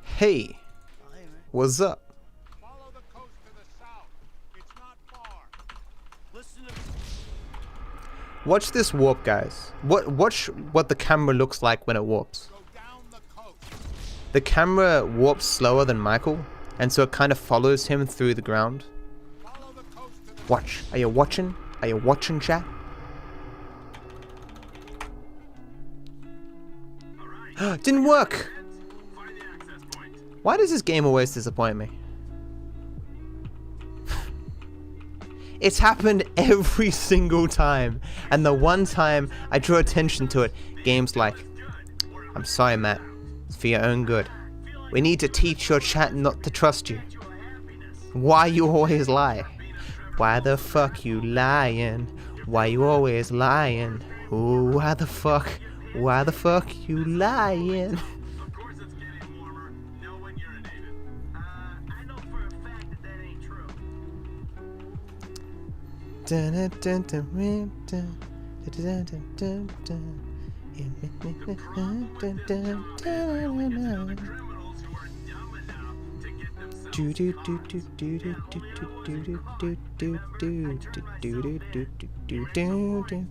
Hey, what's up? Follow the coast to the south. It's not far. Listen to Watch this warp, guys. Watch what the camera looks like when it warps. Go down the coast. The camera warps slower than Michael, and so it kind of follows him through the ground. Follow the coast to the Watch. Are you watching? Are you watching, chat? Didn't work. Find the access point. Why does this game always disappoint me? It's happened every single time, and the one time I draw attention to it, game's like, I'm sorry, Matt, it's for your own good. We need to teach your chat not to trust you. Why you always lie? Why the fuck you lying? Why you always lying? Ooh, why the fuck you lying? Of course it's getting warmer. No one urinated. I know for a fact that that ain't true. Criminals who are dumb enough to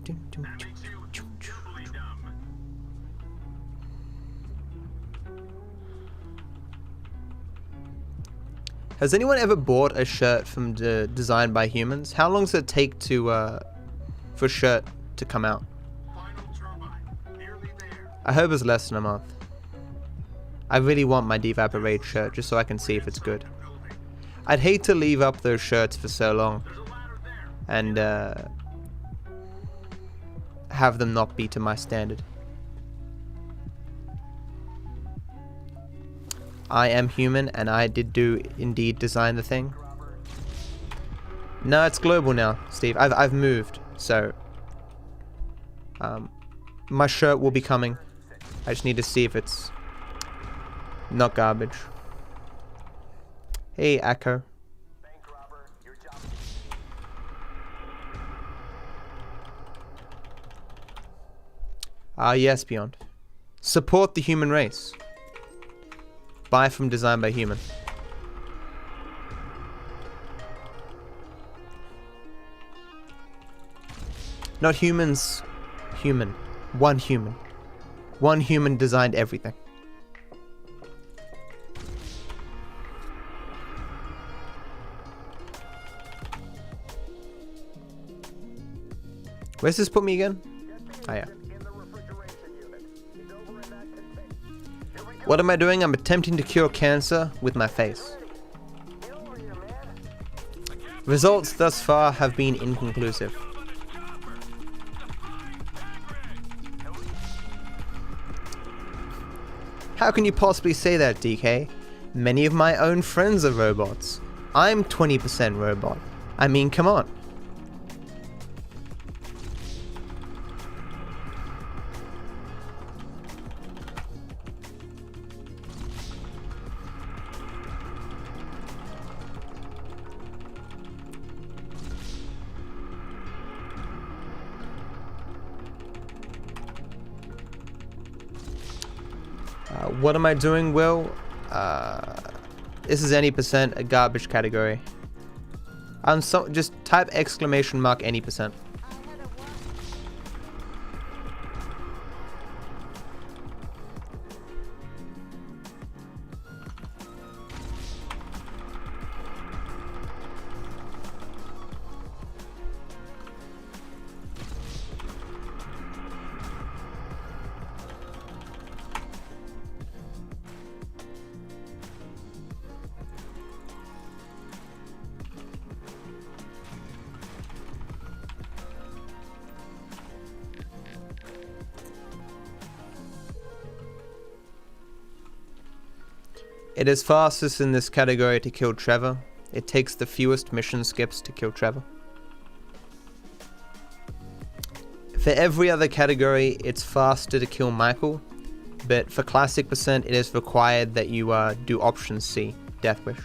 get themselves really dumb. Has anyone ever bought a shirt from designed by humans? How long does it take to for a shirt to come out? Final turbine, nearly there. I hope it's less than a month. I really want my DarkViperAU shirt just so I can see if it's good. I'd hate to leave up those shirts for so long and have them not be to my standard. I am human, and I did indeed design the thing. No, it's global now, Steve. I've moved, so my shirt will be coming. I just need to see if it's not garbage. Hey, Echo. Ah, yes, Beyond. Support the human race. Buy from Designed by Human. Not humans. Human. One human. One human designed everything. Where's this put me again? Oh yeah. What am I doing? I'm attempting to cure cancer with my face. Results thus far have been inconclusive. How can you possibly say that, DK? Many of my own friends are robots. I'm 20% robot. I mean, come on. What am I doing, Will? This is any percent a garbage category. Just type exclamation mark any percent. It is fastest in this category to kill Trevor. It takes the fewest mission skips to kill Trevor. For every other category, it's faster to kill Michael, but for classic percent, it is required that you do option C, Death Wish.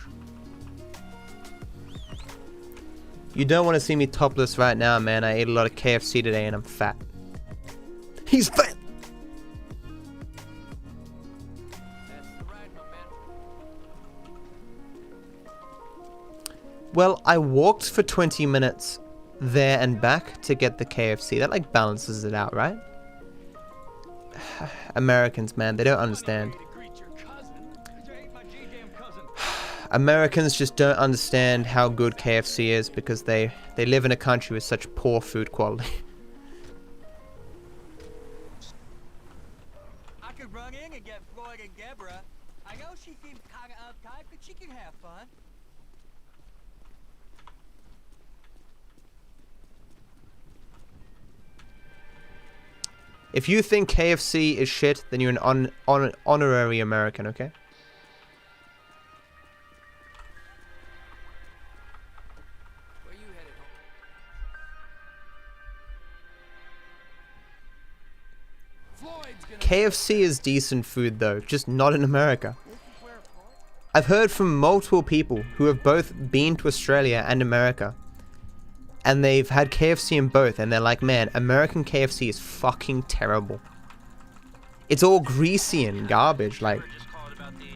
You don't want to see me topless right now, man. I ate a lot of KFC today and I'm fat. He's fat! Well, I walked for 20 minutes there and back to get the KFC. That like balances it out, right? Americans, man, they don't understand. Americans just don't understand how good KFC is because they live in a country with such poor food quality. I could run in and get Floyd and Deborah. I know she seems kinda uptight, but she can have fun. If you think KFC is shit, then you're an honorary American, okay? Where you headed? Floyd's gonna KFC is decent food though, just not in America. I've heard from multiple people who have both been to Australia and America, and they've had KFC in both, and they're like, man, American KFC is fucking terrible. It's all greasy and garbage, like. Just called about the,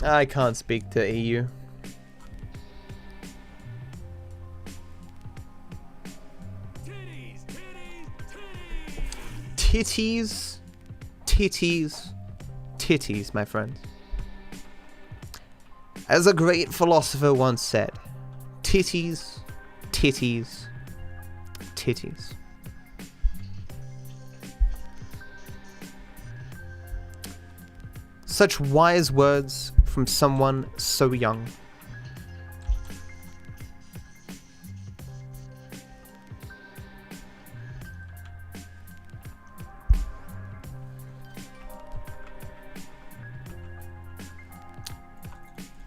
I can't speak to EU. titties, titties, titties. Titties, titties, titties, my friends. As a great philosopher once said, titties, titties, titties. Such wise words from someone so young.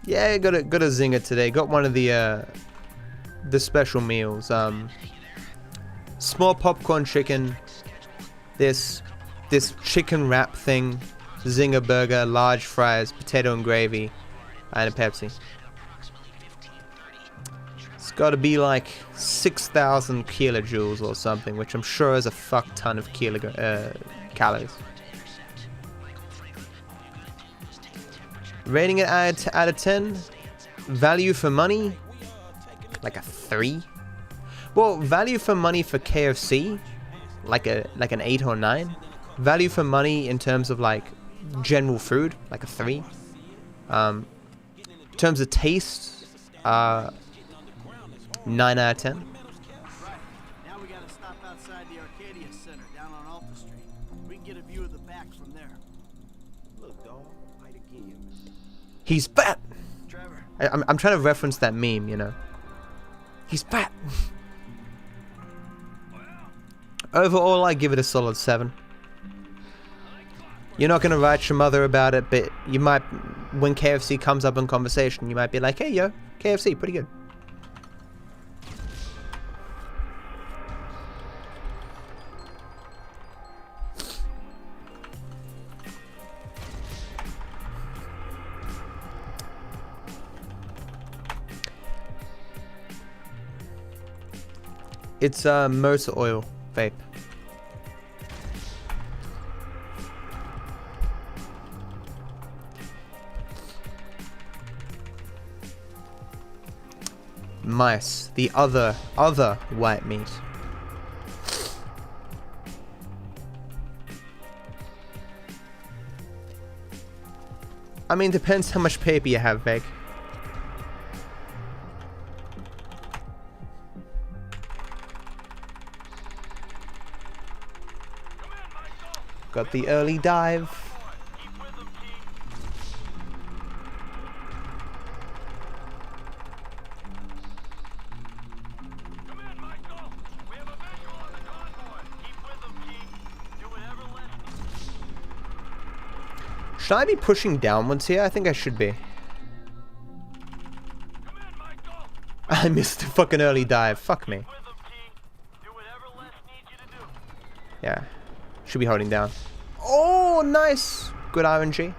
Yeah, got a zinger today. Got one of the special meals. Small popcorn chicken. This chicken wrap thing. Zinger burger, large fries, potato and gravy, and a Pepsi. It's got to be like 6,000 kilojoules or something, which I'm sure is a fuck ton of calories. Rating it out of 10. Value for money, like a 3. Well, value for money for KFC, like an 8 or 9. Value for money in terms of like general food, like a 3. In terms of taste, 9 out of 10. Right. Now we gotta stop outside the Arcadia Center down on Alta Street. We can get a view of the back from there. look, dog, fight again. He's fat. Trevor. I'm trying to reference that meme, you know. He's fat. Overall, I give it a solid 7. You're not gonna write your mother about it, but you might, when KFC comes up in conversation, you might be like, hey yo, KFC, pretty good. It's motor oil vape. Mice, the other white meat. I mean, depends how much paper you have, Veg. Got the early dive. Should I be pushing downwards here? I think I should be. I missed the fucking early dive. Fuck me. Yeah. Should be holding down. Oh, nice. Good RNG.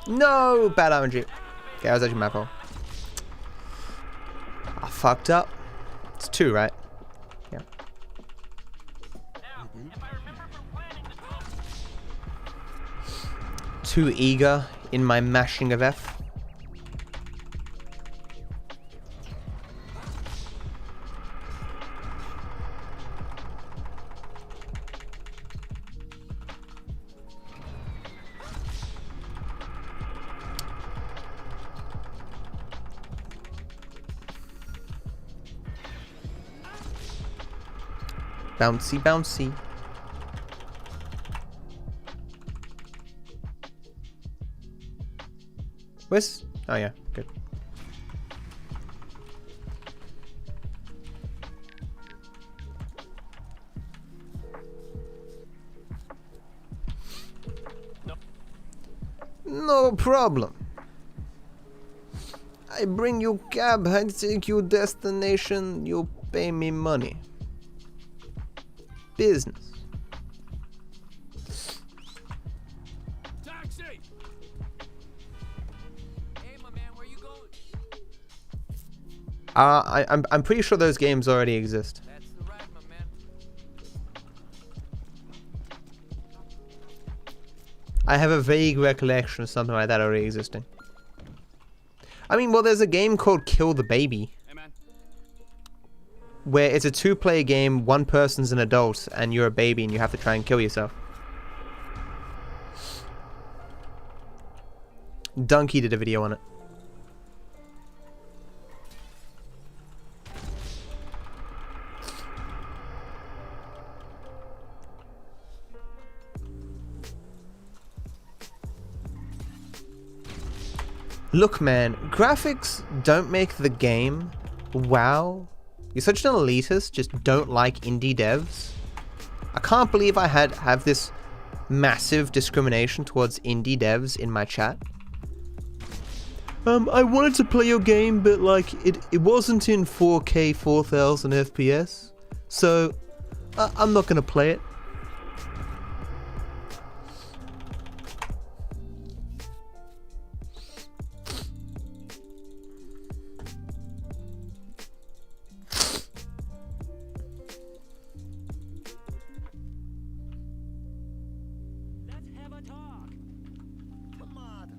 No, bad RNG. Okay, I was actually my fault. I fucked up. It's 2, right? Yeah. Too eager in my mashing of F. Bouncy, bouncy. Where's... Oh yeah, good. No problem. I bring you cab, I take you destination, you pay me money. Business. Taxi! Hey, my man, where you going? I'm pretty sure those games already exist. That's the ride, my man. I have a vague recollection of something like that already existing. I mean, well, there's a game called Kill the Baby, Hey, man. where it's a two-player game, one person's an adult, and you're a baby, and you have to try and kill yourself. Donkey did a video on it. Look, man, graphics don't make the game. Wow. You're such an elitist, just don't like indie devs. I can't believe I have this massive discrimination towards indie devs in my chat. I wanted to play your game, but like it wasn't in 4K 4000 FPS, so I'm not gonna play it. Let's have a talk. Come on.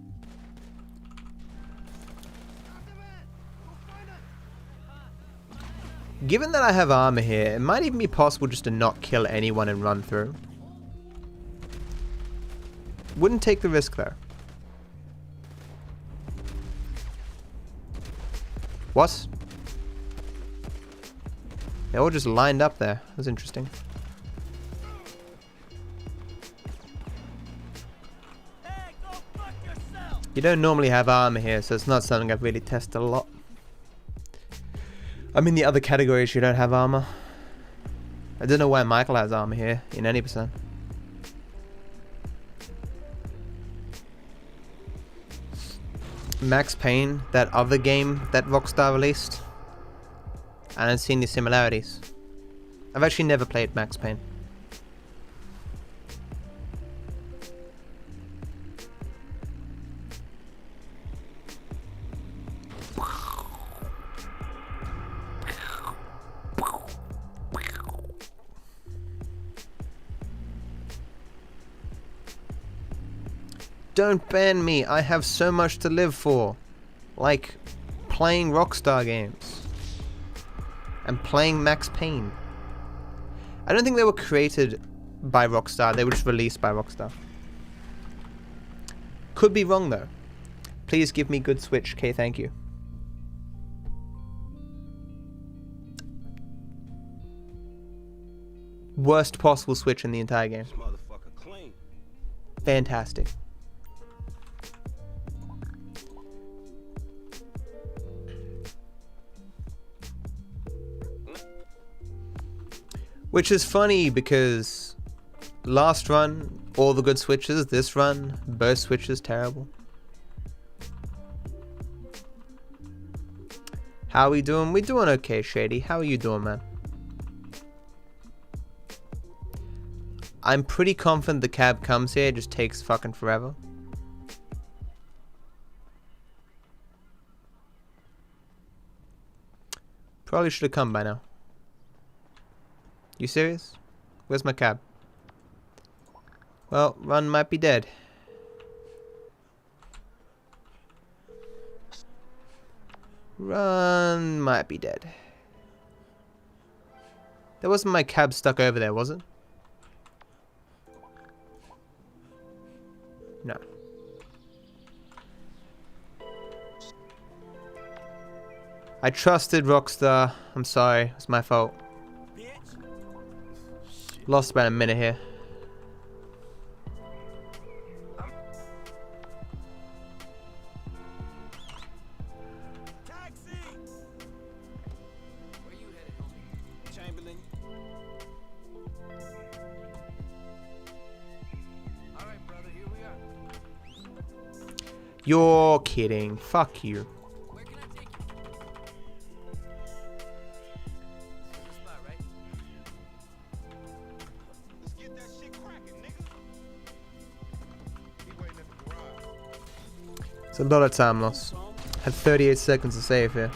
Given that I have armor here, it might even be possible just to not kill anyone and run through. Wouldn't take the risk though. What? They all just lined up there. That was interesting. Hey, go fuck yourself. You don't normally have armor here, so it's not something I've really tested a lot. I mean, the other categories you don't have armor. I don't know why Michael has armor here in any percent. Max Payne, that other game that Rockstar released. I haven't seen the similarities. I've actually never played Max Payne. Don't ban me, I have so much to live for. Like, playing Rockstar games. And playing Max Payne. I don't think they were created by Rockstar, they were just released by Rockstar. Could be wrong though. Please give me good Switch, okay, thank you. Worst possible Switch in the entire game. This motherfucker clean. Fantastic. Which is funny because last run, all the good switches. This run, both switches terrible. How we doing? We doing okay, Shady. How are you doing, man? I'm pretty confident the cab comes here. It just takes fucking forever. Probably should have come by now. You serious? Where's my cab? Well, run might be dead. Run might be dead. There wasn't my cab stuck over there, was it? No. I trusted Rockstar. I'm sorry. It's my fault. Bitch. Lost about a minute here. Taxi! Where you headed, homie? Chamberlain. All right, brother, here we are. You're kidding. Fuck you. Where can I take you? This spot, right? Let's get that shit cracking, nigga. He waiting at the garage. It's a lot of time lost. Had 38 seconds to save here.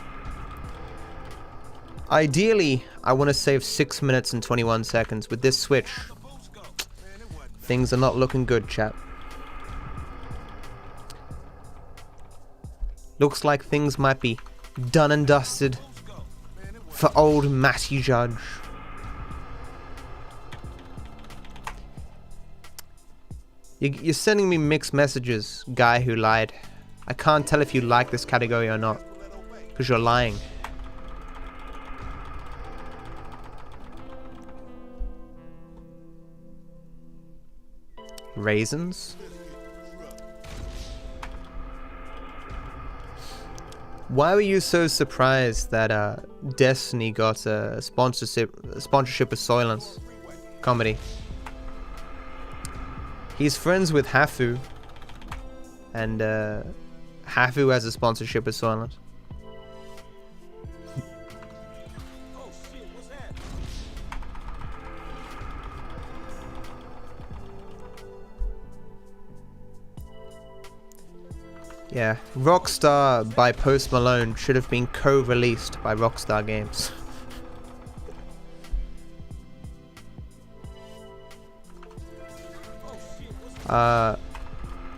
Ideally, I want to save 6 minutes and 21 seconds. With this switch, things are not looking good, chat. Looks like things might be done and dusted for old Matty Judge. You're sending me mixed messages, guy who lied. I can't tell if you like this category or not, because you're lying. Raisins? Why were you so surprised that Destiny got a sponsorship with Soylence Comedy? He's friends with Hafu, and Hafu has a sponsorship with Soylent. Oh shit, what's that? Yeah, Rockstar by Post Malone should have been co-released by Rockstar Games.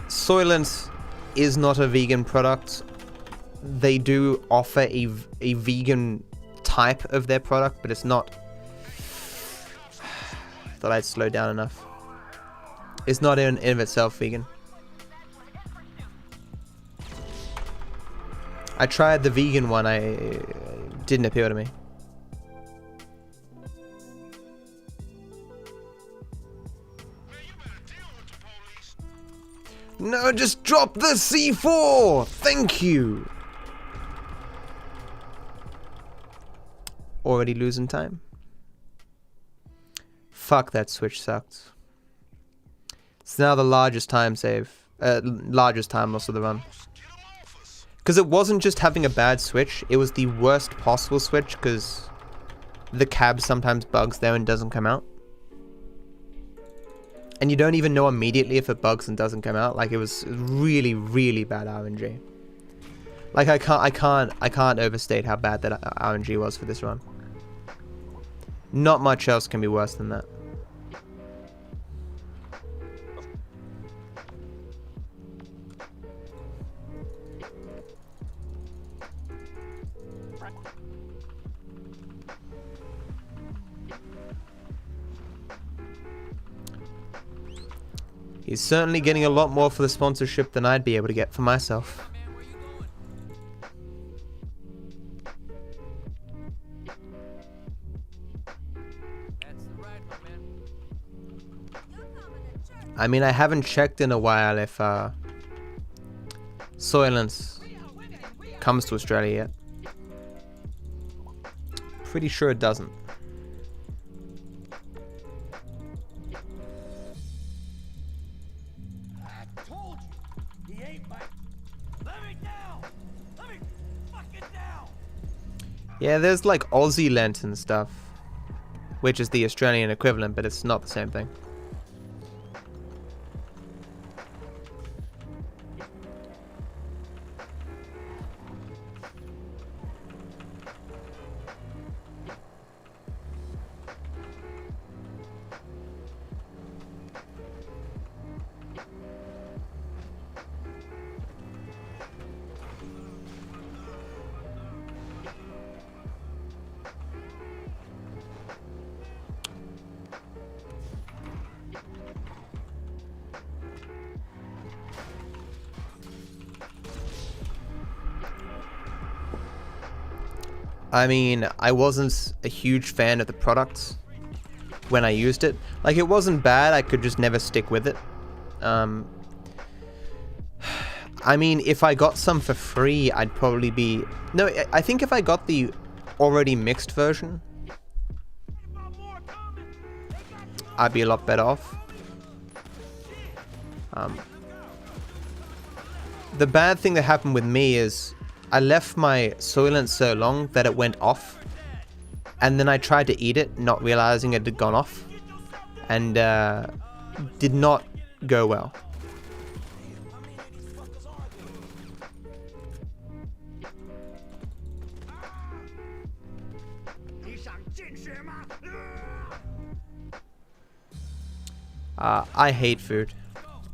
Soylent is not a vegan product. They do offer a vegan type of their product, but it's not. Thought I'd slow down enough. It's not in of itself vegan. I tried the vegan one. It didn't appeal to me. No, just drop the C4! Thank you! Already losing time. Fuck, that switch sucked. It's now the largest time loss of the run. Because it wasn't just having a bad switch, it was the worst possible switch, because the cab sometimes bugs there and doesn't come out. And you don't even know immediately if it bugs and doesn't come out. Like, it was really, really bad RNG. Like, I can't overstate how bad that RNG was for this run. Not much else can be worse than that. He's certainly getting a lot more for the sponsorship than I'd be able to get for myself. Man, where you going? That's the ride, my man. I mean, I haven't checked in a while if Soylence comes to Australia yet. Pretty sure it doesn't. Told you, he ain't my. Let me down! Let me fucking down! Yeah, there's like Aussie Lent and stuff, which is the Australian equivalent, but it's not the same thing. I mean, I wasn't a huge fan of the products, when I used it. Like, it wasn't bad, I could just never stick with it. I mean, if I got some for free, I'd probably be... No, I think if I got the already mixed version, I'd be a lot better off. The bad thing that happened with me is I left my Soylent so long that it went off. And then I tried to eat it, not realizing it had gone off. And did not go well. I hate food,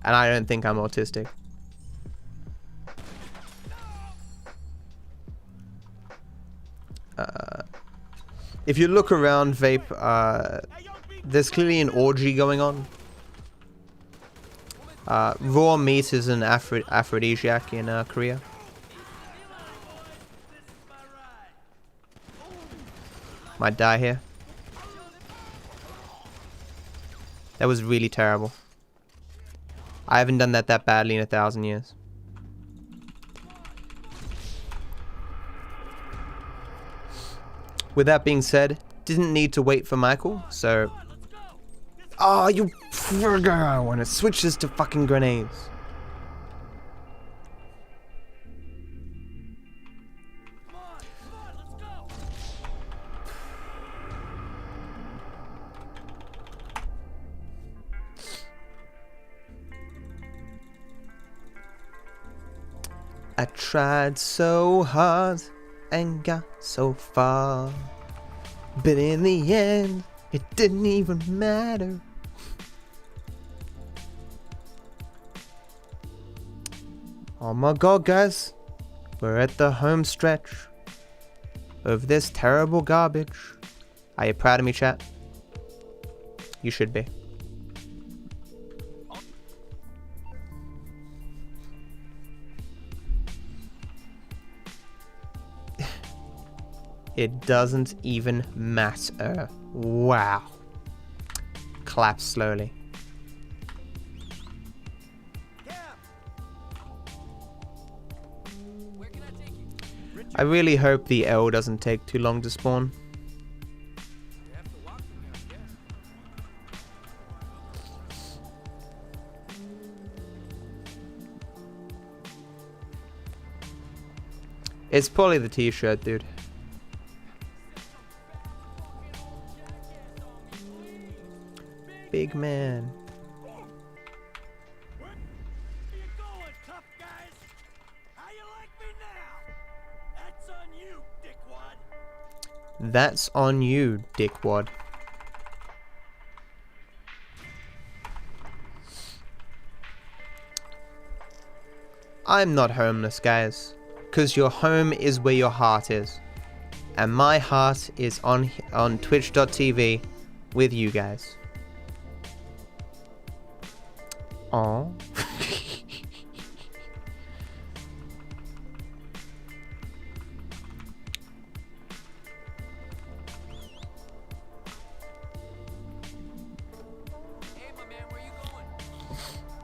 and I don't think I'm autistic. If you look around, Vape, there's clearly an orgy going on. Raw meat is an aphrodisiac in Korea. Might die here. That was really terrible. I haven't done that badly in 1,000 years. With that being said, didn't need to wait for Michael, so... Oh, you... I want to switch this to fucking grenades. I tried so hard and got so far, but in the end, it didn't even matter. Oh my god, guys, we're at the home stretch of this terrible garbage. Are you proud of me, chat? You should be. It doesn't even matter. Wow. Clap slowly. I really hope the L doesn't take too long to spawn. It's probably the t-shirt, dude. Big man. Where you going, tough guys? How you like me now? That's on you, dickwad. That's on you, dickwad. I'm not homeless, guys, because your home is where your heart is, and my heart is on twitch.tv with you guys. Aww.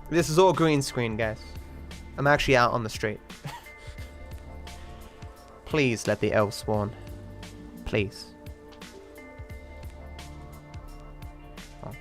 This is all green screen, guys. I'm actually out on the street. Please let the elf spawn. Please. Oh.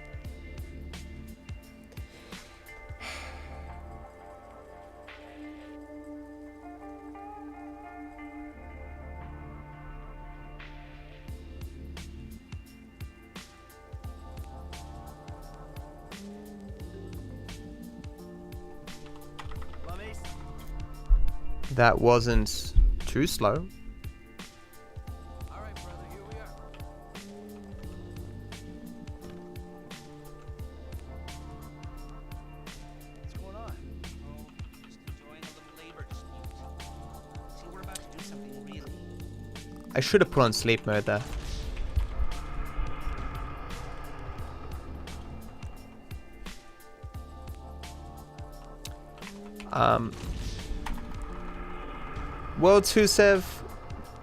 That wasn't too slow. Alright, brother, here we are. What's going on? Oh, just enjoying a little labor dispute. See, we're about to do something really. I should have put on sleep mode there. Well, Tusev,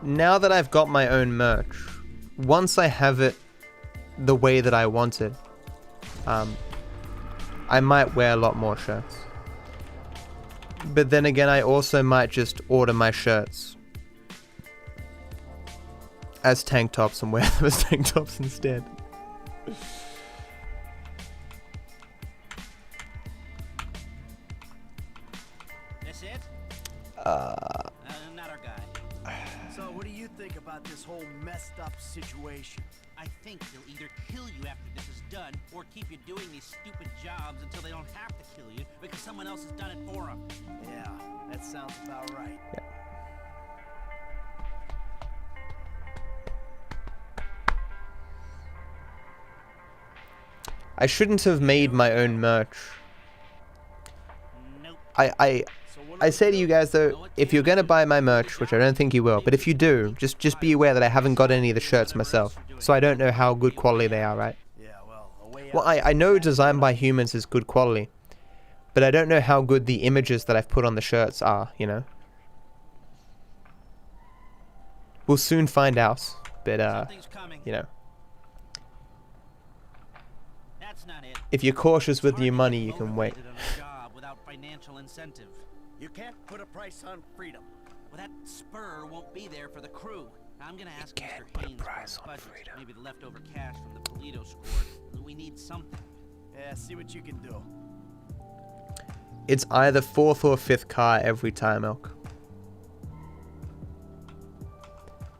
now that I've got my own merch, once I have it the way that I wanted, I might wear a lot more shirts. But then again, I also might just order my shirts as tank tops and wear them as tank tops instead. That's it? Not our guy. So what do you think about this whole messed up situation? I think they'll either kill you after this is done, or keep you doing these stupid jobs until they don't have to kill you because someone else has done it for them. Yeah, that sounds about right. I shouldn't have made my own merch. Nope. I say to you guys though, if you're gonna buy my merch, which I don't think you will, but if you do, just be aware that I haven't got any of the shirts myself, so I don't know how good quality they are, right? Yeah, well, a way Well, out. I know Designed by Humans is good quality, but I don't know how good the images that I've put on the shirts are, you know? We'll soon find out, but Something's coming. you know, That's not it. if you're cautious with It's hard your to money, get you can wait. motivated on a job without financial incentive. You can't put a price on freedom. Well, that spur won't be there for the crew. I'm gonna ask can't Mr. put a Haynes for price his on budget, freedom. maybe the leftover cash from the Polito score. We need something. Yeah, see what you can do. It's either 4th or 5th car every time, Elk.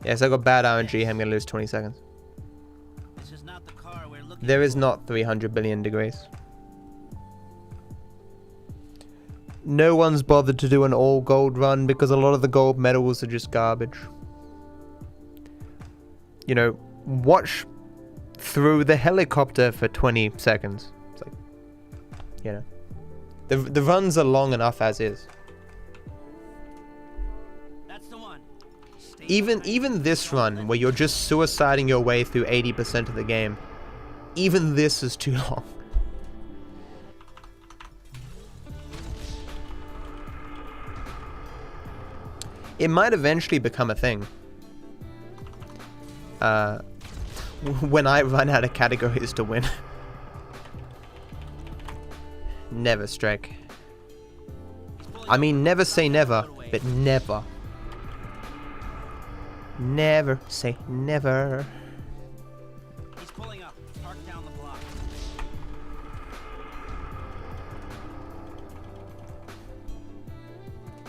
Yes, I got bad RNG, I'm gonna lose 20 seconds. This is not the car we're looking There is for. not 300 billion degrees. No one's bothered to do an all gold run because a lot of the gold medals are just garbage. You know, watch through the helicopter for 20 seconds. It's like, you know, the runs are long enough as is. That's the one. Stay Even behind. this run where you're just suiciding your way through 80% of the game, even this is too long. It might eventually become a thing. When I run out of categories to win. Never, Strike. I mean, never say never, but never. Never say never. He's pulling up. Park down the block.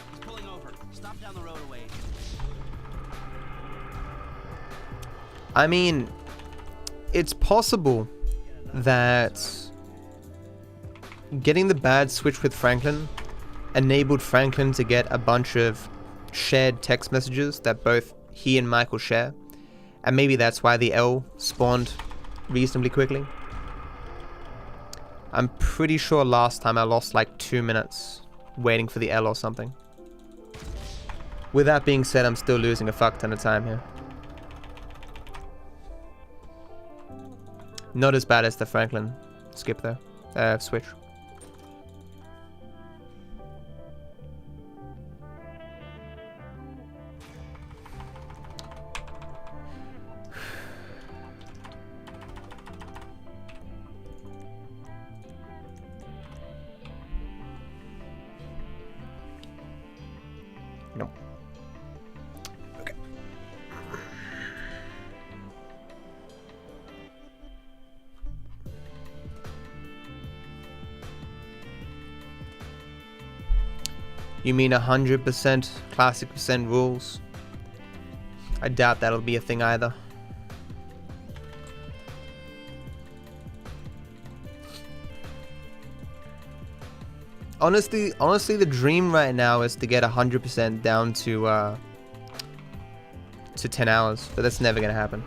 He's pulling over. Stop down the road a ways. I mean, it's possible that getting the bad switch with Franklin enabled Franklin to get a bunch of shared text messages that both he and Michael share, and maybe that's why the L spawned reasonably quickly. I'm pretty sure last time I lost like 2 minutes waiting for the L or something. With that being said, I'm still losing a fuck ton of time here. Not as bad as the Franklin skip though, switch. Nope. Okay. You mean 100% classic percent rules? I doubt that'll be a thing either. Honestly, the dream right now is to get 100% down to 10 hours, but that's never gonna happen.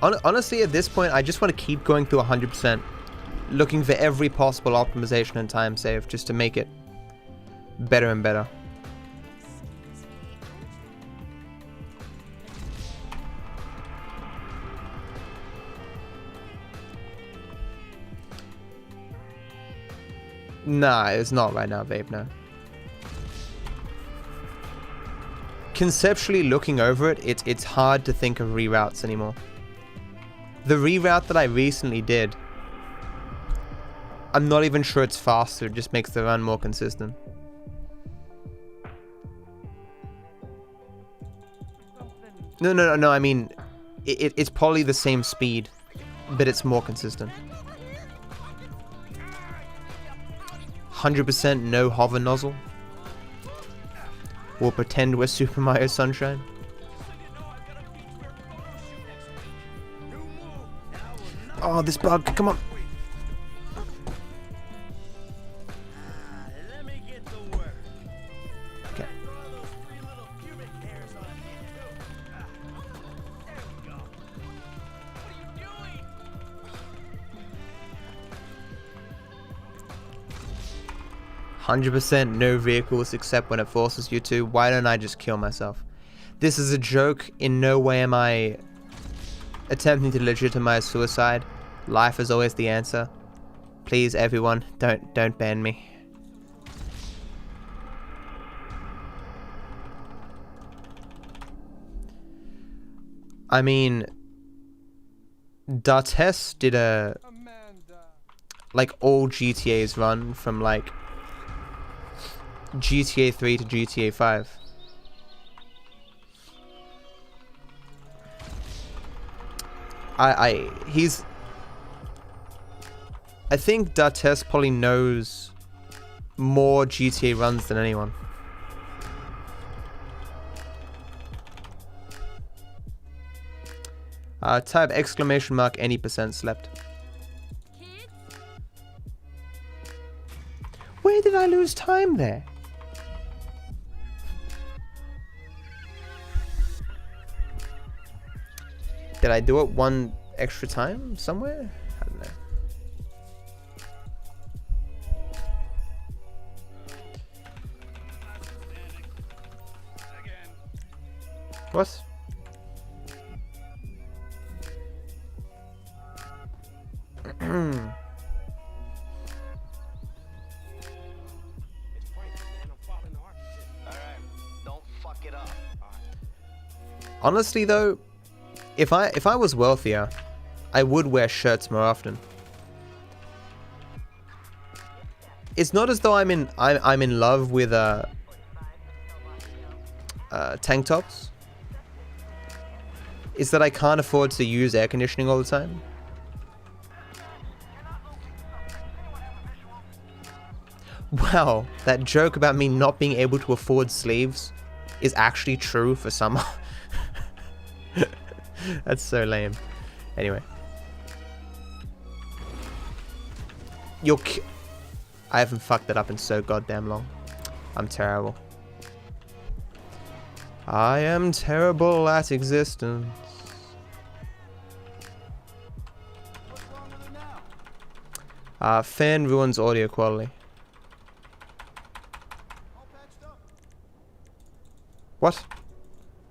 Honestly, at this point, I just want to keep going through 100%, looking for every possible optimization and time save just to make it better and better. Nah, it's not right now, Vape, no. Conceptually looking over it, it's hard to think of reroutes anymore. The reroute that I recently did, I'm not even sure it's faster, it just makes the run more consistent. No, I mean, it's probably the same speed, but it's more consistent. 100% no hover nozzle. We'll pretend we're Super Mario Sunshine. Oh, this bug, come on. Let me get to work. Okay. All those 3 little pubic hairs on you, too. There we go. What are you doing? 100% no vehicles except when it forces you to. Why don't I just kill myself? This is a joke. In no way am I attempting to legitimize suicide. Life is always the answer. Please, everyone, don't ban me. I mean, D'Artes did a like all GTA's run from like GTA 3 to GTA 5. I think D'Artes probably knows more GTA runs than anyone. Type exclamation mark any percent slept. Kids? Where did I lose time there? Did I do it one extra time somewhere? I don't know. What? Don't fuck it up. Honestly though, if I was wealthier, I would wear shirts more often. It's not as though I'm in love with tank tops. It's that I can't afford to use air conditioning all the time. Wow, that joke about me not being able to afford sleeves is actually true for some. That's so lame. Anyway. I haven't fucked it up in so goddamn long. I'm terrible. I am terrible at existence. Fan ruins audio quality. What?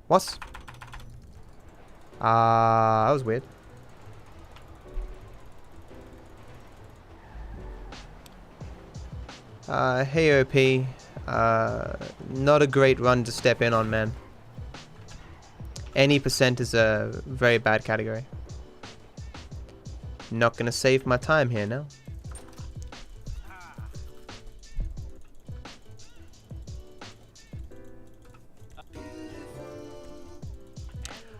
What? That was weird. Hey OP. Not a great run to step in on, man. Any percent is a very bad category. Not gonna save my time here now.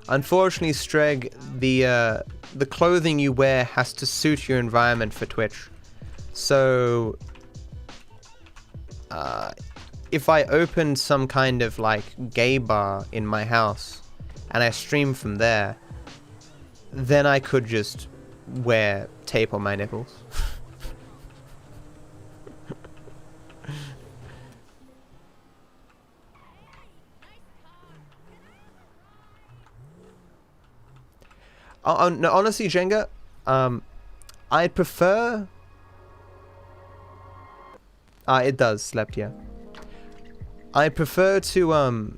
Unfortunately, Streg, the clothing you wear has to suit your environment for Twitch. So, if I opened some kind of like gay bar in my house and I stream from there, then I could just wear tape on my nipples. No, honestly, Jenga, I'd prefer... it does, slept, yeah. I prefer to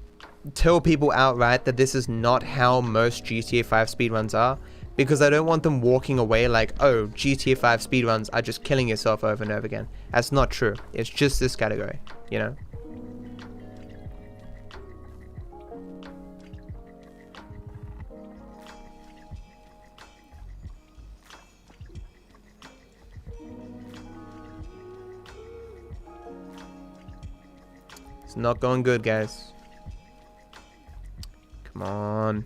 tell people outright that this is not how most GTA 5 speedruns are, because I don't want them walking away like, oh, GTA 5 speedruns are just killing yourself over and over again. That's not true. It's just this category, you know? It's not going good, guys. Come on.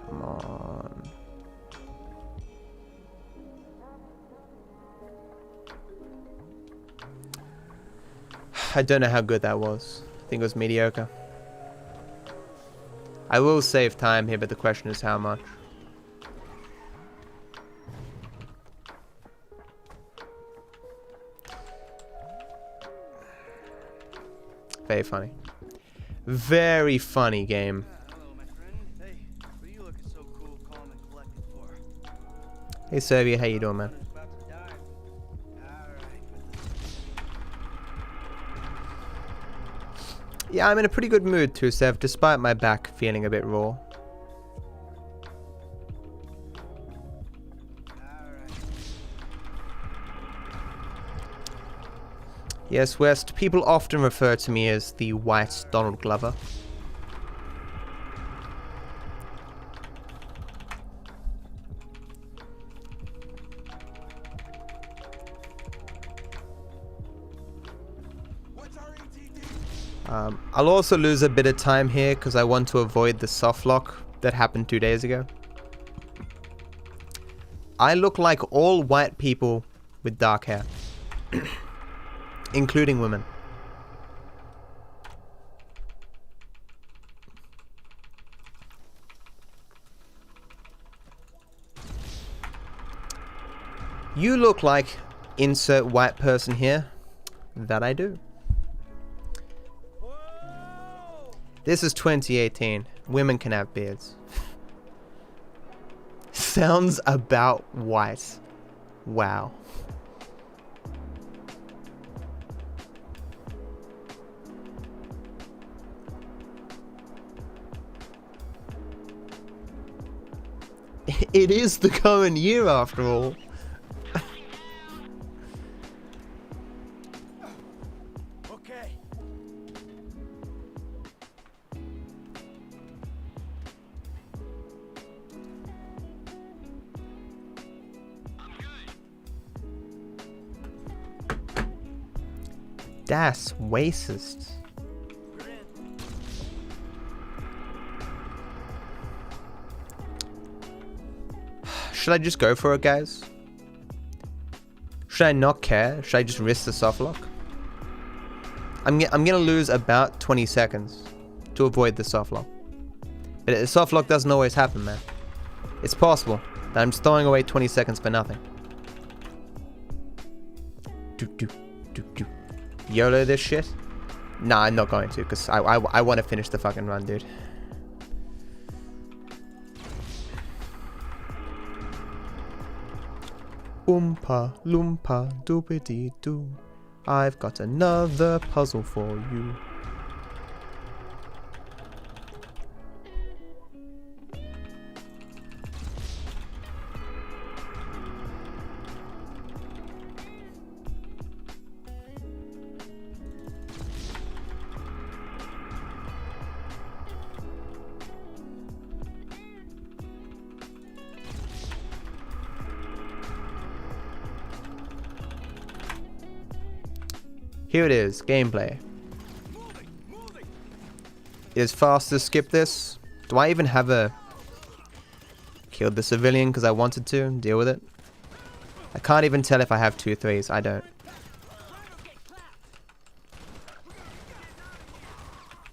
Come on. I don't know how good that was. I think it was mediocre. I will save time here, but the question is how much. Very funny. Very funny game. Hello, my friend. Hey, what are you looking so cool, calm, and collected for? Hey Soviet, how you doing, man? It's about to die. Alright. Yeah, I'm in a pretty good mood too, Sev, despite my back feeling a bit raw. Yes, West, people often refer to me as the white Donald Glover. I'll also lose a bit of time here because I want to avoid the soft lock that happened 2 days ago. I look like all white people with dark hair. Including women. You look like insert white person here. That I do. This is 2018. Women can have beards. Sounds about white. Wow. It is the current year after all. Okay. Das racist. We're in. Should I just go for it, guys? Should I not care? Should I just risk the soft lock? I'm gonna lose about 20 seconds to avoid the soft lock. But the soft lock doesn't always happen, man. It's possible that I'm just throwing away 20 seconds for nothing. YOLO this shit? Nah, I'm not going to, because I want to finish the fucking run, dude. Oompa loompa doopity doo. I've got another puzzle for you. Here it is, gameplay. It is fast to skip this. Do I even have a... Killed the civilian because I wanted to deal with it? I can't even tell if I have 2 threes. I don't.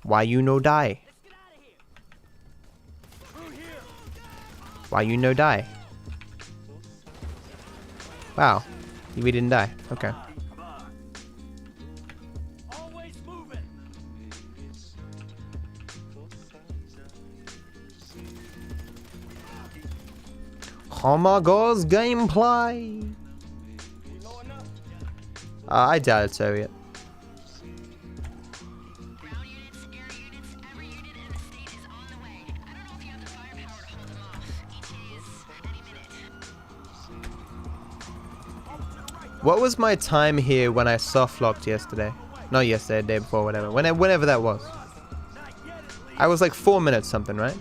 Why you no die? Why you no die? Wow. We didn't die. Okay. Always moving. Oh my god, gameplay! Low enough. I doubt it's over yet. Ground units, air units, every unit in the state is on the way. What was my time here when I soft locked yesterday? Not yesterday, the day before, whatever. Whenever that was. I was like 4 minutes something, right?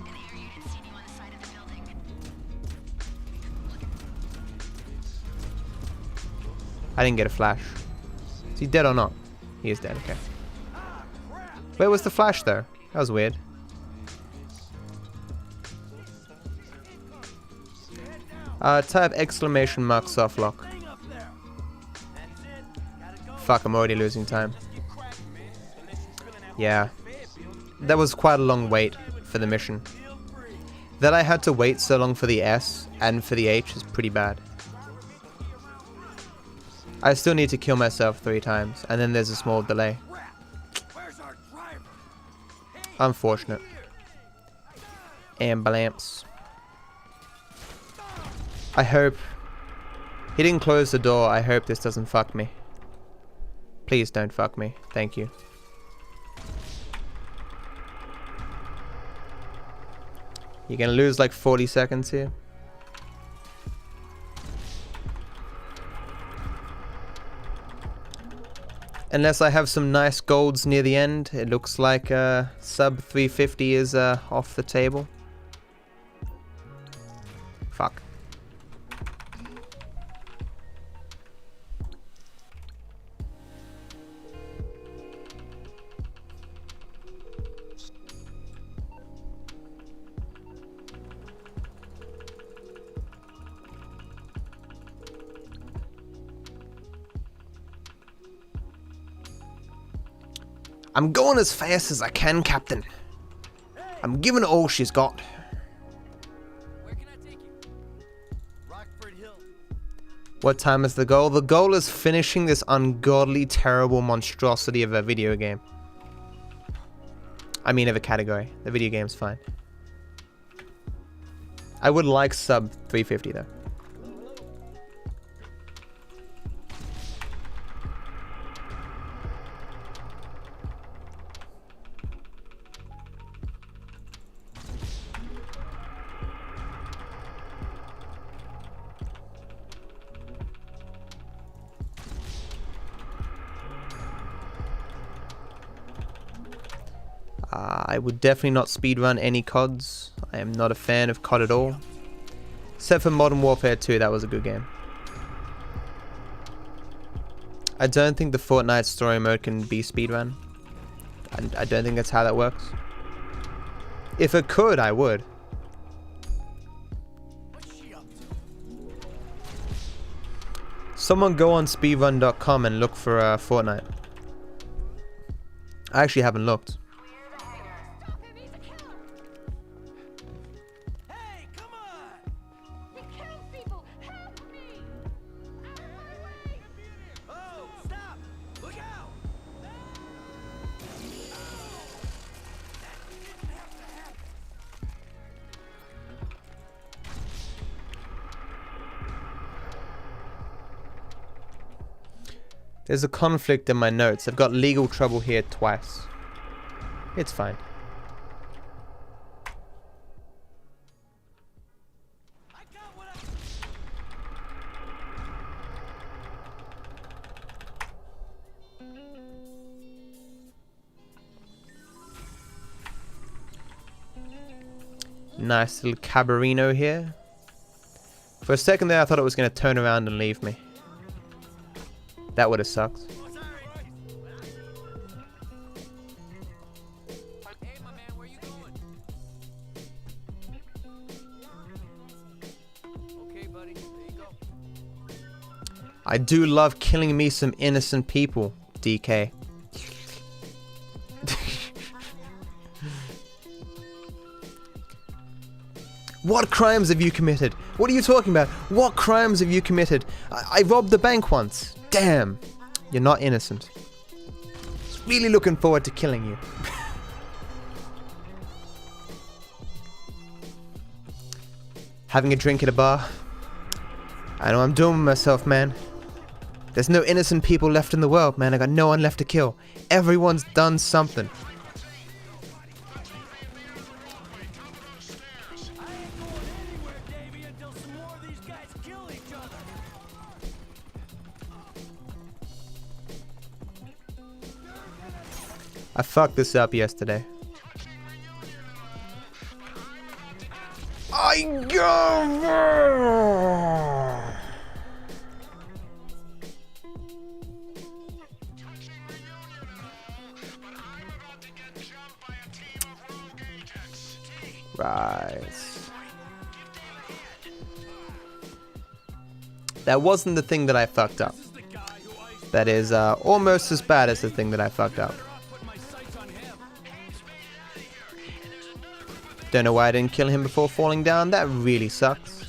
I didn't get a flash. Is he dead or not? He is dead, okay. Where was the flash though? That was weird. Type exclamation mark soft lock. Fuck, I'm already losing time. Yeah. That was quite a long wait for the mission. That I had to wait so long for the S and for the H is pretty bad. I still need to kill myself 3 times, and then there's a small delay. Unfortunate. Ambulance. I hope... He didn't close the door. I hope this doesn't fuck me. Please don't fuck me. Thank you. You're gonna lose like 40 seconds here. Unless I have some nice golds near the end, it looks like sub 350 is off the table. Fuck. I'm going as fast as I can, Captain. I'm giving it all she's got. Where can I take you? Rockford Hill. What time is the goal? The goal is finishing this ungodly, terrible monstrosity of a video game. I mean, of a category. The video game's fine. I would like sub 350 though. I would definitely not speedrun any CODs. I am not a fan of COD at all. Except for Modern Warfare 2, that was a good game. I don't think the Fortnite story mode can be speedrun. I don't think that's how that works. If it could, I would. Someone go on speedrun.com and look for Fortnite. I actually haven't looked. Stop him, he's a killer! Hey, come on! He kills people! Help me! Out of my way! Oh, stop! Look out! There's a conflict in my notes. I've got legal trouble here twice. It's fine. I got what Nice little cabarino here. For a second there I thought it was going to turn around and leave me. That would have sucked. Hey, my man, where you going? Okay, buddy, there you go. I do love killing me some innocent people, DK. What crimes have you committed? What are you talking about? What crimes have you committed? I robbed the bank once. Damn. You're not innocent. Really looking forward to killing you. Having a drink at a bar. I know I'm doing myself, man. There's no innocent people left in the world, man. I got no one left to kill. Everyone's done something. I fucked this up yesterday. I go. Right. That wasn't the thing that I fucked up. That is almost as bad as the thing that I fucked up. Don't know why I didn't kill him before falling down. That really sucks.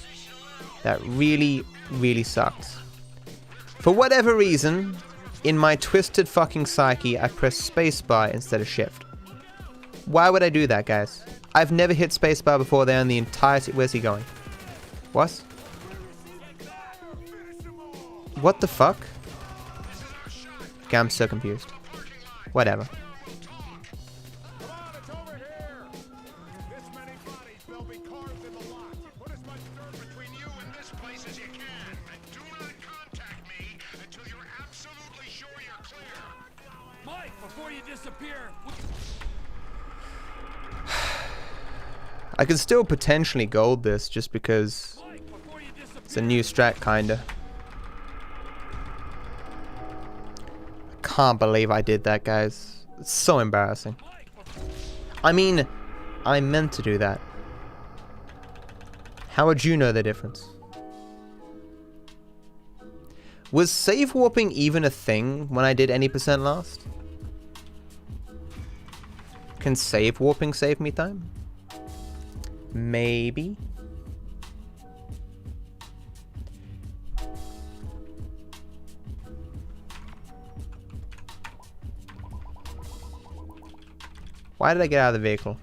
That really, really sucks. For whatever reason, in my twisted fucking psyche, I pressed spacebar instead of shift. Why would I do that, guys? I've never hit spacebar before there in the entire... Where's he going? What? What the fuck? Okay, I'm so confused. Whatever. I could still potentially gold this just because it's a new strat, kinda. I can't believe I did that, guys. It's so embarrassing. I mean, I meant to do that. How would you know the difference? Was save warping even a thing when I did any percent last? Can save warping save me time? Maybe. Why did I get out of the vehicle?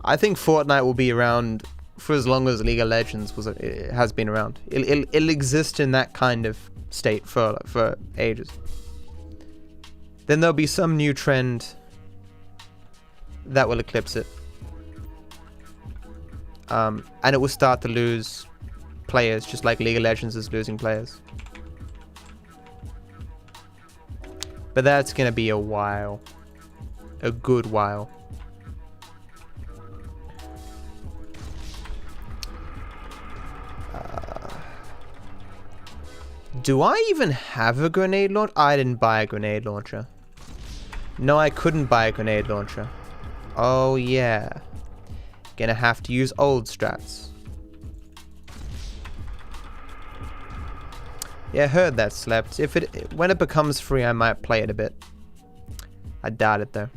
I think Fortnite will be around for as long as League of Legends has been around. It'll exist in that kind of state for ages. Then there'll be some new trend that will eclipse it. And it will start to lose players, just like League of Legends is losing players. But that's gonna be a while. A good while. Do I even have a grenade launcher? I didn't buy a grenade launcher. No, I couldn't buy a grenade launcher. Oh yeah. Gonna have to use old strats. Yeah, heard that slept. When it becomes free, I might play it a bit. I doubt it though.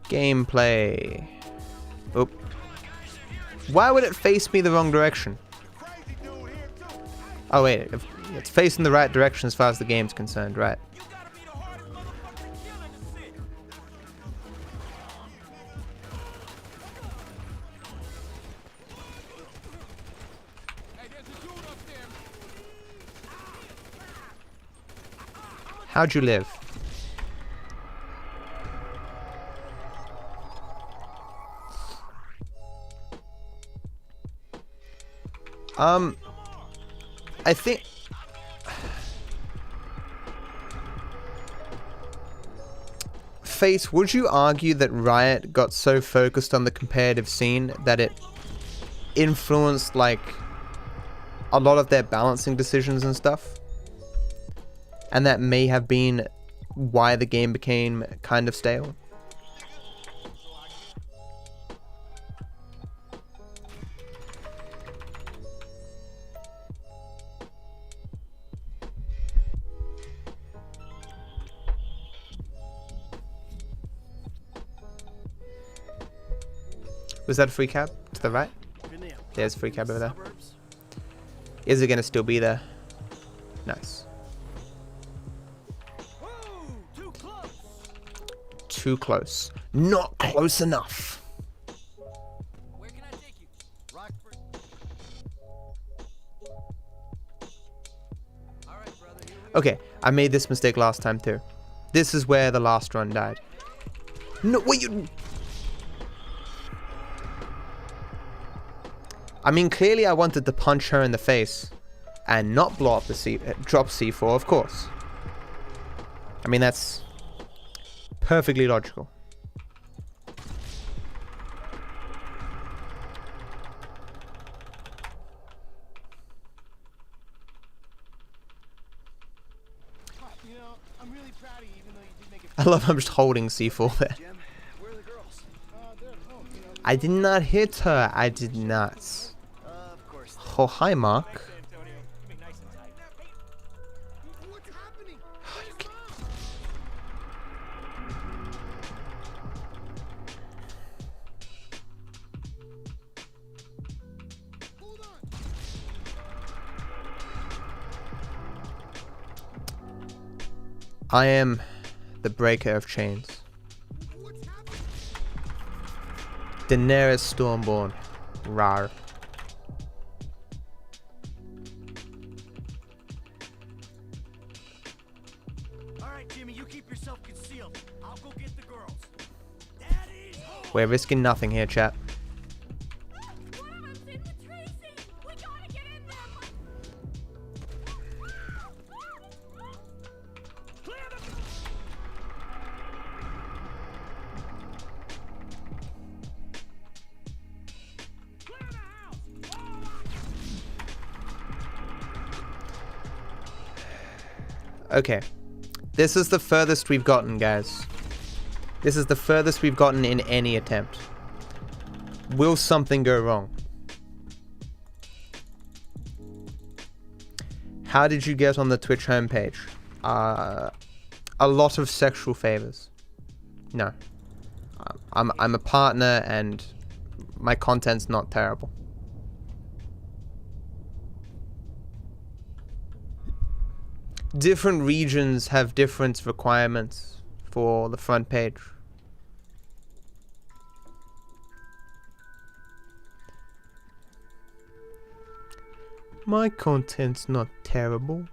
Gameplay. Oop. Why would it face me the wrong direction? Oh wait, it's facing the right direction as far as the game's concerned, right? How'd you live? I think Face, would you argue that Riot got so focused on the competitive scene that it influenced like a lot of their balancing decisions and stuff? And that may have been why the game became kind of stale? Was that a free cab to the right? There's a free cab over there. Is it going to still be there? Nice. Whoa, too close. Too close. Not close enough. Where can I take you? Rockford. All right, brother. Here we Okay, I made this mistake last time too. This is where the last run died. No, wait, you... I mean, clearly I wanted to punch her in the face and not blow up the drop C4, of course. I mean, that's perfectly logical. You know, I'm really proud of you, even though you did make it. I love I'm just holding C4 there. Jim, where are the girls? They're at home, you know. I did not hit her. I did not. Of course. Oh, hi, Mark. Antonio. Keep it nice and tight. What's happening? Hold on. I am the breaker of chains. What's happening? Daenerys Stormborn. Rar. All right, Jimmy, you keep yourself concealed. I'll go get the girls. Daddy's home. We're risking nothing here, chat. One of them's in with Tracy. We gotta get in there. Clear the Clear the house. Okay. This is the furthest we've gotten, guys. This is the furthest we've gotten in any attempt. Will something go wrong? How did you get on the Twitch homepage? A lot of sexual favors. No. I'm a partner and my content's not terrible. Different regions have different requirements for the front page. My content's not terrible.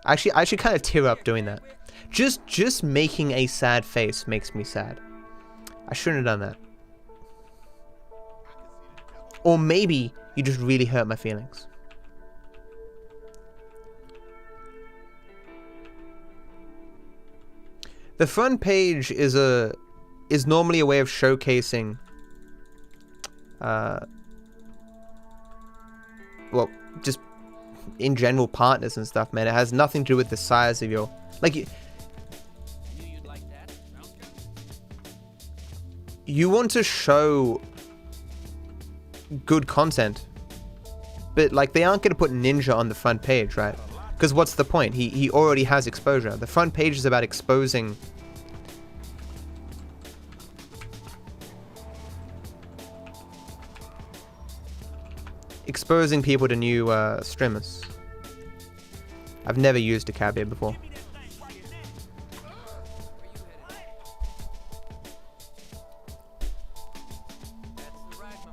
Actually, I should kind of tear up doing that. Just making a sad face makes me sad. I shouldn't have done that. Or maybe you just really hurt my feelings. The front page is normally a way of showcasing well, just in general partners and stuff, man. It has nothing to do with the size of your, like, Knew you'd like that. Sounds good. you want to show good content, but like they aren't going to put Ninja on the front page, right? Because what's the point? He already has exposure. The front page is about exposing people to new streamers. I've never used a cab here before. That's the ride, my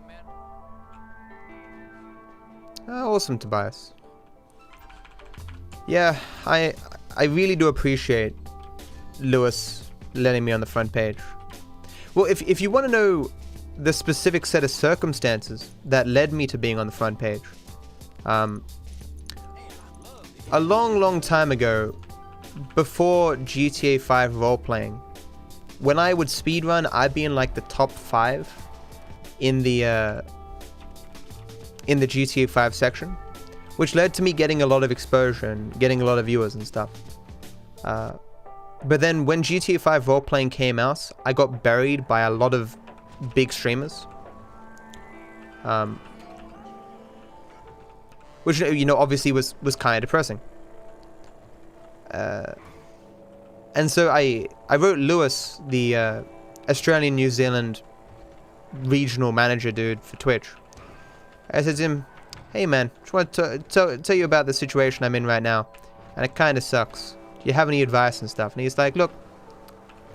man. Awesome, Tobias. Yeah, I really do appreciate Lewis letting me on the front page. Well, if you want to know the specific set of circumstances that led me to being on the front page, a long time ago, before GTA 5 role-playing, when I would speedrun, I'd be in like the top 5 in the GTA 5 section, which led to me getting a lot of exposure and getting a lot of viewers and stuff. But then when GTA 5 role-playing came out, I got buried by a lot of big streamers. Which, you know, obviously was kind of depressing. And so I wrote Lewis, the Australian New Zealand regional manager dude for Twitch, I said to him, hey man, just want to tell you about the situation I'm in right now. And it kind of sucks. Do you have any advice and stuff? And he's like, look,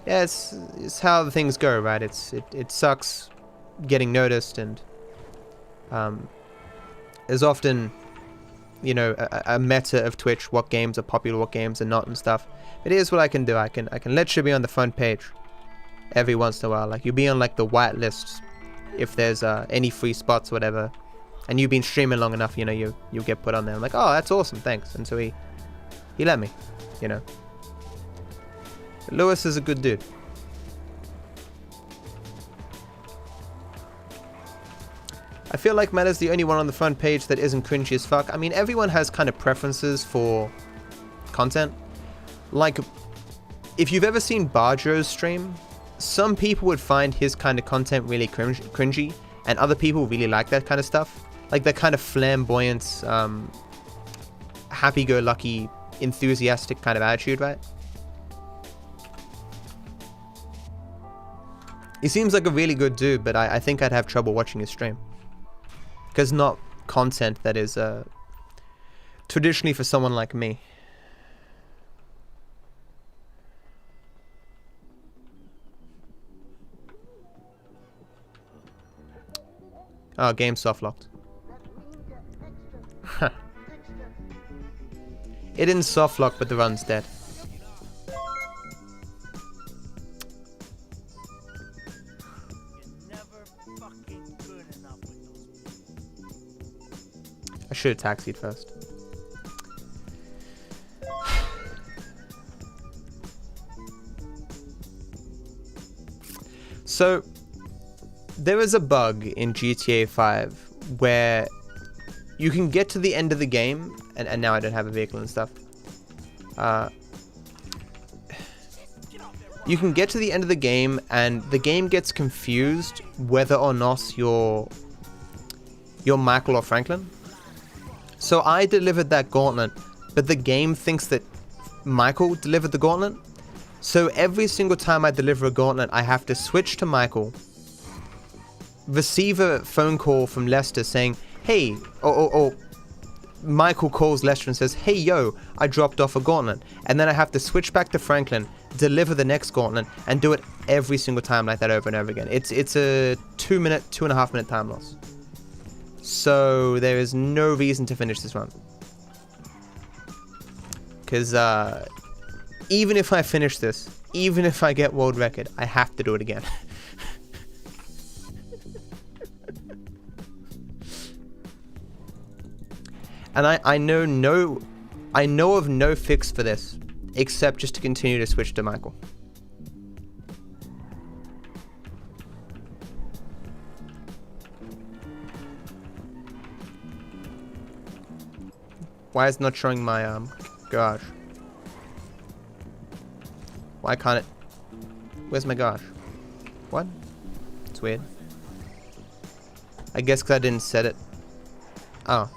yeah, it's how the things go, right? It sucks getting noticed, and there's often, you know, a meta of Twitch, what games are popular, what games are not, and stuff. But here's what I can do. I can let you be on the front page every once in a while. Like, you'll be on like the white lists if there's any free spots or whatever. And you've been streaming long enough, you know, you'll get put on there. I'm like, oh, that's awesome, thanks. And so he let me, you know. But Lewis is a good dude. I feel like Matta's the only one on the front page that isn't cringy as fuck. I mean, everyone has kind of preferences for content. Like, if you've ever seen Barjo's stream, some people would find his kind of content really cringy, and other people really like that kind of stuff. Like that kind of flamboyant, happy-go-lucky, enthusiastic kind of attitude, right? He seems like a really good dude, but I think I'd have trouble watching his stream. Because not content that is traditionally for someone like me. Oh, game soft locked. It didn't soft lock, but the run's dead. I should have taxied first. So, there is a bug in GTA 5 where you can get to the end of the game, and now I don't have a vehicle and stuff. You can get to the end of the game, and the game gets confused whether or not you're Michael or Franklin. So I delivered that gauntlet, but the game thinks that Michael delivered the gauntlet. So every single time I deliver a gauntlet, I have to switch to Michael, receive a phone call from Lester saying, hey, or Michael calls Lester and says, hey yo, I dropped off a gauntlet. And then I have to switch back to Franklin, deliver the next gauntlet, and do it every single time like that over and over again. It's a 2.5 minute time loss. So there is no reason to finish this run. Because even if I finish this, even if I get world record, I have to do it again. And I know of no fix for this, except just to continue to switch to Michael. Why is it not showing my garage? Why can't it? Where's my garage? What? It's weird. I guess because I didn't set it. Oh.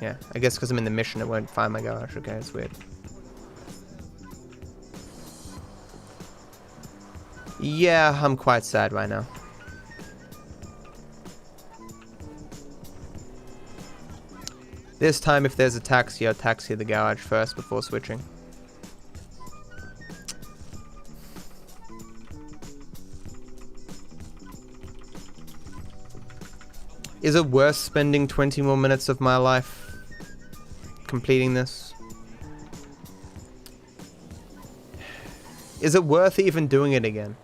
Yeah, I guess because I'm in the mission it won't find my garage. Okay, it's weird. Yeah, I'm quite sad right now. This time if there's a taxi, I'll taxi the garage first before switching. Is it worth spending 20 more minutes of my life completing this? Is it worth even doing it again?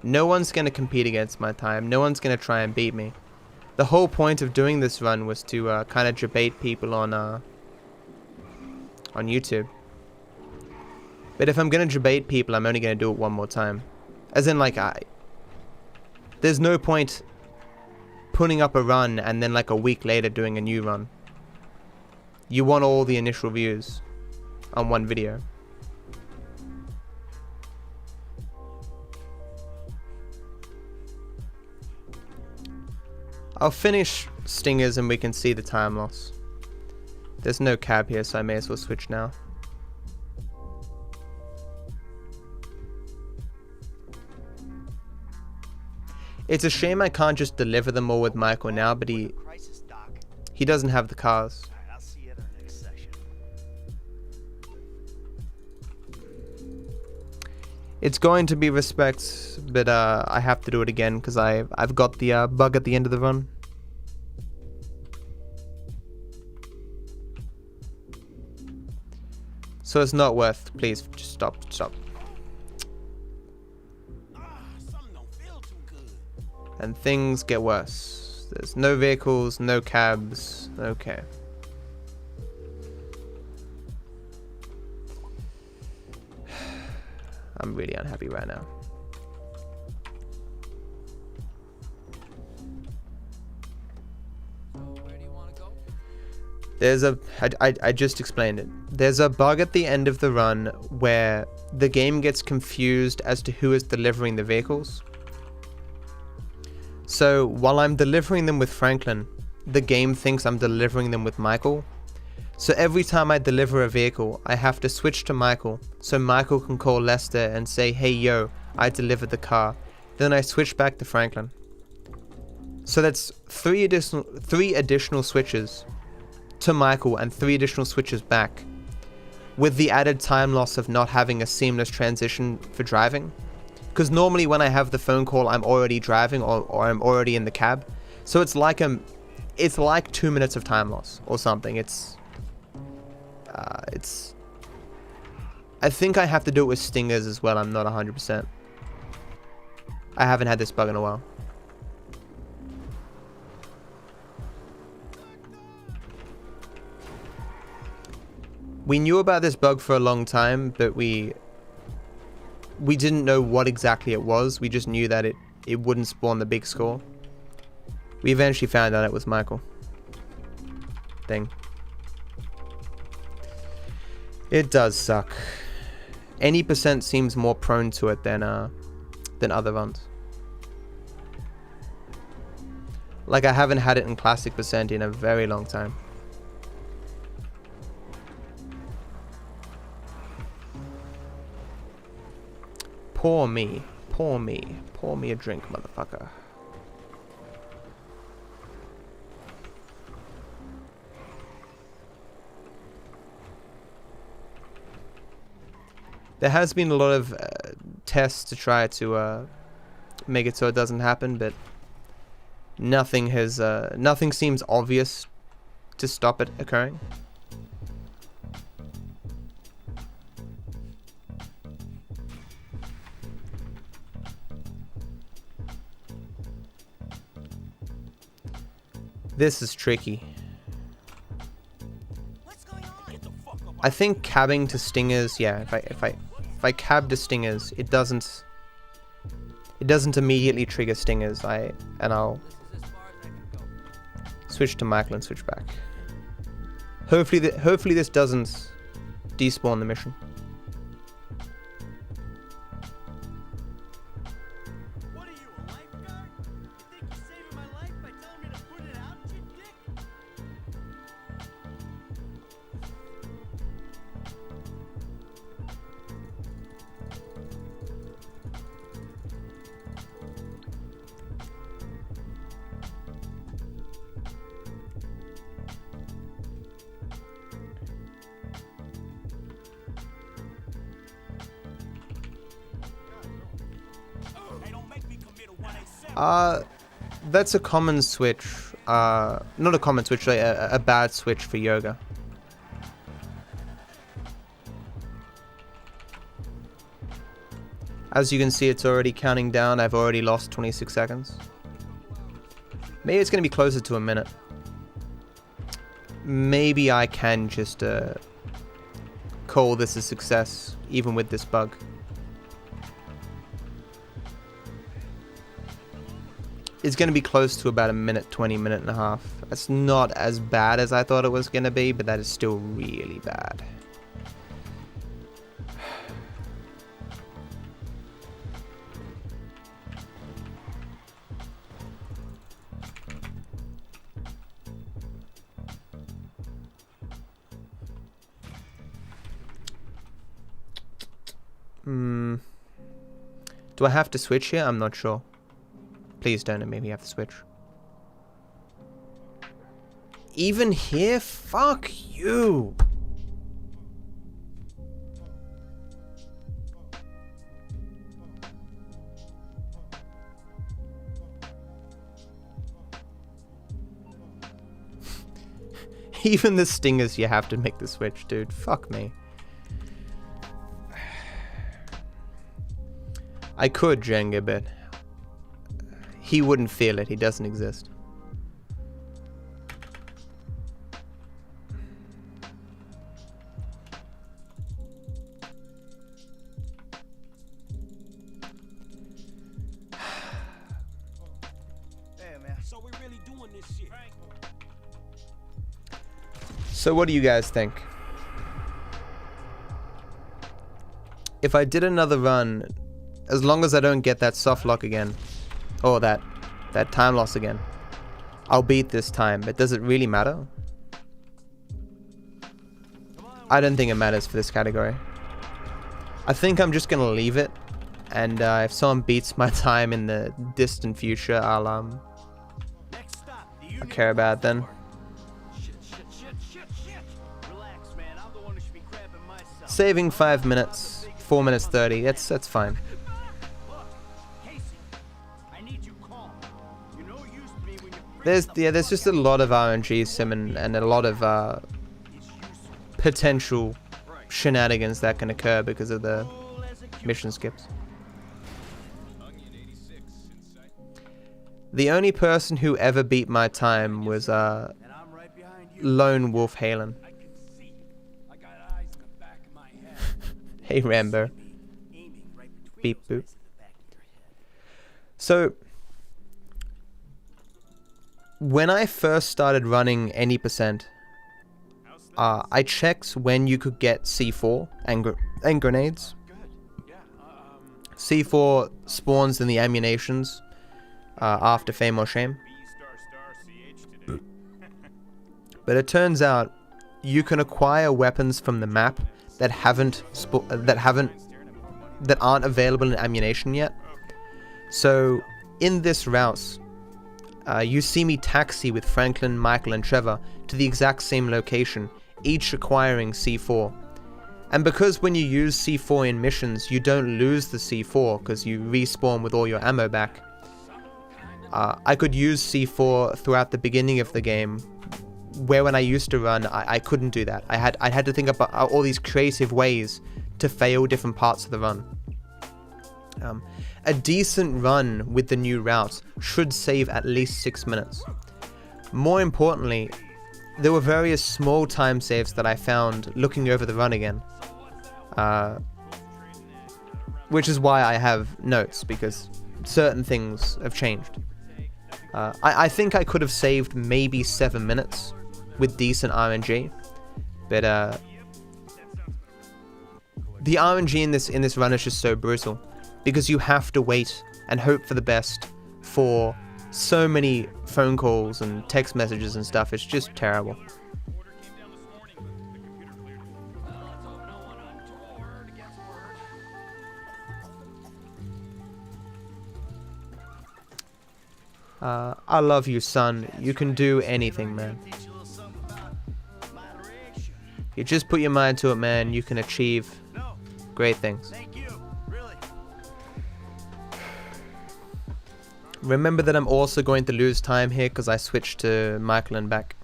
No one's going to compete against my time. No one's going to try and beat me. The whole point of doing this run was to kind of debate people on YouTube. But if I'm going to debate people, I'm only going to do it one more time. As in, like, there's no point putting up a run and then like a week later doing a new run. You want all the initial views on one video. I'll finish Stingers and we can see the time loss. There's no cab here, so I may as well switch now. It's a shame I can't just deliver them all with Michael now, but he He doesn't have the cars. Alright, I'll see you at our next section. It's going to be respect, but I have to do it again because I've got the bug at the end of the run. So it's not worth. Please, just stop. Something don't feel too good. And things get worse. There's no vehicles, no cabs. Okay. I'm really unhappy right now. So where do you want to go? There's I just explained it. There's a bug at the end of the run where the game gets confused as to who is delivering the vehicles. So while I'm delivering them with Franklin, the game thinks I'm delivering them with Michael. So every time I deliver a vehicle, I have to switch to Michael, so Michael can call Lester and say, hey yo, I delivered the car. Then I switch back to Franklin. So that's three additional switches to Michael and 3 additional switches back, with the added time loss of not having a seamless transition for driving. Because normally when I have the phone call, I'm already driving or I'm already in the cab. So it's like 2 minutes of time loss or something. I think I have to do it with stingers as well. I'm not 100%. I haven't had this bug in a while. We knew about this bug for a long time, but we didn't know what exactly it was. We just knew that it wouldn't spawn the big score. We eventually found out it was Michael. Thing. It does suck. Any percent seems more prone to it than other runs. Like, I haven't had it in classic percent in a very long time. Pour me a drink, motherfucker. There has been a lot of tests to try to make it so it doesn't happen, but nothing seems obvious to stop it occurring. This is tricky. What's going on? Get the fuck up. I think cabbing to stingers, yeah, if I cab to stingers, it doesn't immediately trigger stingers. I'll This is as far as I can go. switch to Michael and switch back. Hopefully this doesn't despawn the mission. What are you, a lifeguard? You think you're saving my life by telling me to put it out, you dick? Hey, don't make me commit a 187. That's a common switch. Not a common switch, like a bad switch for yoga. As you can see, it's already counting down. I've already lost 26 seconds. Maybe it's going to be closer to a minute. Maybe I can just call this a success, even with this bug. It's going to be close to about a minute, 20, minute and a half. That's not as bad as I thought it was going to be, but that is still really bad. Do I have to switch here? I'm not sure. Please don't make me have to switch. Even here? Fuck you. Even the stingers, you have to make the switch, dude. Fuck me. I could Jenga, but he wouldn't feel it. He doesn't exist. Hey, man. So we really doing this shit. So what do you guys think? If I did another run, as long as I don't get that soft lock again, or that time loss again, I'll beat this time. But does it really matter? I don't think it matters for this category. I think I'm just gonna leave it, and if someone beats my time in the distant future, I'll Next stop. Do you care about it then. Shit. Relax, man. I'm the one who should be grabbing myself. Saving 5 minutes, 4 minutes 30. That's fine. Look, Casey, I need you calm. You know it used to be when you There's just a lot of RNG sim and a lot of potential shenanigans that can occur because of the mission skips. The only person who ever beat my time was and I'm right behind you. Lone Wolf Halen. I can see you. I got eyes in the back of my head. Hey Rambo. Aiming right between Beep those boop. eyes in the back of your head. So when I first started running any percent, I checked when you could get C4 and grenades. C4 spawns in the ammunitions after Fame or Shame. But it turns out you can acquire weapons from the map that aren't available in ammunition yet. So in this route, you see me taxi with Franklin, Michael, and Trevor to the exact same location, each acquiring C4. And because when you use C4 in missions, you don't lose the C4 because you respawn with all your ammo back. I could use C4 throughout the beginning of the game, where when I used to run, I couldn't do that. I had to think about all these creative ways to fail different parts of the run. A decent run with the new routes should save at least 6 minutes. More importantly, there were various small time saves that I found looking over the run again. Which is why I have notes, because certain things have changed. I think I could have saved maybe 7 minutes with decent RNG, but the RNG in this run is just so brutal, because you have to wait and hope for the best for so many phone calls and text messages and stuff. It's just terrible. I love you, son. You can do anything, man. You just put your mind to it, man. You can achieve great things. Thank you. Really. Remember that I'm also going to lose time here because I switched to Michael and back.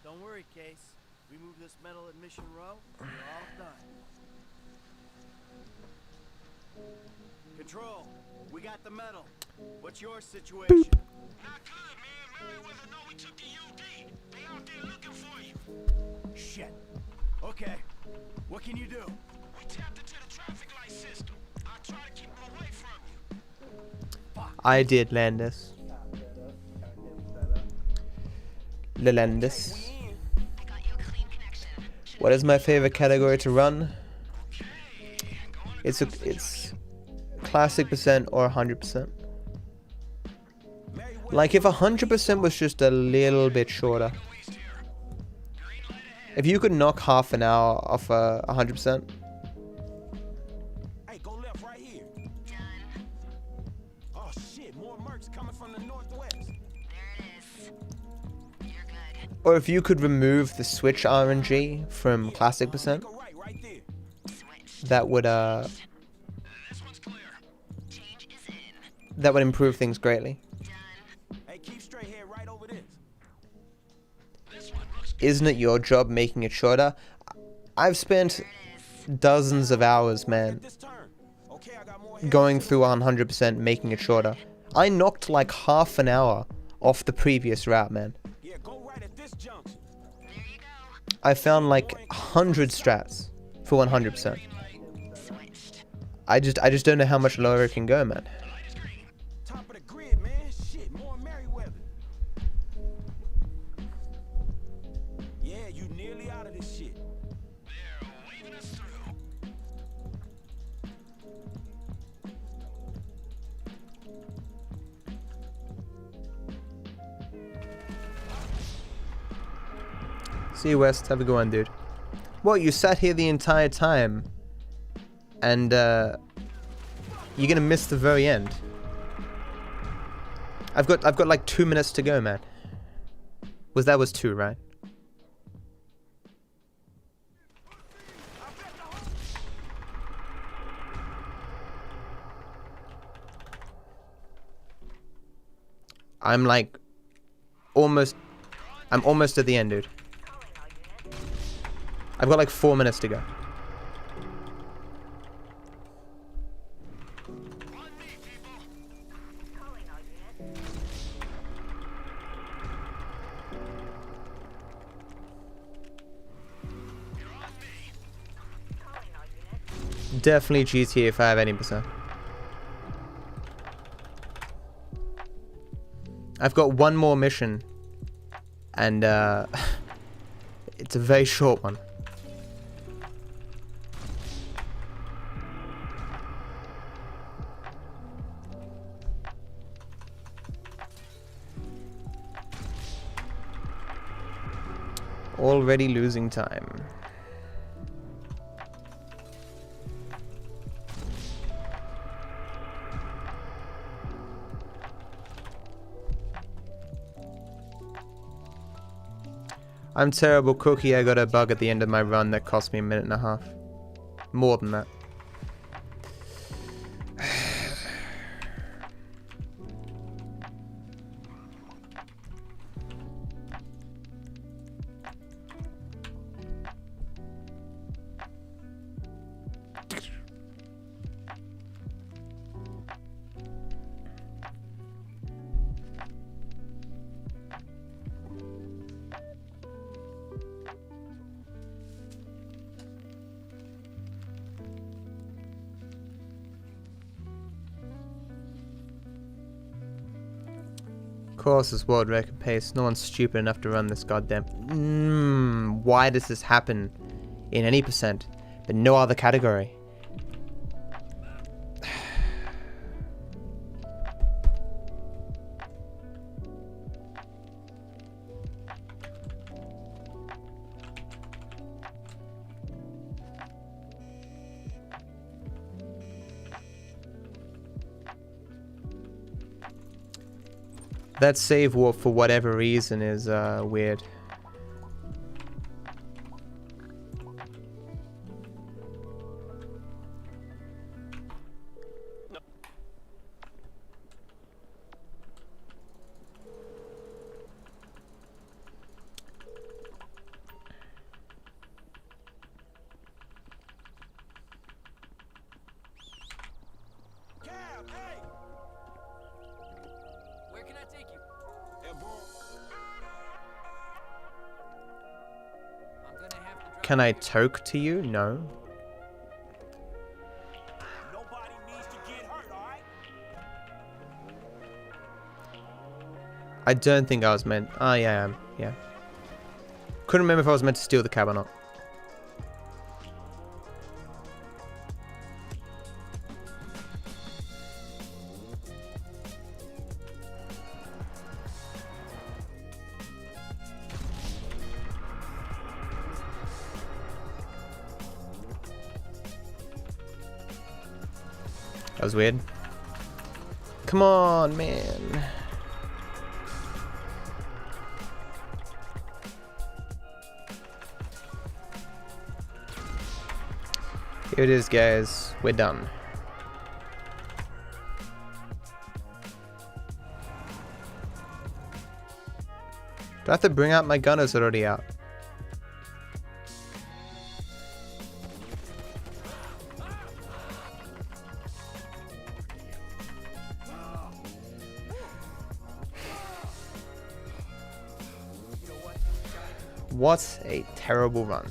Don't worry, Case. We move this metal at Mission Row, and we're all done. Control, we got the metal. What's your situation? Not good, man. Merriweather know we took the UD. They out there looking for you. Shit. Okay. What can you do? We tapped into the traffic light system. I try to keep them away from you. I did Landis. Lelandis. What is my favorite category to run? It's classic percent or 100%. Like if 100% was just a little bit shorter. If you could knock half an hour off 100%, Or if you could remove the switch RNG from classic percent, Go right there. that would improve things greatly. Hey, keep straight here right over this. Isn't it your job making it shorter? I've spent dozens of hours, man, This turn. Okay, I got more going through 100% making it shorter. I knocked like half an hour off the previous route, man. Yeah, go right at this junction. I found like 100 strats for 100%. I just don't know how much lower it can go, man. Top of the grid, man. Shit, more Merryweather. Yeah, you nearly out of this shit. They're waving us through. See you, West. Have a good one, dude. What, you sat here the entire time and you're gonna miss the very end? I've got like 2 minutes to go, man. That was 2, right? I'm almost at the end, dude. I've got like 4 minutes to go. Definitely GTA 5 80%. I've got one more mission, and it's a very short one. Already losing time. I'm terrible, Cookie. I got a bug at the end of my run that cost me 1.5 minutes. More than that. Of course, it's world record pace. No one's stupid enough to run this goddamn. Why does this happen in any percent, but no other category? That save warp, for whatever reason, is weird. Cab, hey! Where can I take you? Airborne. I'm gonna have to drop Can I you. toke to you? No. Nobody needs to get hurt, alright? I don't think I was meant. Oh, yeah, I am. Yeah. Couldn't remember if I was meant to steal the cab or not. That was weird. Come on, man. Here it is, guys. We're done. Do I have to bring out my gun or is it already out? What a terrible run.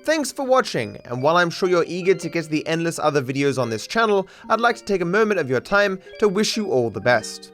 Thanks for watching, and while I'm sure you're eager to get to the endless other videos on this channel, I'd like to take a moment of your time to wish you all the best.